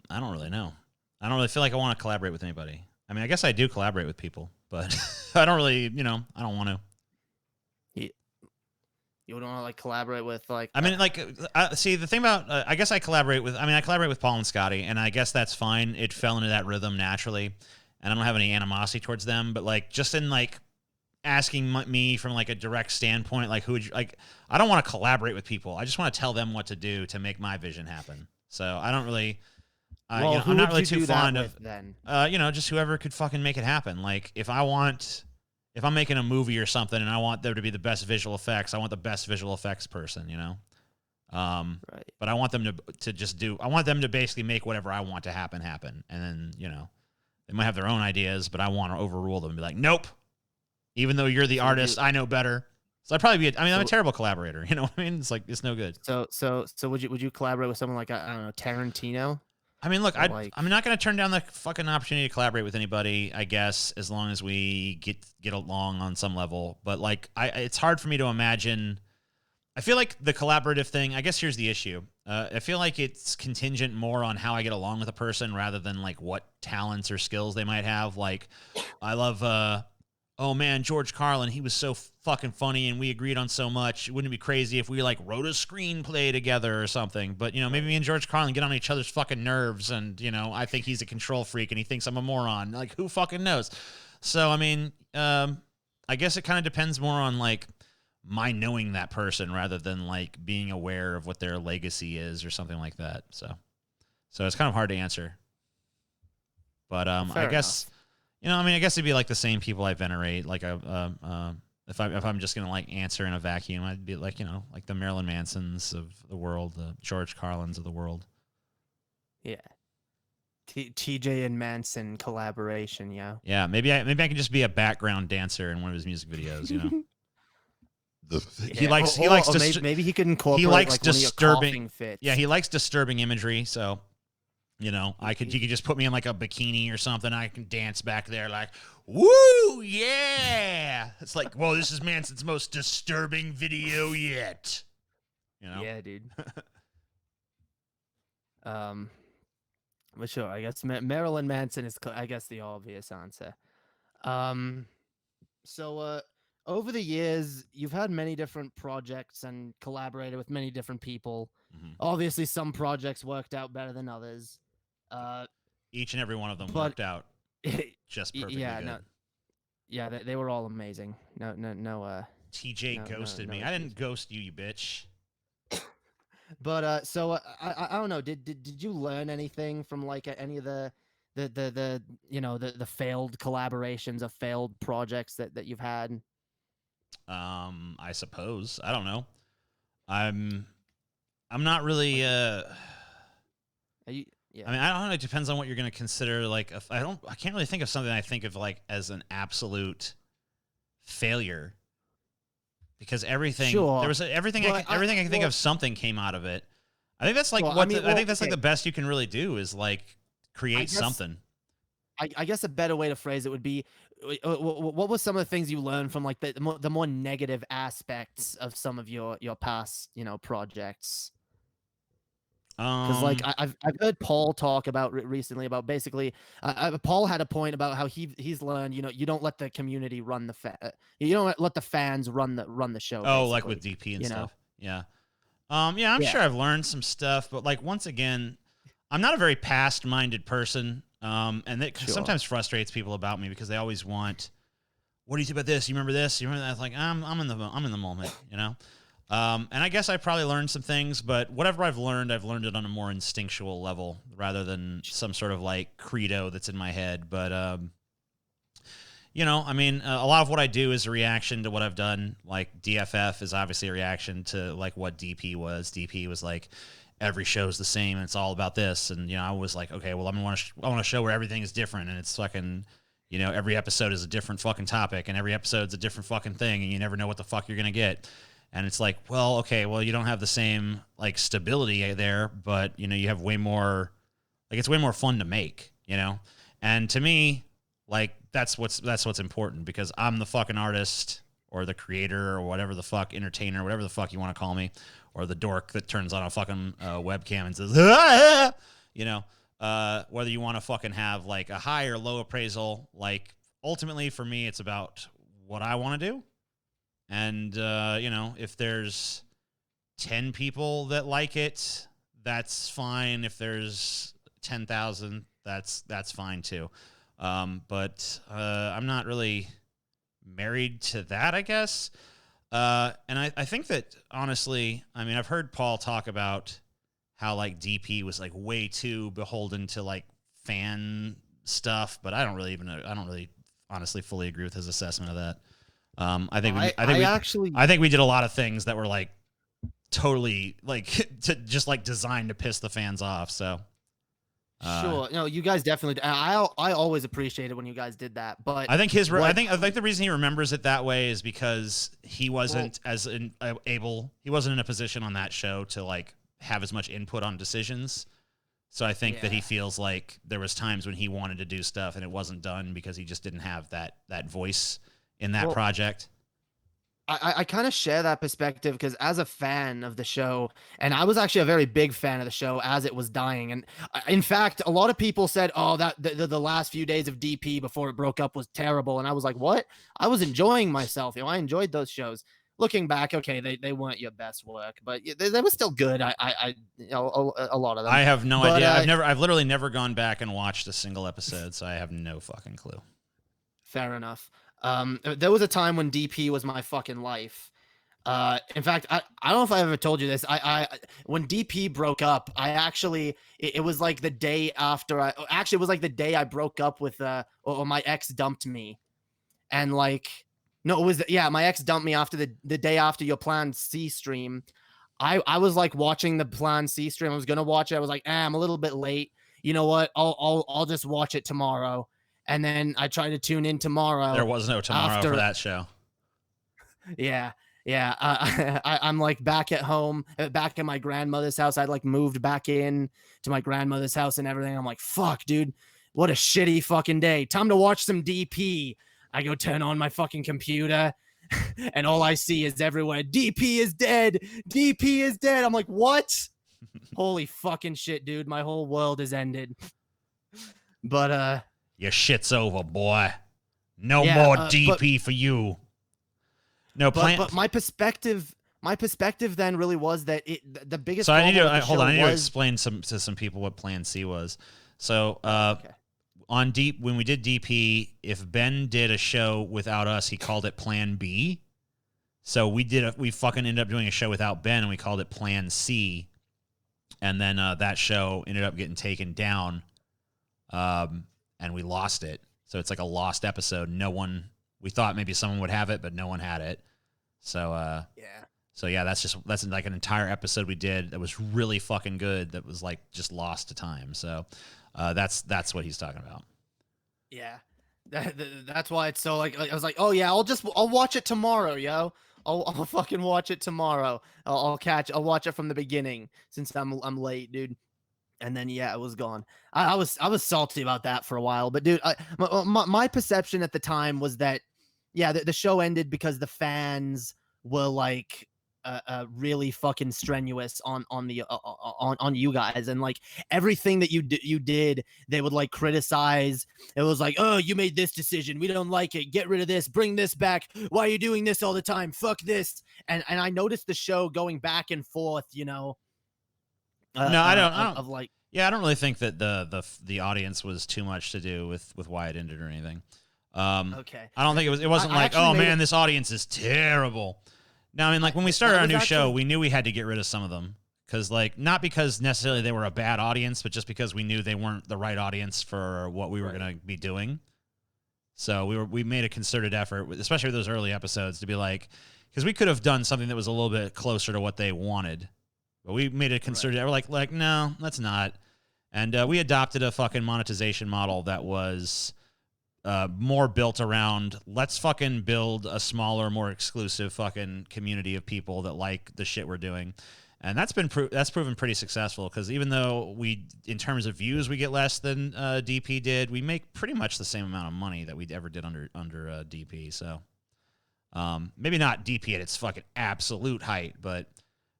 I don't really know. I don't really feel like I want to collaborate with anybody. I mean, I guess I do collaborate with people, but I don't really, I don't want to. You don't want to like collaborate with like. I mean, see the thing about I guess I collaborate with Paul and Scotty, and I guess that's fine. It fell into that rhythm naturally, and I don't have any animosity towards them. But like, just in like asking me from like a direct standpoint, like who would you like? I don't want to collaborate with people. I just want to tell them what to do to make my vision happen. So I don't really. I'm not really too fond of then. Just whoever could fucking make it happen. Like if I want if I'm making a movie or something and I want there to be the best visual effects, I want the best visual effects person, you know? Right. But I want them I want them to basically make whatever I want to happen. And then, you know, they might have their own ideas, but I want to overrule them and be like, nope, even though you're the artist, I know better. So I'd probably I'm a terrible collaborator. You know what I mean? It's like, it's no good. So would you collaborate with someone like, I don't know, Tarantino? I mean, look, I'm not going to turn down the fucking opportunity to collaborate with anybody, I guess, as long as we get along on some level. But like, it's hard for me to imagine. I feel like the collaborative thing, I guess here's the issue. I feel like it's contingent more on how I get along with a person rather than like what talents or skills they might have. Like, I love, oh man, George Carlin, he was so fucking funny and we agreed on so much. Wouldn't it be crazy if we like wrote a screenplay together or something? But, you know, maybe me and George Carlin get on each other's fucking nerves and, you know, I think he's a control freak and he thinks I'm a moron. Like, who fucking knows? So, I mean, I guess it kind of depends more on like my knowing that person rather than like being aware of what their legacy is or something like that. So it's kind of hard to answer. But I guess enough. You know, I mean, I guess it'd be like the same people I venerate. Like if I'm just gonna like answer in a vacuum, I'd be like, you know, like the Marilyn Mansons of the world, the George Carlins of the world. Yeah. TJ and Manson collaboration, yeah. Yeah, maybe I can just be a background dancer in one of his music videos, you know. Maybe he could incorporate like disturbing one of your fits. Yeah, he likes disturbing imagery, so you know, you could just put me in like a bikini or something. I can dance back there like, woo, yeah. It's like, whoa, this is Manson's most disturbing video yet. You know? Yeah, dude. But sure, I guess Marilyn Manson is, I guess, the obvious answer. So over the years, you've had many different projects and collaborated with many different people. Mm-hmm. Obviously, some projects worked out better than others. Each and every one of them worked out just perfectly good. They were all amazing. No. TJ ghosted me. I didn't ghost you, you bitch. But I don't know. Did you learn anything from like any of the you know the failed collaborations of failed projects that you've had? I suppose. I don't know. I'm not really. Yeah. I mean, I don't know. It depends on what you're going to consider. Like, I can't really think of something I think of like as an absolute failure, because everything there was everything I can think of something came out of it. I think that's like I think that's like the best you can really do is like create something. I guess a better way to phrase it would be, what were some of the things you learned from like the more negative aspects of some of your past, you know, projects? Because like I've heard Paul talk about recently about basically Paul had a point about how he's learned, you know, you don't let the community run you don't let the fans run the show. Oh, like with DP and stuff. Yeah. I'm sure I've learned some stuff, but like once again, I'm not a very past-minded person, and that sometimes frustrates people about me because they always want, what do you think about this? You remember this? You remember that? It's like I'm in the moment, you know. And I guess I probably learned some things, but whatever I've learned it on a more instinctual level rather than some sort of like credo that's in my head. But, you know, I mean, a lot of what I do is a reaction to what I've done. Like DFF is obviously a reaction to like what DP was. DP was like, every show's the same and it's all about this. And, you know, I was like, okay, well, I want to show where everything is different and it's fucking, you know, every episode is a different fucking topic and every episode's a different fucking thing and you never know what the fuck you're going to get. And it's like, well, okay, well, you don't have the same like stability there, but you know, you have way more, like it's way more fun to make, you know? And to me, like that's what's important because I'm the fucking artist or the creator or whatever the fuck, entertainer, whatever the fuck you want to call me, or the dork that turns on a fucking webcam and says, ah! You know, whether you want to fucking have like a high or low appraisal, like ultimately for me, it's about what I want to do. And, you know, if there's 10 people that like it, that's fine. If there's 10,000, that's fine too. But I'm not really married to that, I guess. And I think that, honestly, I mean, I've heard Paul talk about how, like, DP was, like, way too beholden to, like, fan stuff. But I don't really honestly fully agree with his assessment of that. I think we did a lot of things that were like totally like just like designed to piss the fans off. So sure, no, you guys definitely. I always appreciate it when you guys did that. But I think I think the reason he remembers it that way is because he wasn't he wasn't in a position on that show to like have as much input on decisions. So I think that he feels like there was times when he wanted to do stuff and it wasn't done because he just didn't have that voice in that project. I kind of share that perspective because as a fan of the show, and I was actually a very big fan of the show as it was dying. And in fact, a lot of people said, oh, that the last few days of DP before it broke up was terrible. And I was like, what? I was enjoying myself. I enjoyed those shows. Looking back, okay, they weren't your best work, but they were still good. A lot of them. I have no idea. I've literally never gone back and watched a single episode, so I have no fucking clue. Fair enough. There was a time when DP was my fucking life. In fact, I don't know if I ever told you this. When DP broke up, it was like the day after it was like the day I broke up with, or my ex dumped me. And like, no, it was, my ex dumped me after the day after your Plan C stream. I was like watching the Plan C stream. I was going to watch it. I was like, I'm a little bit late. You know what? I'll just watch it tomorrow. And then I tried to tune in tomorrow. There was no tomorrow for that show. Yeah. I'm like back at home, back at my grandmother's house. I like moved back in to my grandmother's house and everything. I'm like, fuck, dude, what a shitty fucking day. Time to watch some DP. I go turn on my fucking computer and all I see is everywhere, DP is dead. DP is dead. I'm like, what? Holy fucking shit, dude. My whole world has ended. But, your shit's over, boy. No more DP for you. No, but my perspective then really was that the biggest. So I need to hold on. I need to explain to some people what Plan C was. So on when we did DP, if Ben did a show without us, he called it Plan B. So we fucking ended up doing a show without Ben, and we called it Plan C. And then that show ended up getting taken down. And we lost it. So it's like a lost episode. We thought maybe someone would have it, but no one had it. So, that's like an entire episode we did that was really fucking good. That was like just lost to time. So, that's what he's talking about. Yeah. That's why it's so like, I was like, oh yeah, I'll watch it tomorrow, yo. I'll fucking watch it tomorrow. I'll watch it from the beginning since I'm late, dude. And then it was gone. I was salty about that for a while, but dude, my perception at the time was that the show ended because the fans were like really fucking strenuous on you guys, and like everything that you did, they would like criticize. It was like, oh, you made this decision, we don't like it, get rid of this, bring this back, why are you doing this all the time, fuck this. And I noticed the show going back and forth, no, I don't really think that the audience was too much to do with why it ended or anything. Okay. I don't think it wasn't like, oh man, this audience is terrible. No, I mean, like when we started our new show, we knew we had to get rid of some of them because, like, not because necessarily they were a bad audience, but just because we knew they weren't the right audience for what we were going to be doing. So we made a concerted effort, especially with those early episodes, to be like, because we could have done something that was a little bit closer to what they wanted. But we made a concerted. We're like, no, let's not. And we adopted a fucking monetization model that was more built around let's fucking build a smaller, more exclusive fucking community of people that like the shit we're doing. And that's proven pretty successful because even though in terms of views, we get less than DP did, we make pretty much the same amount of money that we ever did under DP. So maybe not DP at its fucking absolute height, but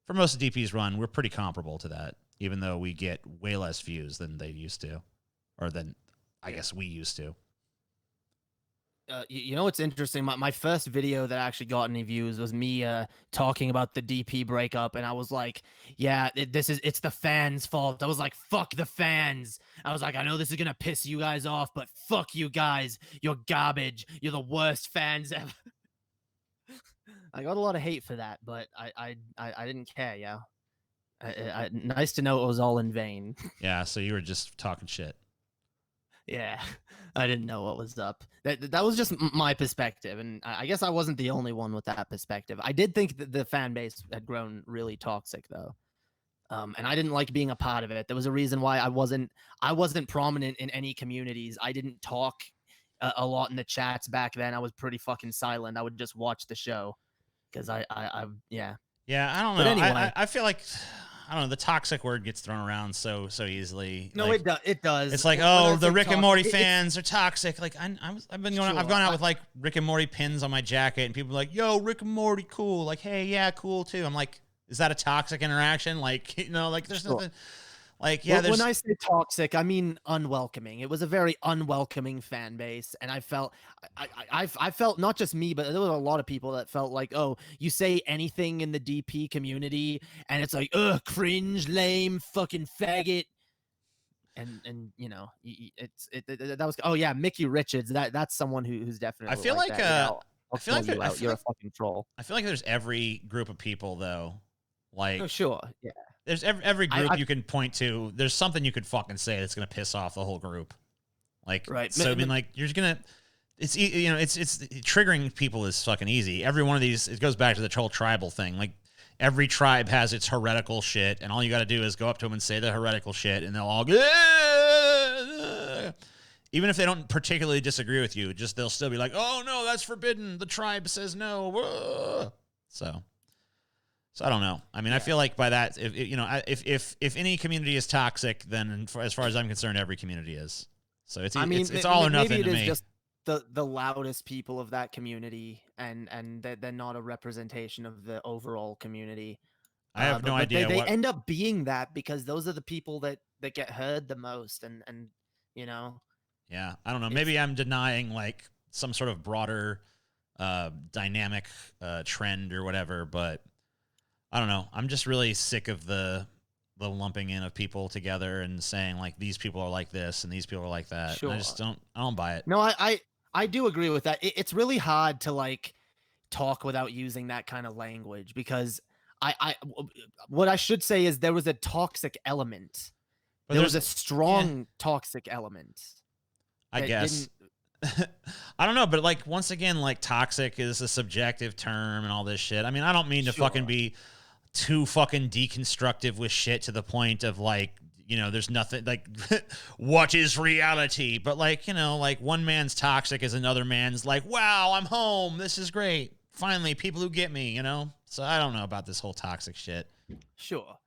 for most of DP's run, we're pretty comparable to that, even though we get way less views than they used to, or than I guess we used to. You know what's interesting? My first video that actually got any views was me talking about the DP breakup, and I was like, it's the fans' fault. I was like, fuck the fans. I was like, I know this is gonna piss you guys off, but fuck you guys. You're garbage. You're the worst fans ever. I got a lot of hate for that, but I didn't care, nice to know it was all in vain. Yeah, so you were just talking shit. Yeah, I didn't know what was up. That was just my perspective, and I guess I wasn't the only one with that perspective. I did think that the fan base had grown really toxic, though, and I didn't like being a part of it. There was a reason why I wasn't prominent in any communities. I didn't talk a lot in the chats back then. I was pretty fucking silent. I would just watch the show because yeah. Yeah, I don't But know. anyway, I feel like I don't know. The toxic word gets thrown around so easily. no, like, it does. It's like, When I oh, the say Rick and toxic, Morty fans are toxic. Like I've been going, I've Sure, gone out with like Rick and Morty pins on my jacket, and people are like, yo, Rick and Morty, cool. Like, hey, yeah, cool too. I'm like, is that a toxic interaction? Like, like there's Sure. nothing. Like, yeah, When I say toxic, I mean unwelcoming. It was a very unwelcoming fan base, and I felt, I felt not just me, but there were a lot of people that felt like, oh, you say anything in the DP community, and it's like, ugh, cringe, lame, fucking faggot, and that was, oh yeah, Mickey Richards. That's someone who's definitely. I feel like I'll I feel like you out. You're a fucking troll. I feel like there's every group of people though. Like, Oh sure, yeah. there's every group you can point to. There's something you could fucking say that's gonna piss off the whole group. Like, Right. So I mean, like, you're just gonna. It's it's triggering people is fucking easy. Every one of these, it goes back to the whole tribal thing. Like, every tribe has its heretical shit, and all you got to do is go up to them and say the heretical shit, and they'll all go. Even if they don't particularly disagree with you, they'll still be like, "Oh no, that's forbidden. The tribe says no." So I don't know. I mean, I feel like by that, if any community is toxic, then as far as I'm concerned, every community is. So it's all or nothing maybe to it is me. just the loudest people of that community, and they're not a representation of the overall community. I have no idea. They end up being that because those are the people that get heard the most, and Yeah, I don't know. Maybe I'm denying like some sort of broader dynamic trend or whatever, but I don't know. I'm just really sick of the lumping in of people together and saying like these people are like this and these people are like that. Sure. I just don't buy it. No, I do agree with that. It's really hard to like talk without using that kind of language because what I should say is there was a toxic element. But there was a strong toxic element. I guess. I don't know, but like once again, like toxic is a subjective term and all this shit. I mean, I don't mean to fucking be too fucking deconstructive with shit to the point of like, there's nothing like what is reality? But like, like one man's toxic is another man's like, wow, I'm home. This is great. Finally, people who get me, So I don't know about this whole toxic shit. Sure.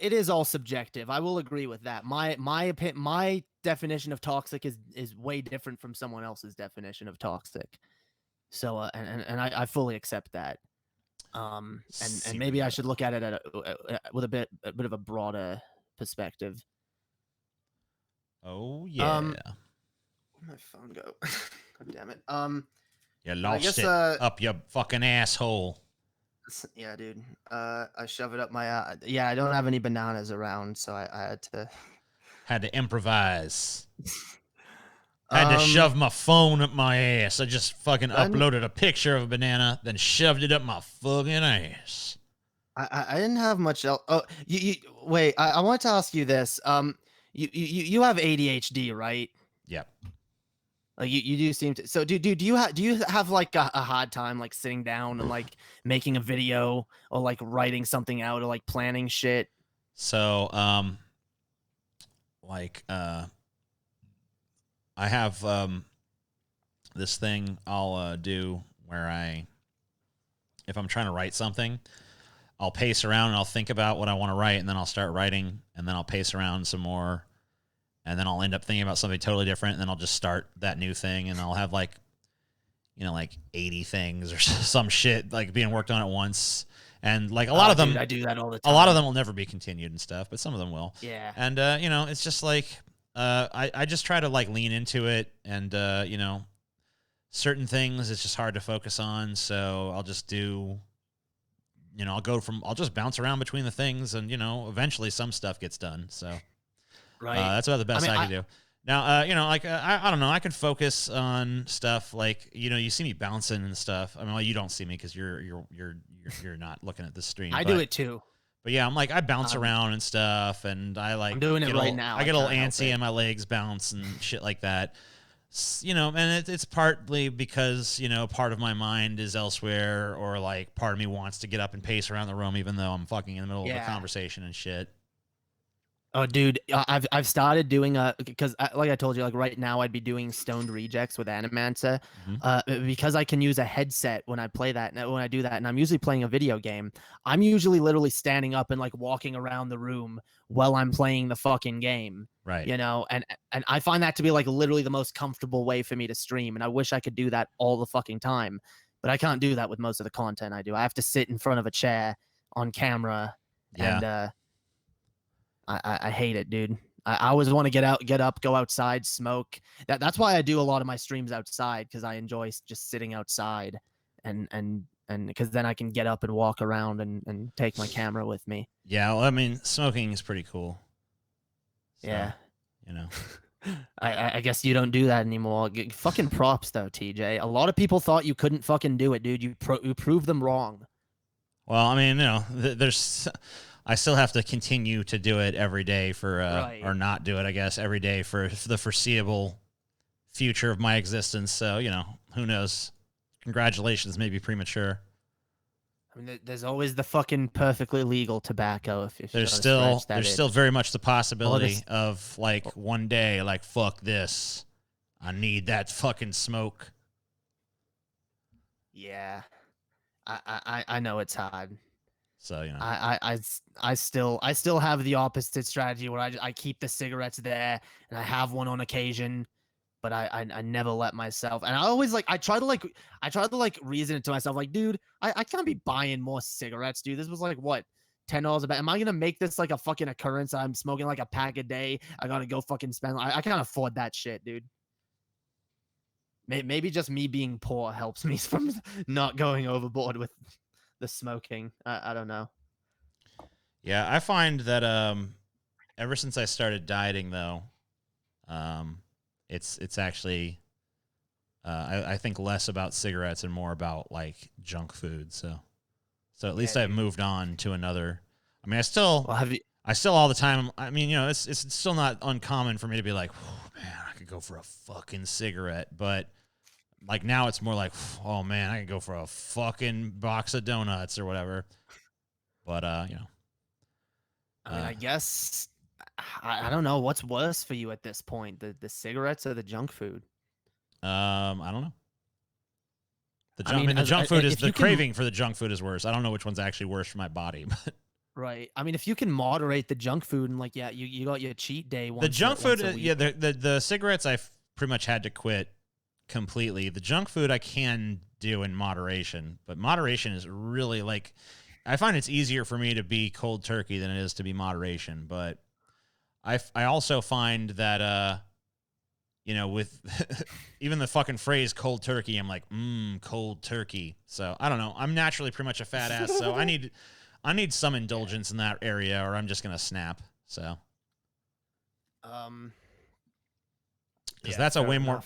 It is all subjective. I will agree with that. My definition of toxic is way different from someone else's definition of toxic. So and I fully accept that. And maybe I should look at it with a bit of a broader perspective. Oh yeah. Where'd my phone go? God damn it. You lost it up your fucking asshole. Yeah, dude. I shove it up my yeah, I don't have any bananas around, so I had to improvise. Had to shove my phone up my ass. I just fucking uploaded a picture of a banana, then shoved it up my fucking ass. I didn't have much else. Oh, you wait. I want to ask you this. You have ADHD, right? Yep. Like you do seem to. So do you have like a hard time like sitting down and like making a video or like writing something out or like planning shit? So I have this thing I'll do where if I'm trying to write something, I'll pace around and I'll think about what I want to write, and then I'll start writing, and then I'll pace around some more, and then I'll end up thinking about something totally different, and then I'll just start that new thing, and I'll have like 80 things or some shit like being worked on at once. And like a lot of them, dude, I do that all the time. A lot of them will never be continued and stuff, but some of them will. Yeah. And it's just like I just try to like lean into it, and certain things it's just hard to focus on, so I'll just do. I'll just bounce around between the things, and eventually some stuff gets done. So right, that's about the best I can do. Now, I don't know. I could focus on stuff like you see me bouncing and stuff. I mean, well, you don't see me because you're not looking at the stream. I do it too. But yeah, I'm like, I bounce Um, around and stuff, and I like I'm doing it get right now. I get a little can't help antsy it. and my legs bounce and shit like that. You know, and it's partly because, you know, part of my mind is elsewhere, or like part of me wants to get up and pace around the room even though I'm fucking in the middle of a Yeah. conversation and shit. Oh, dude, I've started doing because like I told you, like right now I'd be doing stoned rejects with Animancer, Mhm. because I can use a headset when I play that, when I do that, and I'm usually playing a video game. I'm usually literally standing up and like walking around the room while I'm playing the fucking game, Right. you know, and I find that to be like literally the most comfortable way for me to stream, and I wish I could do that all the fucking time, but I can't do that with most of the content I do. I have to sit in front of a chair on camera, Yeah. and I hate it, dude. I always want to get out, get up, go outside, smoke. That's why I do a lot of my streams outside, because I enjoy just sitting outside, and because then I can get up and walk around and take my camera with me. Yeah, well, I mean, smoking is pretty cool. So, Yeah. you know. I guess you don't do that anymore. Fucking props though, TJ. A lot of people thought you couldn't fucking do it, dude. You proved them wrong. Well, I mean, you know, there's I still have to continue to do it every day for Right. or not do it, I guess, every day for the foreseeable future of my existence. So, you know, who knows? Congratulations, maybe premature. I mean, there's always the fucking perfectly legal tobacco. If you There's gotta still scratch that there's itch. still very much the possibility this- of like one day, like, fuck this, I need that fucking smoke. Yeah, I know it's hard. So, you know. I still have the opposite strategy where I keep the cigarettes there, and I have one on occasion, but I never let myself. And I always like I try to like reason it to myself, like, dude, I can't be buying more cigarettes, dude. This was like what, $10 a bag. Am I gonna make this like a fucking occurrence? I'm smoking like a pack a day. I gotta go fucking spend. I can't afford that shit, dude. Maybe just me being poor helps me from not going overboard with the smoking. I don't know. Yeah, I find that ever since I started dieting though, it's actually I think less about cigarettes and more about like junk food. So at least Yeah, I've dude. moved on to another. I mean, Well, have you? I still all the time. I mean, you know, it's still not uncommon for me to be like, man, I could go for a fucking cigarette, but like now it's more like, oh man, I could go for a fucking box of donuts or whatever. But you know, I mean, I guess I don't know what's worse for you at this point, the cigarettes or the junk food. I don't know. I mean, The junk food is if the you can, craving for the junk food is worse. I don't know which one's actually worse for my body, but right? I mean, if you can moderate the junk food and like, yeah, you got your cheat day. the junk food, once a week. yeah, the cigarettes I've pretty much had to quit completely. The junk food I can do in moderation, but moderation is really like I find it's easier for me to be cold turkey than it is to be moderation. But I also find that you know, with even the fucking phrase cold turkey, I'm like, cold turkey. So I don't know. I'm naturally pretty much a fat ass, so I need some indulgence in that area, or I'm just gonna snap. So, because that's a way more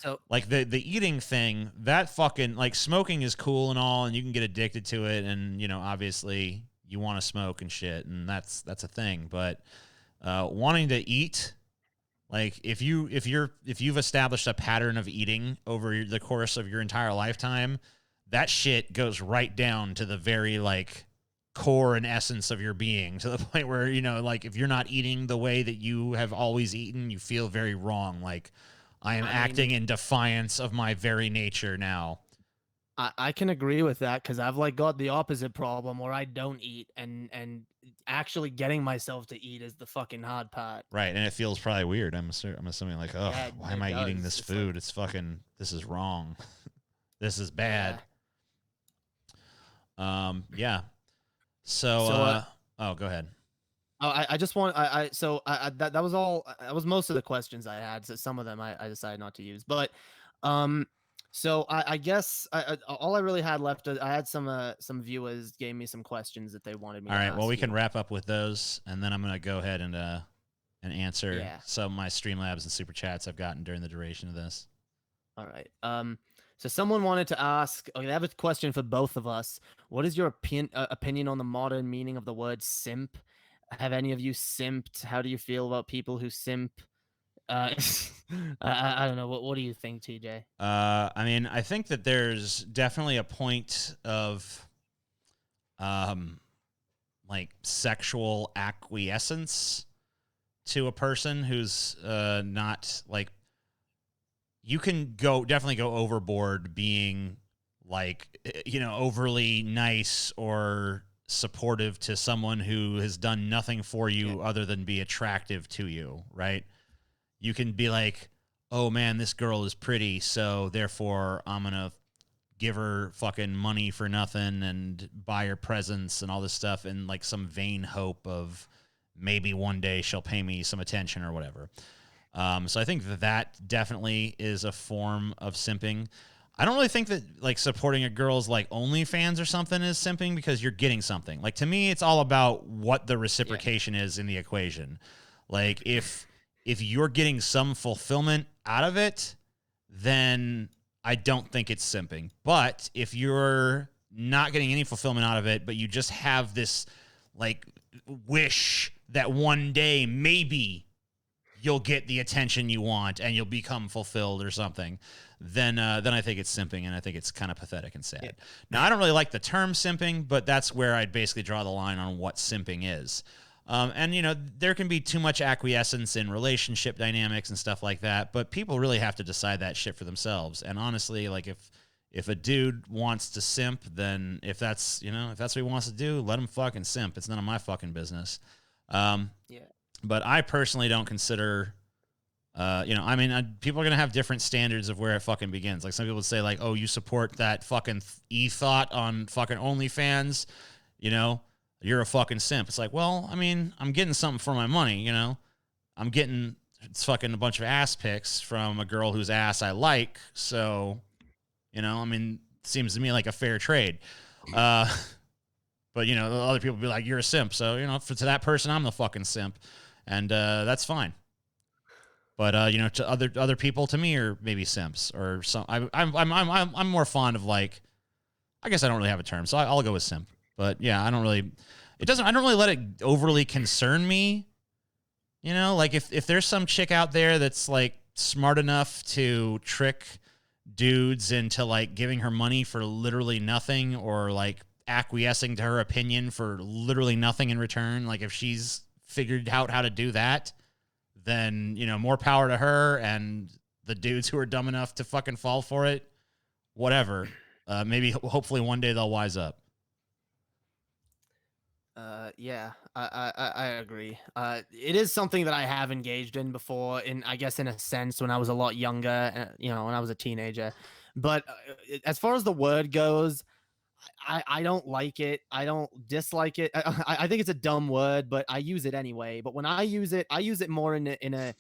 So like the eating thing. That fucking like smoking is cool and all, and you can get addicted to it, and you know, obviously you want to smoke and shit, and that's a thing. But wanting to eat. Like if you've established a pattern of eating over the course of your entire lifetime, that shit goes right down to the very like core and essence of your being, to the point where, you know, like if you're not eating the way that you have always eaten, you feel very wrong. Like I am acting in defiance of my very nature now. I can agree with that, because I've like got the opposite problem where I don't eat, and actually getting myself to eat is the fucking hard part. Right, and it feels probably weird. I'm assuming like, oh, Yeah, why am it I eating does. this It's food? like, It's fucking, this is wrong. This is bad. Yeah. So, oh, go ahead. Oh, I just want so that was all, that was most of the questions I had. So some of them I decided not to use, but so I guess all I really had left, I had some viewers gave me some questions that they wanted me All to right, ask well, we you. can wrap up with those, and then I'm gonna go ahead and answer Yeah. some of my Streamlabs and super chats I've gotten during the duration of this. All right. So someone wanted to ask, okay, they have a question for both of us. What is your opinion on the modern meaning of the word simp? Have any of you simped? How do you feel about people who simp? I don't know. What do you think, TJ? I mean, I think that there's definitely a point of like sexual acquiescence to a person who's not like, you can definitely go overboard being like, overly nice or supportive to someone who has done nothing for you other than be attractive to you, right? You can be like, oh man, this girl is pretty, so therefore I'm going to give her fucking money for nothing and buy her presents and all this stuff in like some vain hope of maybe one day she'll pay me some attention or whatever. So I think that definitely is a form of simping. I don't really think that like supporting a girl's like OnlyFans or something is simping, because you're getting something. Like, to me, it's all about what the reciprocation is in the equation. Like, if you're getting some fulfillment out of it, then I don't think it's simping. But if you're not getting any fulfillment out of it, but you just have this like wish that one day maybe you'll get the attention you want and you'll become fulfilled or something, then I think it's simping, and I think it's kind of pathetic and sad. Yeah. Now, I don't really like the term simping, but that's where I'd basically draw the line on what simping is. And, there can be too much acquiescence in relationship dynamics and stuff like that, but people really have to decide that shit for themselves. And honestly, like, if a dude wants to simp, then if that's what he wants to do, let him fucking simp. It's none of my fucking business. But I personally don't consider, people are going to have different standards of where it fucking begins. Like, some people would say, like, oh, you support that fucking e-thought on fucking OnlyFans, you're a fucking simp. It's like, well, I mean, I'm getting something for my money, I'm getting fucking a bunch of ass pics from a girl whose ass I like. So, it seems to me like a fair trade. But, other people be like, you're a simp. So, to that person, I'm the fucking simp. And that's fine. But to other people, to me, are maybe simps or some. I'm more fond of, like, I guess I don't really have a term, so I'll go with simp. But yeah, I don't really let it overly concern me. Like, if there's some chick out there that's like smart enough to trick dudes into like giving her money for literally nothing, or like acquiescing to her opinion for literally nothing in return, like if she's figured out how to do that, then more power to her, and the dudes who are dumb enough to fucking fall for it, whatever. Hopefully one day they'll wise up. I agree. It is something that I have engaged in before, in a sense, when I was a lot younger, when I was a teenager. But as far as the word goes, I don't like it. I don't dislike it. I think it's a dumb word, but I use it anyway. But when I use it more in a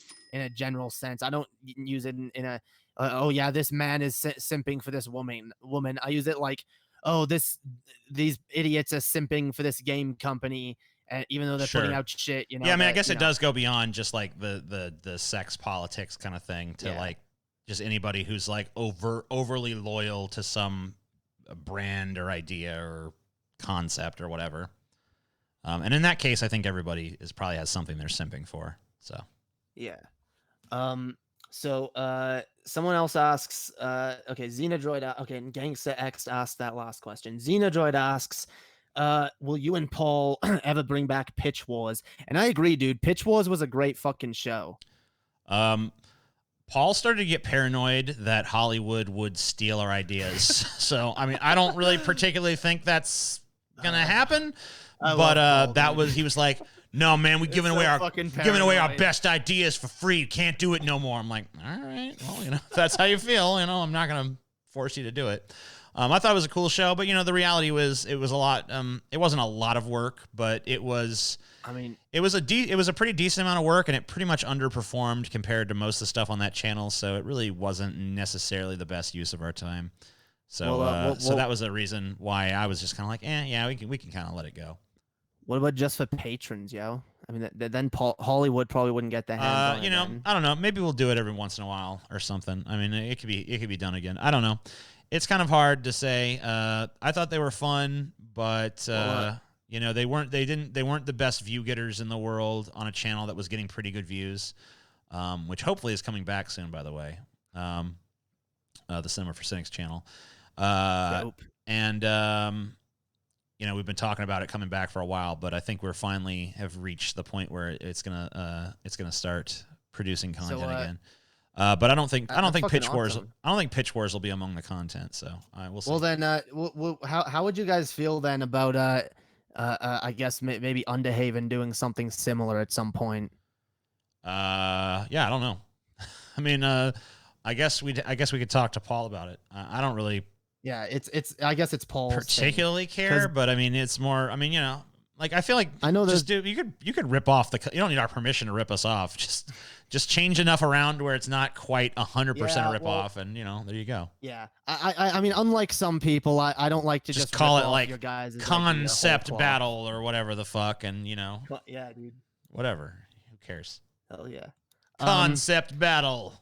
general sense. I don't use it in a oh yeah, this man is simping for this woman. I use it like, oh, these idiots are simping for this game company, and even though they're putting out shit, Yeah, I mean, I guess it does go beyond just like the sex politics kind of thing to like just anybody who's like overly loyal to some brand or idea or concept or whatever. And in that case, I think everybody probably has something they're simping for. So yeah. So someone else asks, okay, Xenodroid, okay, and Gangsta X asked that last question. Xenodroid asks, will you and Paul ever bring back Pitch Wars? And I agree, dude. Pitch Wars was a great fucking show. Paul started to get paranoid that Hollywood would steal our ideas. So, I mean, I don't really particularly think that's going to happen. But he was like, no, man, we're giving away our best ideas for free. You can't do it no more. I'm like, all right, well, if that's how you feel, I'm not going to force you to do it. I thought it was a cool show, but the reality was it was a lot. It wasn't a lot of work, but it was. I mean, it was a pretty decent amount of work, and it pretty much underperformed compared to most of the stuff on that channel. So it really wasn't necessarily the best use of our time. So so that was a reason why I was just kind of like, yeah, we can kind of let it go. What about just for patrons, yo? I mean, then Hollywood probably wouldn't get their hands on it. You know, then. I don't know. Maybe we'll do it every once in a while or something. I mean, it could be done again. I don't know. It's kind of hard to say. I thought they were fun, but you know, they weren't the best view getters in the world on a channel that was getting pretty good views, which hopefully is coming back soon, by the way. The Cinema for Cynics channel. And you know, we've been talking about it coming back for a while, but I think we're finally have reached the point where it's gonna start producing content again. But I don't think Pitch Wars. Awesome. I don't think Pitch Wars will be among the content. So we'll see. Well then, how would you guys feel then about I guess maybe Underhaven doing something similar at some point? Yeah, I don't know. I mean, I guess we could talk to Paul about it. I don't really. Yeah, I guess it's Paul's particularly thing. care, but I mean, it's more. I mean, you know, like I feel like I know just you could rip off you don't need our permission to rip us off. Just change enough around where it's not quite 100% a rip off, and you know, there you go. Yeah, I mean, unlike some people, I don't like to just call it like your guys concept battle or whatever the fuck, and you know, yeah, dude, whatever. Who cares? Hell yeah, concept battle.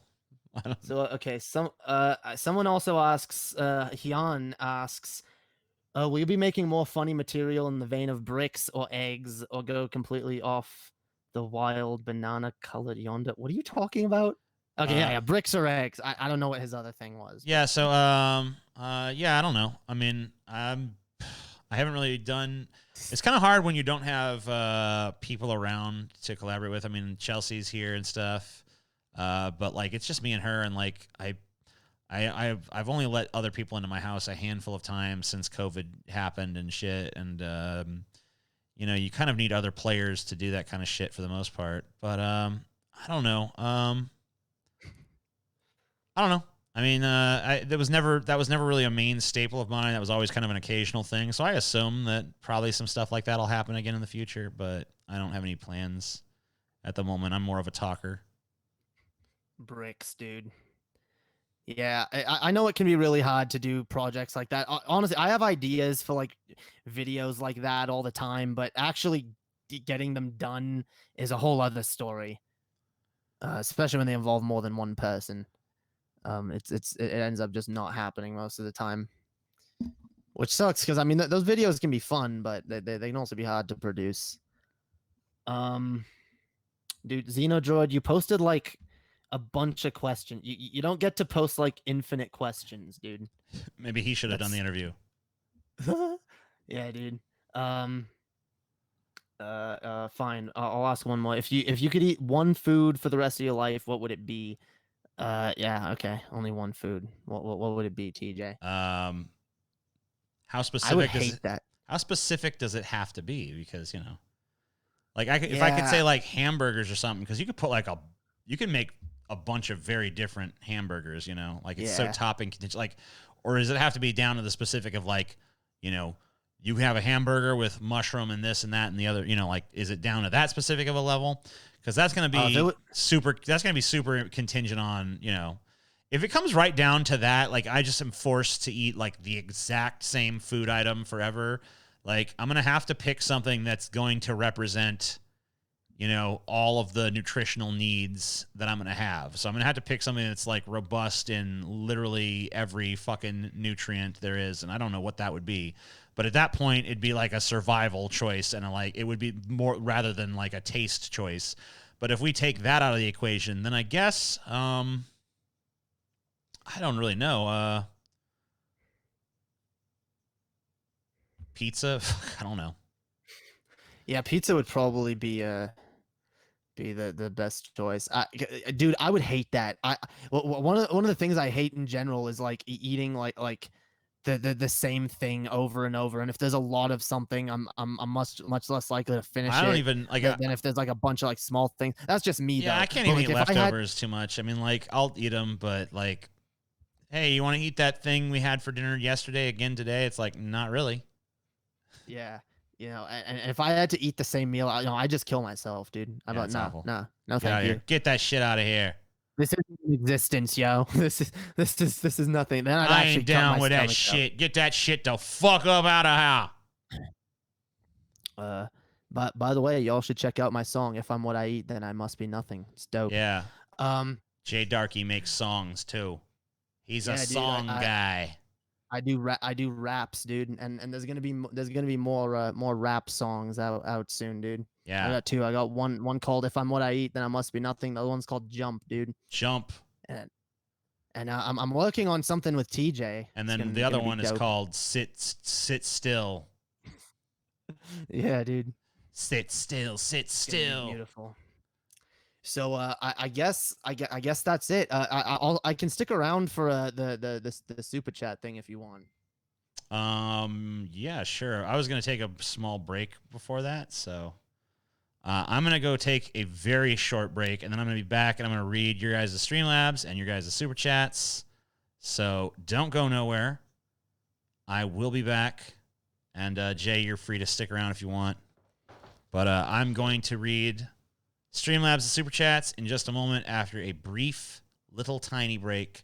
So okay, someone also asks, Hyun asks, will you be making more funny material in the vein of bricks or eggs, or go completely off the wild banana colored yonder? What are you talking about? Okay, yeah, bricks or eggs. I don't know what his other thing was. Yeah, so yeah, I don't know. I mean, I haven't really done. It's kind of hard when you don't have people around to collaborate with. I mean, Chelsea's here and stuff. But like it's just me and her, and like I've only let other people into my house a handful of times since COVID happened and shit, and you know, you kind of need other players to do that kind of shit for the most part. But I don't know. I don't know. I mean, that was never really a main staple of mine. That was always kind of an occasional thing. So I assume that probably some stuff like that will happen again in the future, but I don't have any plans at the moment. I'm more of a talker. Bricks, dude. Yeah, I know it can be really hard to do projects like that. Honestly, I have ideas for like videos like that all the time, but actually getting them done is a whole other story. Especially when they involve more than one person. It ends up just not happening most of the time, which sucks because I mean those videos can be fun, but they can also be hard to produce. Dude, Xenodroid, you posted like a bunch of questions. You don't get to post like infinite questions, dude. Maybe he should have done the interview. Yeah, dude. Fine. I'll ask one more. If you could eat one food for the rest of your life, what would it be? Yeah, okay. Only one food. What would it be, TJ? How specific I would hate that. How specific does it have to be? Because, you know, like if I could say like hamburgers or something, because you could put like you can make a bunch of very different hamburgers, you know, like it's so topping, like, or does it have to be down to the specific of like, you know, you have a hamburger with mushroom and this and that and the other, you know, like, is it down to that specific of a level? Because that's going to be super contingent on, you know, if it comes right down to that, like I just am forced to eat like the exact same food item forever. Like I'm going to have to pick something that's going to represent, you know, all of the nutritional needs that I'm going to have. So I'm going to have to pick something that's like robust in literally every fucking nutrient there is. And I don't know what that would be. But at that point, it'd be like a survival choice and it would be more rather than like a taste choice. But if we take that out of the equation, then I guess, I don't really know. Pizza? I don't know. Yeah, pizza would probably be the best choice. Dude, I would hate that. One of the things I hate in general is like eating like the same thing over and over. And if there's a lot of something, I'm much less likely to finish it. I don't even like than if there's like a bunch of like small things. That's just me. Yeah, though. I can't even eat leftovers too much. I mean, like I'll eat them, but like, hey, you want to eat that thing we had for dinner yesterday again today? It's like not really. Yeah. You know, and if I had to eat the same meal, I just kill myself, dude. No, thank you. Get that shit out of here. This isn't existence, yo. This is nothing. Then I ain't down with that shit. Get that shit the fuck up out of here. But by the way, y'all should check out my song. If I'm what I eat, then I must be nothing. It's dope. Yeah. Um, DARKE makes songs too. He's a dude, song guy. I do raps, dude, and there's gonna be more rap songs out soon, dude. Yeah. I got two. I got one called "If I'm What I Eat, Then I Must Be Nothing." The other one's called "Jump," dude. Jump. And I'm working on something with TJ. And then the other one is called "Sit Still." Yeah, dude. Sit still. Sit still. Beautiful. So I guess that's it. I can stick around for the super chat thing if you want. Yeah, sure. I was gonna take a small break before that, so I'm gonna go take a very short break, and then I'm gonna be back, and I'm gonna read your guys' Streamlabs and your guys' super chats. So don't go nowhere. I will be back, and Jay, you're free to stick around if you want. But I'm going to read Streamlabs and super chats in just a moment after a brief, little tiny break,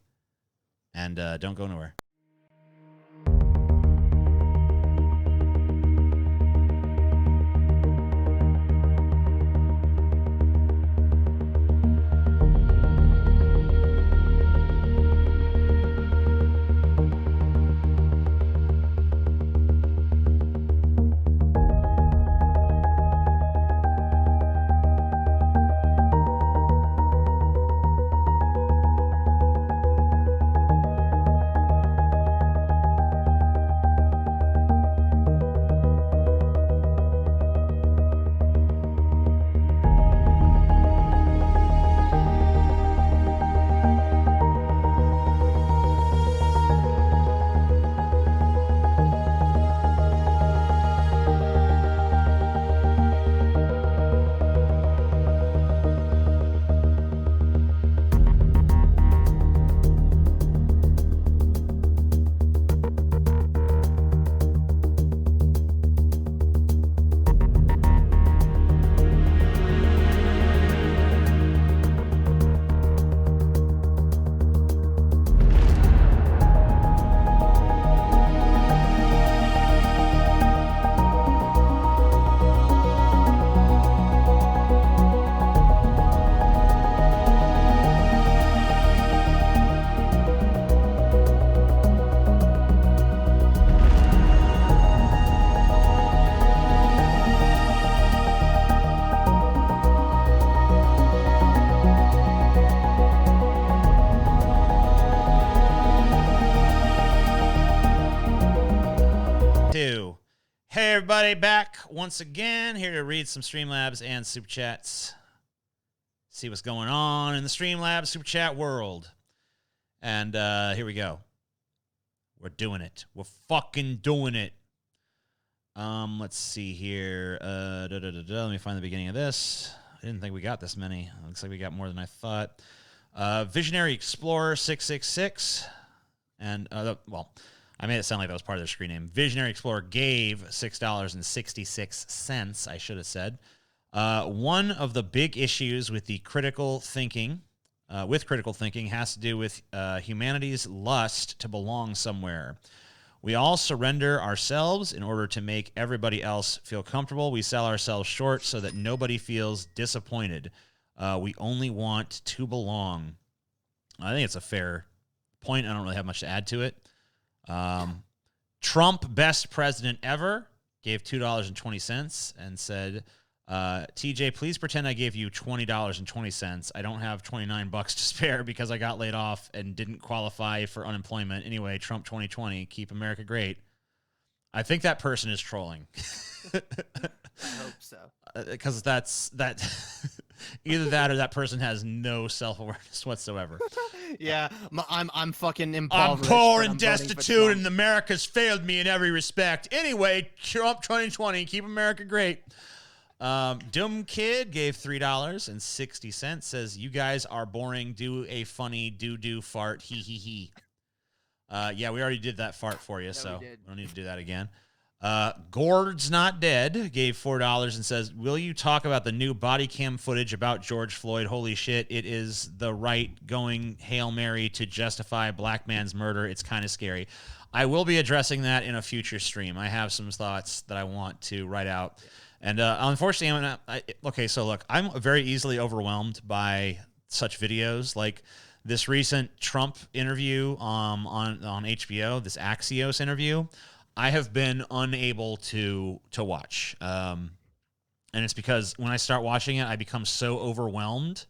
and don't go nowhere. Hey everybody, back once again, here to read some Streamlabs and Super Chats. See what's going on in the Streamlabs Super Chat world. And here we go. We're doing it. We're fucking doing it. Let's see here. Let me find the beginning of this. I didn't think we got this many. Looks like we got more than I thought. Visionary Explorer 666. And, well, I made it sound like that was part of their screen name. Visionary Explorer gave $6.66, I should have said. One of the big issues with the critical thinking, has to do with humanity's lust to belong somewhere. We all surrender ourselves in order to make everybody else feel comfortable. We sell ourselves short so that nobody feels disappointed. We only want to belong. I think it's a fair point. I don't really have much to add to it. Trump, best president ever, gave $2.20 and said, TJ, please pretend I gave you $20.20. I don't have $29 to spare because I got laid off and didn't qualify for unemployment. Anyway, Trump 2020, keep America great. I think that person is trolling. I hope so. Because that's either that or that person has no self-awareness whatsoever. Yeah, I'm fucking impoverished. I'm poor and destitute, and America's failed me in every respect. Anyway, Trump 2020, keep America great. Dumb Kid gave $3.60. Says, you guys are boring. Do a funny do fart. He he he. Yeah, we already did that fart for you, yeah, so we don't need to do that again. Gord's Not Dead gave $4 and says, will you talk about the new body cam footage about George Floyd? Holy shit, it is the right going Hail Mary to justify a black man's murder. It's kind of scary. I will be addressing that in a future stream. I have some thoughts that I want to write out. And unfortunately, okay, so look, I'm very easily overwhelmed by such videos like this recent Trump interview on HBO, this Axios interview. I have been unable to watch, and it's because when I start watching it, I become so overwhelmed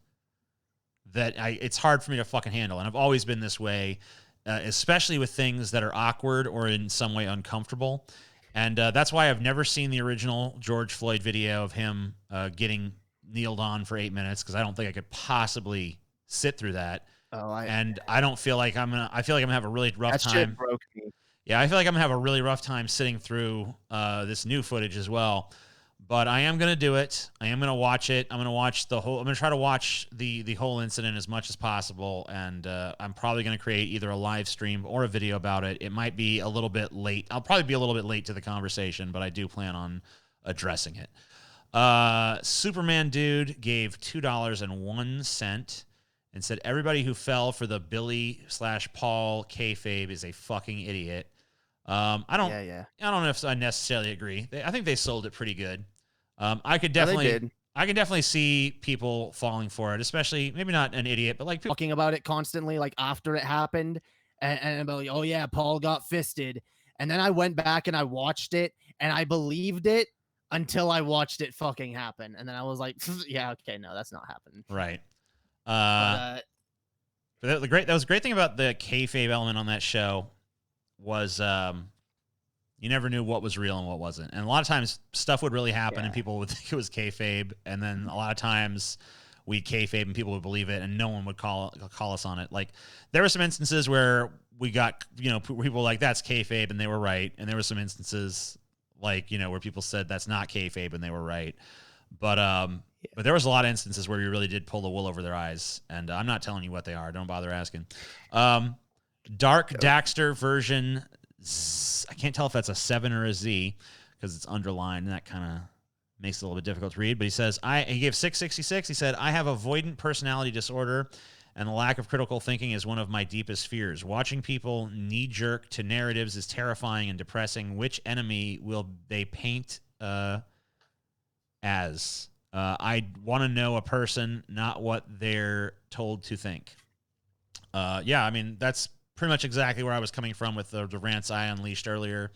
that it's hard for me to fucking handle. And I've always been this way, especially with things that are awkward or in some way uncomfortable. And that's why I've never seen the original George Floyd video of him getting kneeled on for 8 minutes, because I don't think I could possibly sit through that. I don't feel like I feel like I'm gonna have a really rough time. Shit broke me. Yeah, I feel like I'm gonna have a really rough time sitting through this new footage as well. But I am gonna do it. I am gonna watch it. I'm gonna try to watch the whole incident as much as possible, and I'm probably gonna create either a live stream or a video about it. It might be a little bit late. I'll probably be a little bit late to the conversation, but I do plan on addressing it. Superman Dude gave $2.01 and said everybody who fell for the Billy/Paul kayfabe is a fucking idiot. I don't know if I necessarily agree. I think they sold it pretty good. I could definitely see people falling for it, especially maybe not an idiot, but like people talking about it constantly, like after it happened, and about, oh yeah, Paul got fisted. And then I went back and I watched it, and I believed it until I watched it fucking happen. And then I was like, yeah, okay, no, that's not happening. Right. But that was a great thing about the kayfabe element on that show was you never knew what was real and what wasn't. And a lot of times stuff would really happen and people would think it was kayfabe. And then a lot of times we'd kayfabe and people would believe it and no one would call us on it. Like there were some instances where we got, people like that's kayfabe and they were right. And there were some instances like, where people said that's not kayfabe and they were right. But there was a lot of instances where you really did pull the wool over their eyes. And I'm not telling you what they are. Don't bother asking. Dark Daxter version, I can't tell if that's a 7 or a Z because it's underlined, and that kind of makes it a little bit difficult to read. But he says, he gave 666. He said, I have avoidant personality disorder, and the lack of critical thinking is one of my deepest fears. Watching people knee-jerk to narratives is terrifying and depressing. Which enemy will they paint as? I want to know a person, not what they're told to think. Yeah, I mean, that's pretty much exactly where I was coming from with the rants I unleashed earlier.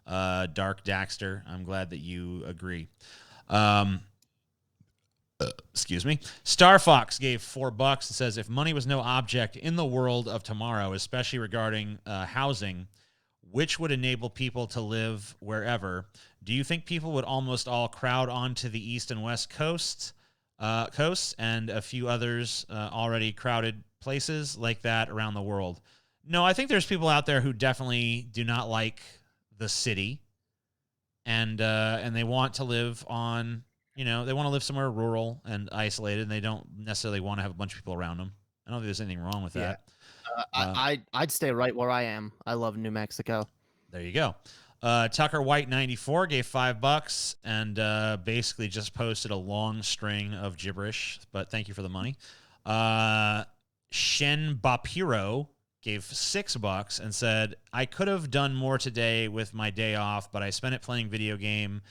Dark Daxter, I'm glad that you agree. Excuse me. Star Fox gave $4 and says, if money was no object in the world of tomorrow, especially regarding housing, which would enable people to live wherever, do you think people would almost all crowd onto the East and West coasts and a few others already crowded places like that around the world? No, I think there's people out there who definitely do not like the city, and they want to live on, they want to live somewhere rural and isolated, and they don't necessarily want to have a bunch of people around them. I don't think there's anything wrong with that. I'd stay right where I am. I love New Mexico. There you go. Tucker White 94 gave $5 and basically just posted a long string of gibberish, but thank you for the money. Shen Bapiro gave $6 and said, I could have done more today with my day off, but I spent it playing video game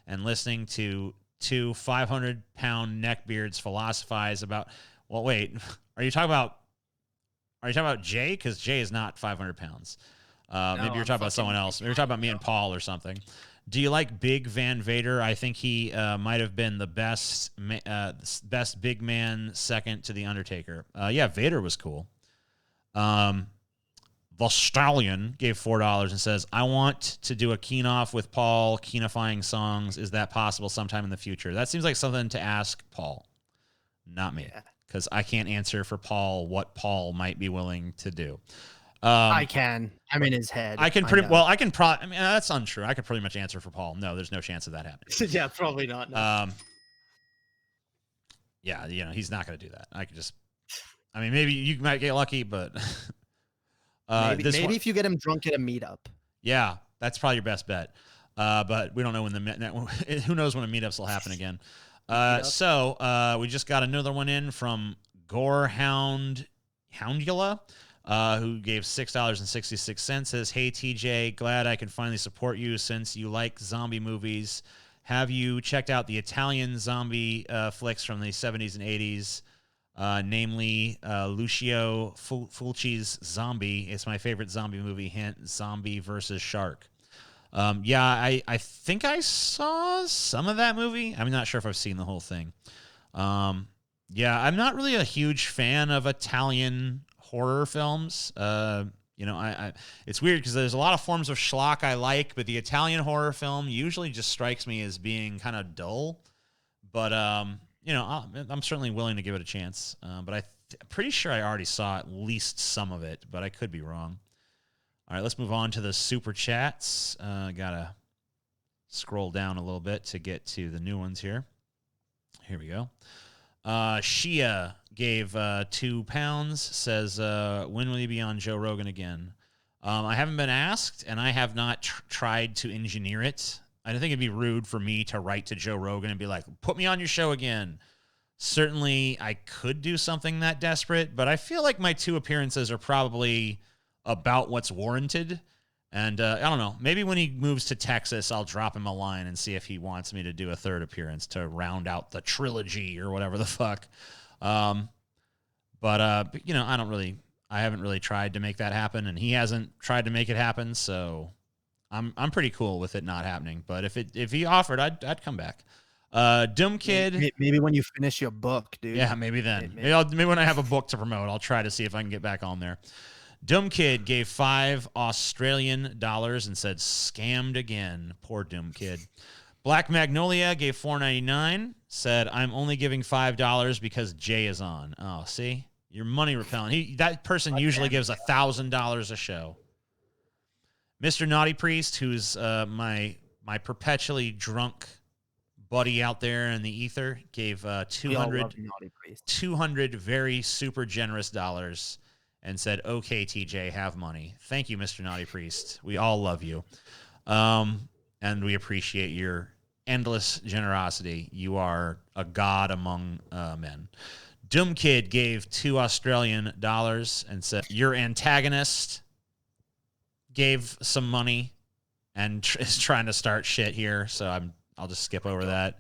and listening to two 500-pound neckbeards philosophize about, well, wait, are you talking about Jay? Because Jay is not 500 pounds. Maybe you're talking about someone else. Maybe you're talking about me and Paul or something. Do you like Big Van Vader? I think he might have been the best big man, second to The Undertaker. Yeah, Vader was cool. Stallion gave $4 and says, I want to do a keen-off with Paul, keenifying songs. Is that possible sometime in the future? That seems like something to ask Paul, not me, because I can't answer for Paul what Paul might be willing to do. I can. I'm in his head. I mean, that's untrue. I could pretty much answer for Paul. No, there's no chance of that happening. Yeah, probably not. No. Yeah, he's not going to do that. Maybe you might get lucky, but maybe if you get him drunk at a meetup. Yeah, that's probably your best bet. But we don't know when who knows when the meetups will happen again. So we just got another one in from Gorehound Houndula, who gave $6.66. Says, hey TJ, glad I can finally support you since you like zombie movies. Have you checked out the Italian zombie flicks from the 70s and 80s? Namely Lucio Fulci's Zombie. It's my favorite zombie movie. Hint: Zombie versus Shark. Yeah, I think I saw some of that movie. I'm not sure if I've seen the whole thing. Yeah, I'm not really a huge fan of Italian horror films. I it's weird because there's a lot of forms of schlock I like, but the Italian horror film usually just strikes me as being kind of dull. But I'm certainly willing to give it a chance. But I'm pretty sure I already saw at least some of it, but I could be wrong. All right, let's move on to the super chats. Gotta scroll down a little bit to get to the new ones here. Here we go. Shia gave £2, says, when will you be on Joe Rogan again? I haven't been asked, and I have not tried to engineer it. I think it'd be rude for me to write to Joe Rogan and be like, put me on your show again. Certainly, I could do something that desperate, but I feel like my 2 appearances are probably about what's warranted. And I don't know. Maybe when he moves to Texas, I'll drop him a line and see if he wants me to do a 3rd appearance to round out the trilogy or whatever the fuck. I haven't really tried to make that happen, and he hasn't tried to make it happen. So I'm pretty cool with it not happening. But if he offered, I'd come back. Dumb Kid. Maybe when you finish your book, dude. Yeah, maybe then. Maybe when I have a book to promote, I'll try to see if I can get back on there. Dumb Kid gave $5 Australian and said, scammed again. Poor Dumb Kid. Black Magnolia gave $4.99, said, I'm only giving $5 because Jay is on. Oh, see? You're money repellent. That person usually gives $1,000 a show. Mr. Naughty Priest, who's my perpetually drunk buddy out there in the ether, gave 200 very super generous dollars and said, okay, TJ, have money. Thank you, Mr. Naughty Priest. We all love you. And we appreciate your endless generosity. You are a god among men. Doom Kid gave $2 Australian and said, your antagonist gave some money and is trying to start shit here, so I'll just skip over that.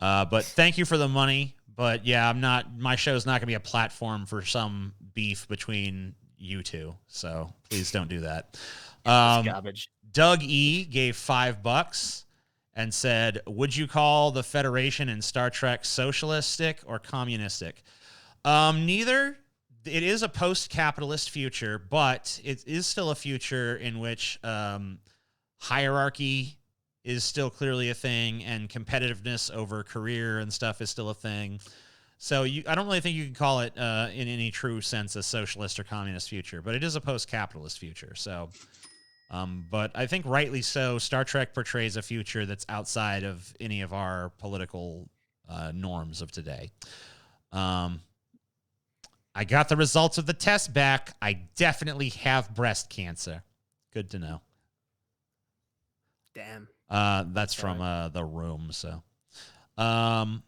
But thank you for the money. But yeah, my show's not going to be a platform for some beef between you two. So please don't do that. Garbage. Doug E gave $5 and said, would you call the Federation in Star Trek socialistic or communistic? Neither. It is a post-capitalist future, but it is still a future in which hierarchy is still clearly a thing, and competitiveness over career and stuff is still a thing. So I don't really think you can call it in any true sense a socialist or communist future, but it is a post-capitalist future. So, but I think rightly so, Star Trek portrays a future that's outside of any of our political norms of today. I got the results of the test back. I definitely have breast cancer. Good to know. Damn. That's from The Room. So, Ponera.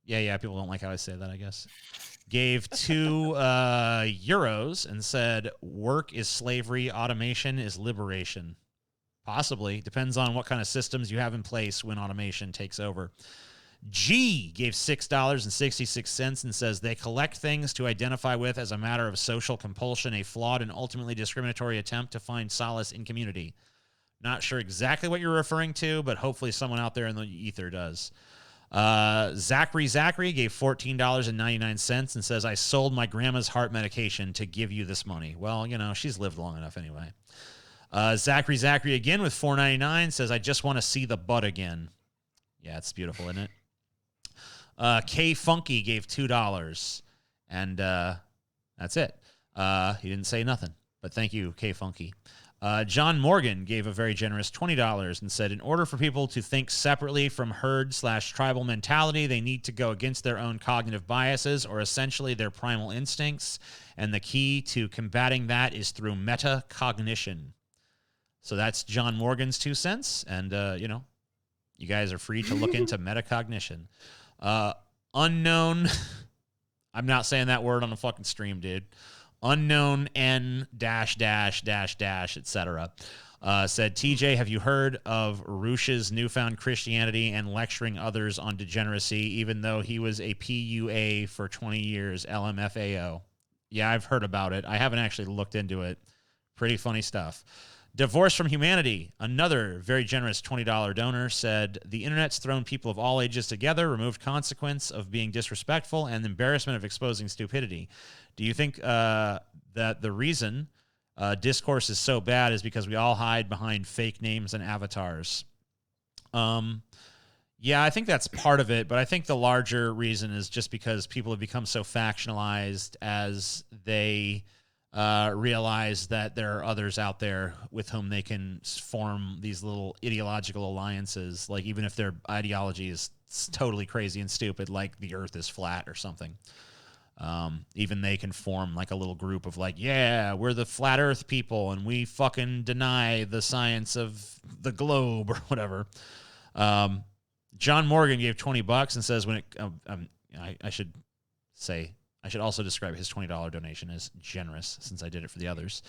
Yeah. People don't like how I say that, I guess. Gave €2 and said, work is slavery. Automation is liberation. Possibly. Depends on what kind of systems you have in place when automation takes over. G gave $6.66 and says, they collect things to identify with as a matter of social compulsion, a flawed and ultimately discriminatory attempt to find solace in community. Not sure exactly what you're referring to, but hopefully someone out there in the ether does. Zachary gave $14.99 and says, I sold my grandma's heart medication to give you this money. Well, she's lived long enough anyway. Zachary again with $4.99 says, I just want to see the butt again. Yeah, it's beautiful, isn't it? K Funky gave $2, and that's it. He didn't say nothing, but thank you, K Funky. John Morgan gave a very generous $20 and said, in order for people to think separately from herd/tribal mentality, they need to go against their own cognitive biases or essentially their primal instincts, and the key to combating that is through metacognition. So that's John Morgan's 2 cents, and you guys are free to look into metacognition. Unknown, I'm not saying that word on the fucking stream, dude. Unknown N -- etc. Said, TJ, have you heard of Voosh's newfound Christianity and lecturing others on degeneracy, even though he was a PUA for 20 years, LMFAO? Yeah, I've heard about it. I haven't actually looked into it. Pretty funny stuff. Divorce from Humanity, another very generous $20 donor, said, the internet's thrown people of all ages together, removed consequence of being disrespectful, and embarrassment of exposing stupidity. Do you think that the reason discourse is so bad is because we all hide behind fake names and avatars? Yeah, I think that's part of it, but I think the larger reason is just because people have become so factionalized as they realize that there are others out there with whom they can form these little ideological alliances, like even if their ideology is totally crazy and stupid, like the earth is flat or something. Even they can form like a little group of like, yeah, we're the flat earth people and we fucking deny the science of the globe or whatever. John Morgan gave $20 and says, when it, I should also describe his $20 donation as generous since I did it for the others.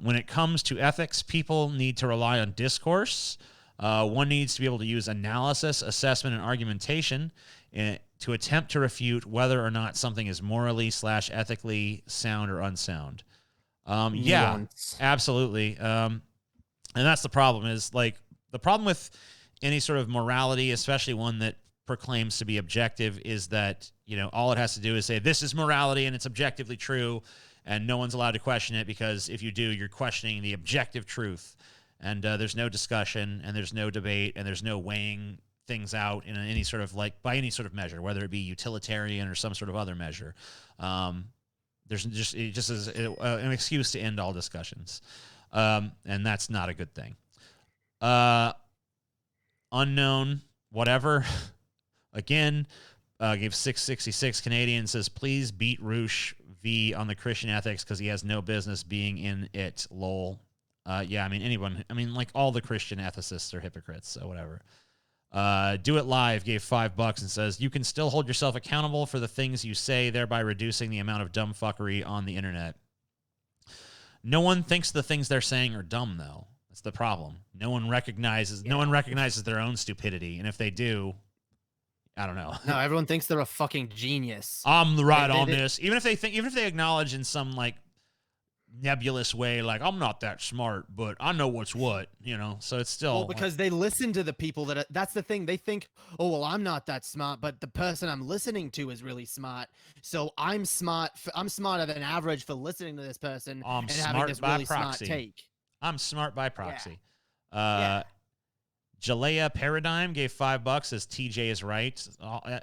When it comes to ethics, people need to rely on discourse. One needs to be able to use analysis, assessment, and argumentation to attempt to refute whether or not something is morally/ethically sound or unsound. Yeah, absolutely. And that's the problem is like the problem with any sort of morality, especially one that proclaims to be objective, is that, you know, all it has to do is say this is morality and it's objectively true, and no one's allowed to question it, because if you do, you're questioning the objective truth, and there's no discussion and there's no debate and there's no weighing things out in any sort of like by any sort of measure, whether it be utilitarian or some sort of other measure. There's just it just is an excuse to end all discussions, and that's not a good thing. Unknown whatever again gave 666 Canadian, says please beat Voosh V on the Christian ethics because he has no business being in it. Lol. Yeah, I mean anyone. I mean like all the Christian ethicists are hypocrites. So whatever. Do It Live gave $5 and says you can still hold yourself accountable for the things you say, thereby reducing the amount of dumb fuckery on the internet. No one thinks the things they're saying are dumb, though. That's the problem. No one recognizes their own stupidity, and if they do, I don't know. No, everyone thinks they're a fucking genius. I'm right on this. Even if they acknowledge in some like nebulous way, like I'm not that smart, but I know what's what, you know. So it's still because they listen to the people that's the thing. They think, oh well, I'm not that smart, but the person I'm listening to is really smart. So I'm smart. I'm smarter than average for listening to this person and having this really smart take. I'm smart by proxy. Yeah. Jalea Paradigm gave $5, as TJ is right.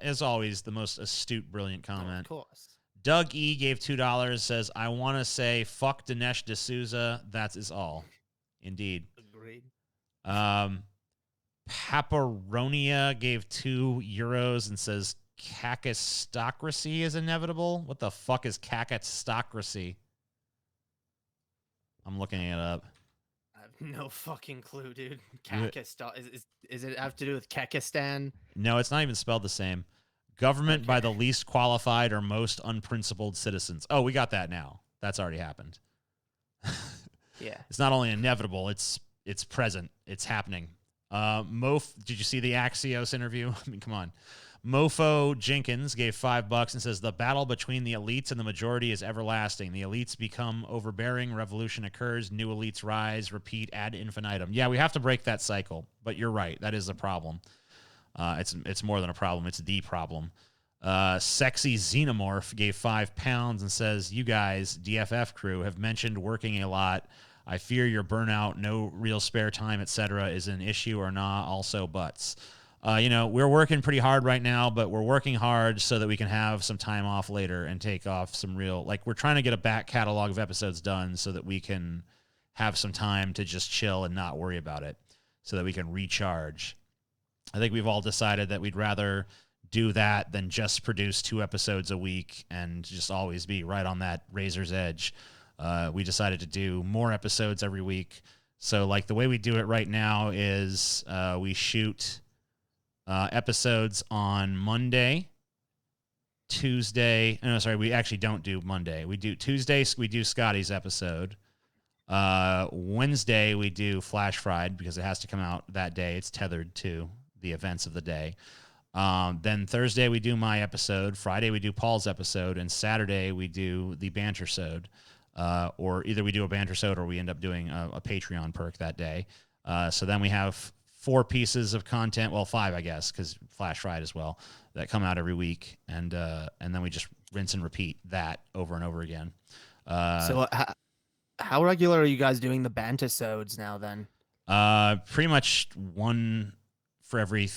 As always, the most astute, brilliant comment. Oh, of course. Doug E gave $2, says, I want to say fuck Dinesh D'Souza. That is all. Indeed. Agreed. Paparonia gave €2 and says, Kakistocracy is inevitable. What the fuck is Kakistocracy? I'm looking it up. I have no fucking clue, dude. Kakistan. Is it have to do with Kekistan? No, it's not even spelled the same. Government by the least qualified or most unprincipled citizens. Oh, we got that now. That's already happened. Yeah. It's not only inevitable, it's present. It's happening. Did you see the Axios interview? I mean, come on. Mofo Jenkins gave $5 and says the battle between the elites and the majority is everlasting. The elites become overbearing, revolution occurs, new elites rise, repeat ad infinitum. Yeah, we have to break that cycle, but you're right. That is a problem. It's more than a problem. It's the problem. Sexy Xenomorph gave £5 and says, you guys, DFF crew, have mentioned working a lot. I fear your burnout, no real spare time, etc. is an issue or not. Also, butts. We're working pretty hard right now, but we're working hard so that we can have some time off later and take off some real, like we're trying to get a back catalog of episodes done so that we can have some time to just chill and not worry about it so that we can recharge. I think we've all decided that we'd rather do that than just produce 2 episodes a week and just always be right on that razor's edge. We decided to do more episodes every week. So like the way we do it right now is we shoot episodes on Monday, Tuesday. No, sorry, we actually don't do Monday. We do Tuesday. We do Scotty's episode. Wednesday we do Flash Fried because it has to come out that day. It's tethered to the events of the day. Then Thursday we do my episode. Friday we do Paul's episode, and Saturday we do the banter-sode. Or either we do a banter-sode or we end up doing a Patreon perk that day. So then we have 4 pieces of content, well 5 I guess, because Flash Fried as well, that come out every week, and then we just rinse and repeat that over and over again. So how regular are you guys doing the banter-sodes now then? Pretty much one of every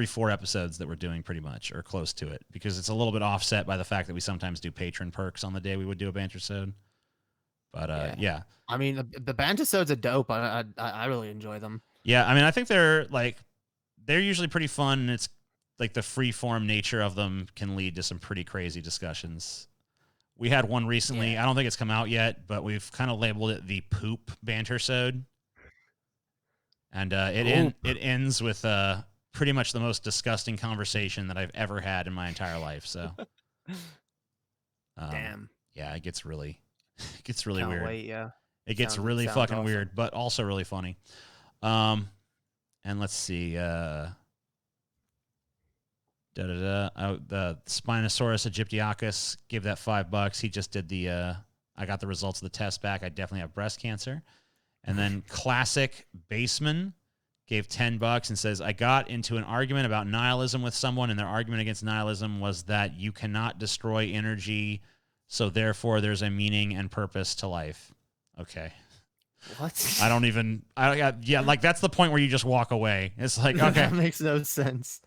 4 episodes that we're doing, pretty much, or close to it, because it's a little bit offset by the fact that we sometimes do patron perks on the day we would do a banter-sode. But yeah. I mean, the banter-sodes are dope. I really enjoy them. Yeah, I mean, I think they're usually pretty fun, and it's like the free form nature of them can lead to some pretty crazy discussions. We had one recently. Yeah. I don't think it's come out yet, but we've kind of labeled it the poop banter-sode. And it ends with pretty much the most disgusting conversation that I've ever had in my entire life. So, damn. Yeah, it gets really weird. Wait, yeah. It gets really fucking awesome. Weird, but also really funny. And let's see. The Spinosaurus aegyptiacus gave that $5. He just did I got the results of the test back. I definitely have breast cancer. And then Classic Baseman gave $10 and says, I got into an argument about nihilism with someone, and their argument against nihilism was that you cannot destroy energy, so therefore there's a meaning and purpose to life. Okay. What? Like that's the point where you just walk away. It's like, okay. That makes no sense.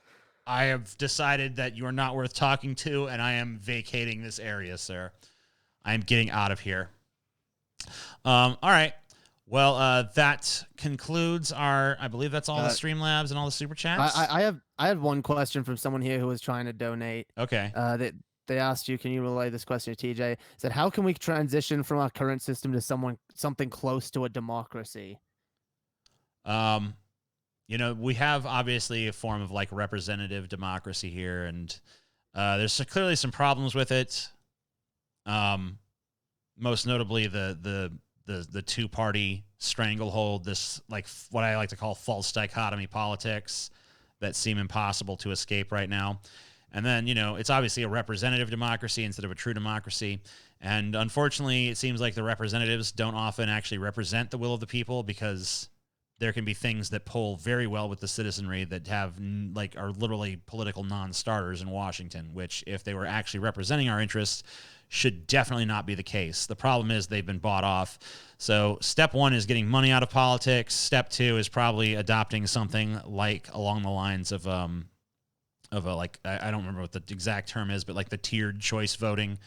I have decided that you are not worth talking to, and I am vacating this area, sir. I am getting out of here. All right. Well, that concludes I believe that's all the Streamlabs and all the Super Chats. I had one question from someone here who was trying to donate. Okay. They asked you, can you relay this question to TJ? Said, how can we transition from our current system to something close to a democracy? We have obviously a form of like representative democracy here, and there's clearly some problems with it. Most notably the 2-party stranglehold, this like what I like to call false dichotomy politics that seem impossible to escape right now. And then, it's obviously a representative democracy instead of a true democracy. And unfortunately, it seems like the representatives don't often actually represent the will of the people, because there can be things that pull very well with the citizenry that are literally political non-starters in Washington, which if they were actually representing our interests should definitely not be the case. The problem is they've been bought off. So step 1 is getting money out of politics. Step 2 is probably adopting something like along the lines of I don't remember what the exact term is, but like the tiered choice voting,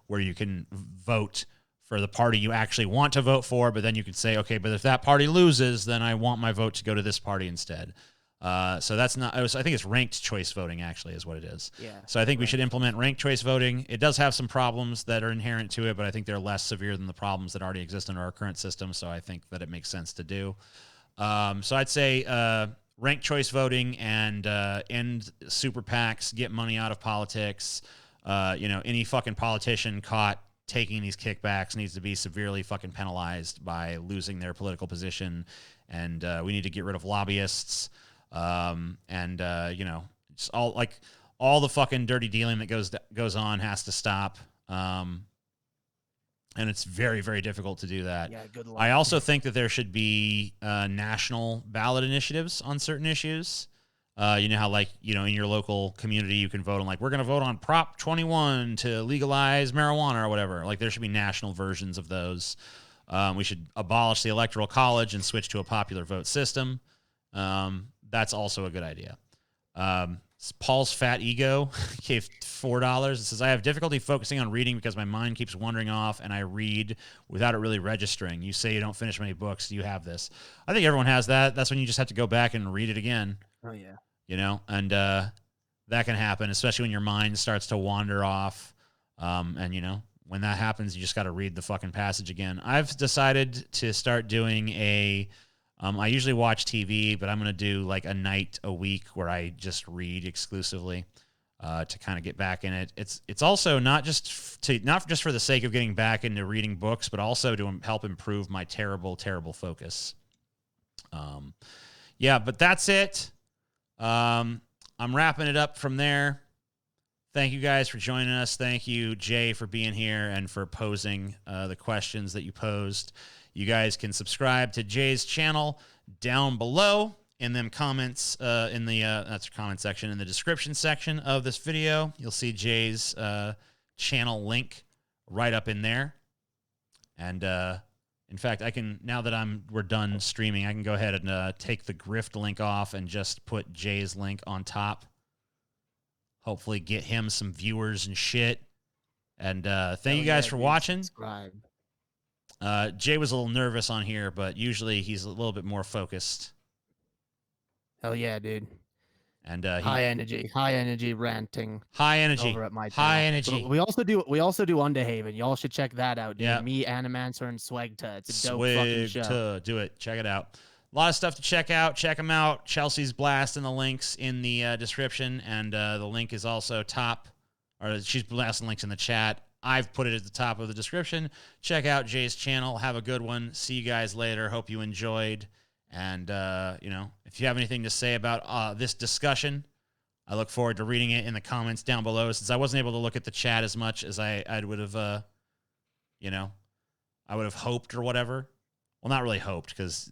where you can vote for the party you actually want to vote for, but then you could say, okay, but if that party loses, then I want my vote to go to this party instead. So that's not, I think it's ranked choice voting actually is what it is. Yeah. So I think we should implement ranked choice voting. It does have some problems that are inherent to it, but I think they're less severe than the problems that already exist under our current system. So I think that it makes sense to do. So I'd say ranked choice voting and end super PACs, get money out of politics. Any fucking politician caught taking these kickbacks needs to be severely fucking penalized by losing their political position. And we need to get rid of lobbyists. Just all the fucking dirty dealing that goes on has to stop. And it's very, very difficult to do that. Yeah, good luck. I also think that there should be national ballot initiatives on certain issues. You know how, in your local community, you can vote on, we're going to vote on Prop 21 to legalize marijuana or whatever. There should be national versions of those. We should abolish the Electoral College and switch to a popular vote system. That's also a good idea. Paul's Fat Ego gave $4. It says, I have difficulty focusing on reading because my mind keeps wandering off and I read without it really registering. You say you don't finish many books. Do you have this? I think everyone has that. That's when you just have to go back and read it again. Oh, yeah. And that can happen, especially when your mind starts to wander off. When that happens, you just got to read the fucking passage again. I've decided to start doing I usually watch TV, but I'm going to do a night a week where I just read exclusively. to kind of get back in it. It's also not just for the sake of getting back into reading books, but also to help improve my terrible focus. Yeah, but that's it. I'm wrapping it up from there. Thank you guys for joining us. Thank you, Jay, for being here and for posing the questions that you posed. You guys can subscribe to Jay's channel down below in them comments in the that's comment section in the description section of this video. You'll see Jay's channel link right up in there. And in fact, I can, now that we're done streaming, I can go ahead and take the grift link off and just put Jay's link on top. Hopefully get him some viewers and shit. And thank you guys for watching. Subscribe. Jay was a little nervous on here, but usually he's a little bit more focused. Hell yeah, dude. And high energy ranting. High energy. Over at my high energy. But we also do Underhaven. Y'all should check that out, dude. Yeah. Me, Animancer, and Swagta. It's a dope fucking show. Do it. Check it out. A lot of stuff to check out. Check them out. Chelsea's blasting the links in the description, and the link is also she's blasting links in the chat. I've put it at the top of the description. Check out Jay's channel. Have a good one. See you guys later. Hope you enjoyed. And, if you have anything to say about this discussion, I look forward to reading it in the comments down below, since I wasn't able to look at the chat as much as I would have, I would have hoped or whatever. Well, not really hoped because,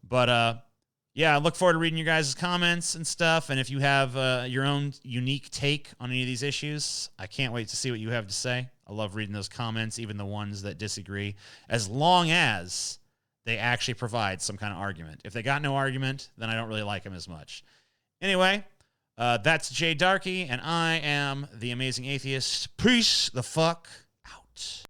but, yeah, I look forward to reading your guys' comments and stuff. And if you have your own unique take on any of these issues, I can't wait to see what you have to say. I love reading those comments, even the ones that disagree, as long as they actually provide some kind of argument. If they got no argument, then I don't really like them as much. Anyway, that's Jay Darkey, and I am the Amazing Atheist. Peace the fuck out.